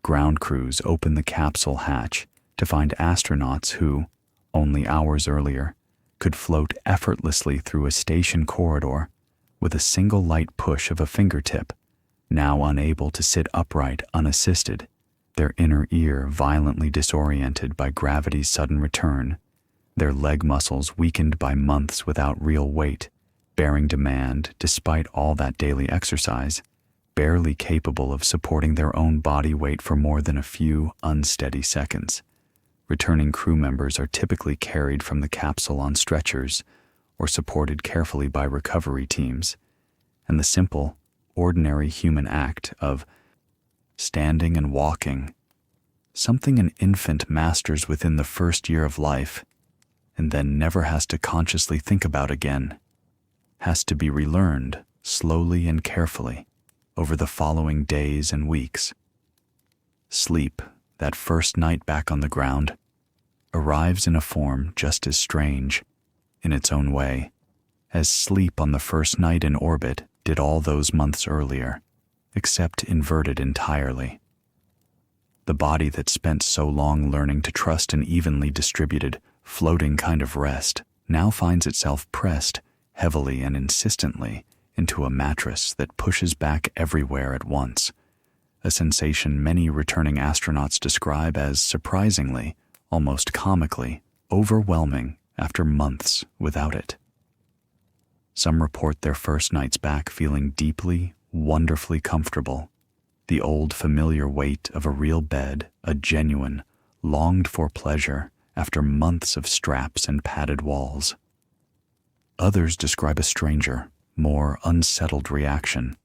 Ground crews open the capsule hatch to find astronauts who, only hours earlier, could float effortlessly through a station corridor with a single light push of a fingertip, now unable to sit upright unassisted, their inner ear violently disoriented by gravity's sudden return, their leg muscles weakened by months without real weight, bearing demand despite all that daily exercise, barely capable of supporting their own body weight for more than a few unsteady seconds. Returning crew members are typically carried from the capsule on stretchers or supported carefully by recovery teams, and the simple, ordinary human act of standing and walking, something an infant masters within the first year of life and then never has to consciously think about again, has to be relearned slowly and carefully over the following days and weeks. Sleep, that first night back on the ground, arrives in a form just as strange, in its own way, as sleep on the first night in orbit did all those months earlier, except inverted entirely. The body that spent so long learning to trust an evenly distributed, floating kind of rest now finds itself pressed heavily and insistently into a mattress that pushes back everywhere at once, a sensation many returning astronauts describe as surprisingly, almost comically, overwhelming after months without it. Some report their first nights back feeling deeply, wonderfully comfortable, the old familiar weight of a real bed, a genuine, longed-for pleasure after months of straps and padded walls. Others describe a stranger, more unsettled reaction,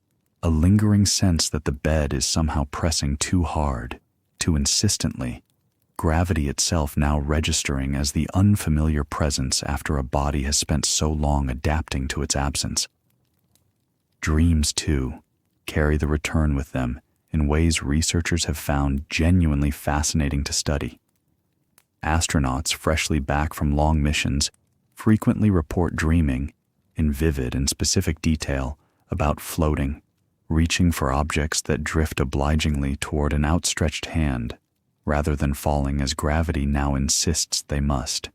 a lingering sense that the bed is somehow pressing too hard, too insistently, gravity itself now registering as the unfamiliar presence after a body has spent so long adapting to its absence. Dreams, too, carry the return with them in ways researchers have found genuinely fascinating to study. Astronauts freshly back from long missions frequently report dreaming, in vivid and specific detail, about floating, reaching for objects that drift obligingly toward an outstretched hand, rather than falling as gravity now insists they must,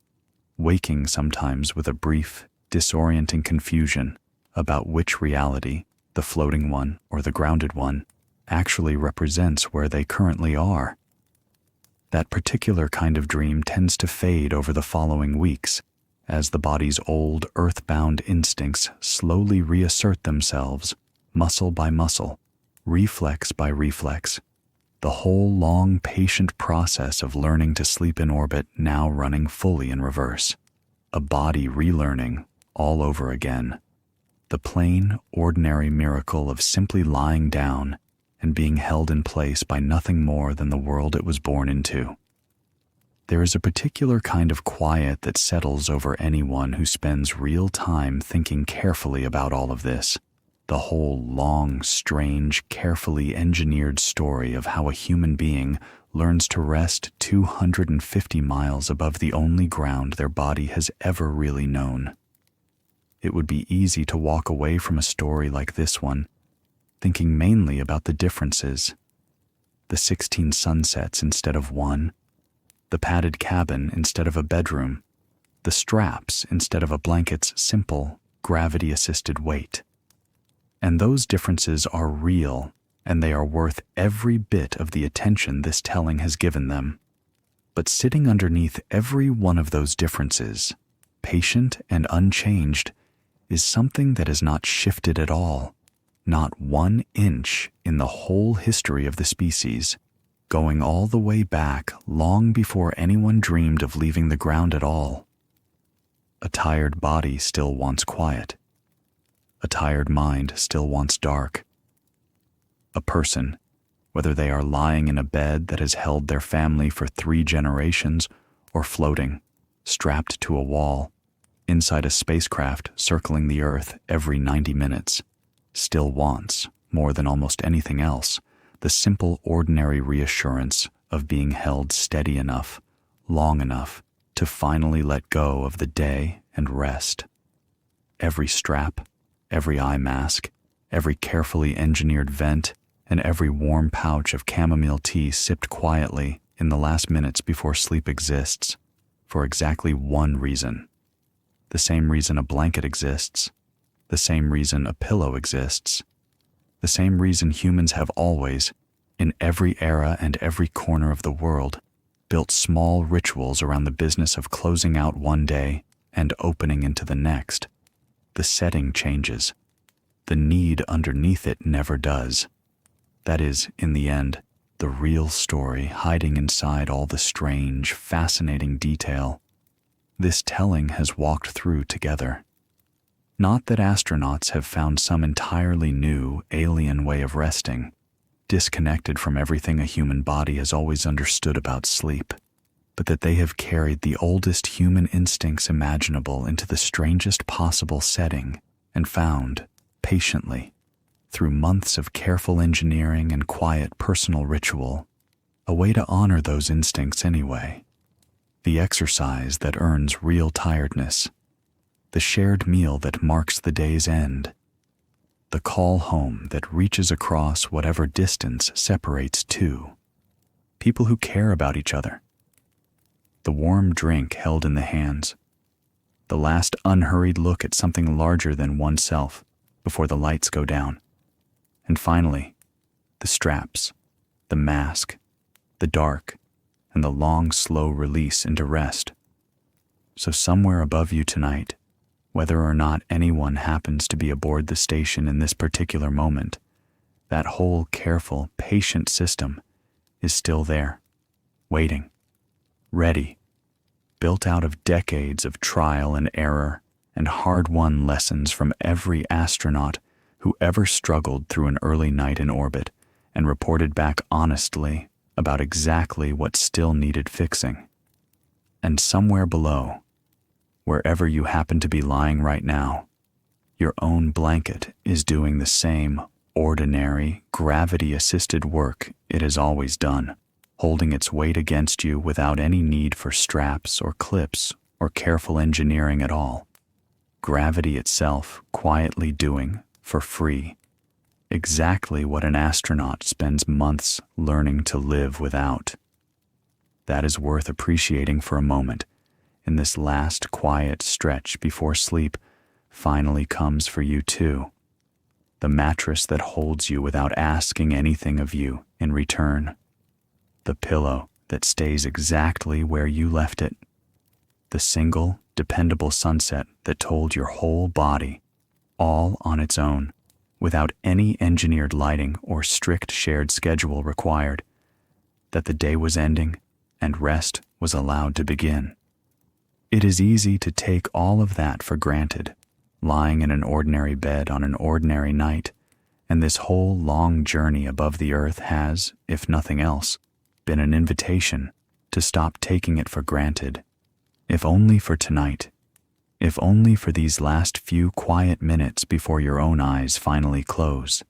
waking sometimes with a brief, disorienting confusion about which reality, the floating one or the grounded one, actually represents where they currently are. That particular kind of dream tends to fade over the following weeks, as the body's old earthbound instincts slowly reassert themselves, muscle by muscle, reflex by reflex, the whole long, patient process of learning to sleep in orbit now running fully in reverse, a body relearning all over again, the plain, ordinary miracle of simply lying down and being held in place by nothing more than the world it was born into. There is a particular kind of quiet that settles over anyone who spends real time thinking carefully about all of this, the whole long, strange, carefully engineered story of how a human being learns to rest 250 miles above the only ground their body has ever really known. It would be easy to walk away from a story like this one, thinking mainly about the differences, the 16 sunsets instead of one, the padded cabin instead of a bedroom, the straps instead of a blanket's simple, gravity-assisted weight. And those differences are real, and they are worth every bit of the attention this telling has given them. But sitting underneath every one of those differences, patient and unchanged, is something that has not shifted at all, not 1 inch in the whole history of the species, going all the way back long before anyone dreamed of leaving the ground at all. A tired body still wants quiet. A tired mind still wants dark. A person, whether they are lying in a bed that has held their family for 3 generations or floating, strapped to a wall, inside a spacecraft circling the Earth every 90 minutes, still wants more than almost anything else, the simple, ordinary reassurance of being held steady enough, long enough, to finally let go of the day and rest. Every strap, every eye mask, every carefully engineered vent, and every warm pouch of chamomile tea sipped quietly in the last minutes before sleep exists, for exactly one reason. The same reason a blanket exists, the same reason a pillow exists, the same reason humans have always, in every era and every corner of the world, built small rituals around the business of closing out one day and opening into the next. The setting changes. The need underneath it never does. That is, in the end, the real story hiding inside all the strange, fascinating detail this telling has walked through together. Not that astronauts have found some entirely new, alien way of resting, disconnected from everything a human body has always understood about sleep, but that they have carried the oldest human instincts imaginable into the strangest possible setting and found, patiently, through months of careful engineering and quiet personal ritual, a way to honor those instincts anyway. The exercise that earns real tiredness, the shared meal that marks the day's end, the call home that reaches across whatever distance separates two. People who care about each other. The warm drink held in the hands, the last unhurried look at something larger than oneself before the lights go down. And finally, the straps, the mask, the dark, and the long, slow release into rest. So somewhere above you tonight, whether or not anyone happens to be aboard the station in this particular moment, that whole careful, patient system is still there, waiting, ready, built out of decades of trial and error and hard-won lessons from every astronaut who ever struggled through an early night in orbit and reported back honestly about exactly what still needed fixing. And somewhere below, wherever you happen to be lying right now, your own blanket is doing the same ordinary, gravity-assisted work it has always done, holding its weight against you without any need for straps or clips or careful engineering at all. Gravity itself quietly doing, for free, exactly what an astronaut spends months learning to live without. That is worth appreciating for a moment in this last quiet stretch before sleep finally comes for you too. The mattress that holds you without asking anything of you in return. The pillow that stays exactly where you left it. The single, dependable sunset that told your whole body, all on its own, without any engineered lighting or strict shared schedule required, that the day was ending and rest was allowed to begin. It is easy to take all of that for granted, lying in an ordinary bed on an ordinary night, and this whole long journey above the earth has, if nothing else, been an invitation to stop taking it for granted, if only for tonight, if only for these last few quiet minutes before your own eyes finally close.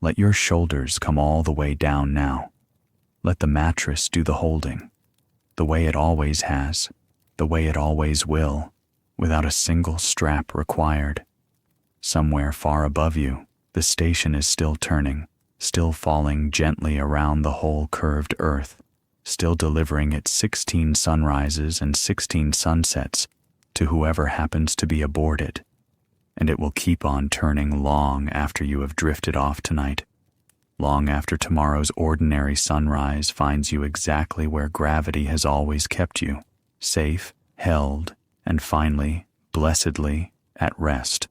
Let your shoulders come all the way down now. Let the mattress do the holding, the way it always has, the way it always will, without a single strap required. Somewhere far above you, the station is still turning, still falling gently around the whole curved earth, still delivering its 16 sunrises and 16 sunsets to whoever happens to be aboard it. And it will keep on turning long after you have drifted off tonight, long after tomorrow's ordinary sunrise finds you exactly where gravity has always kept you, safe, held, and finally, blessedly, at rest.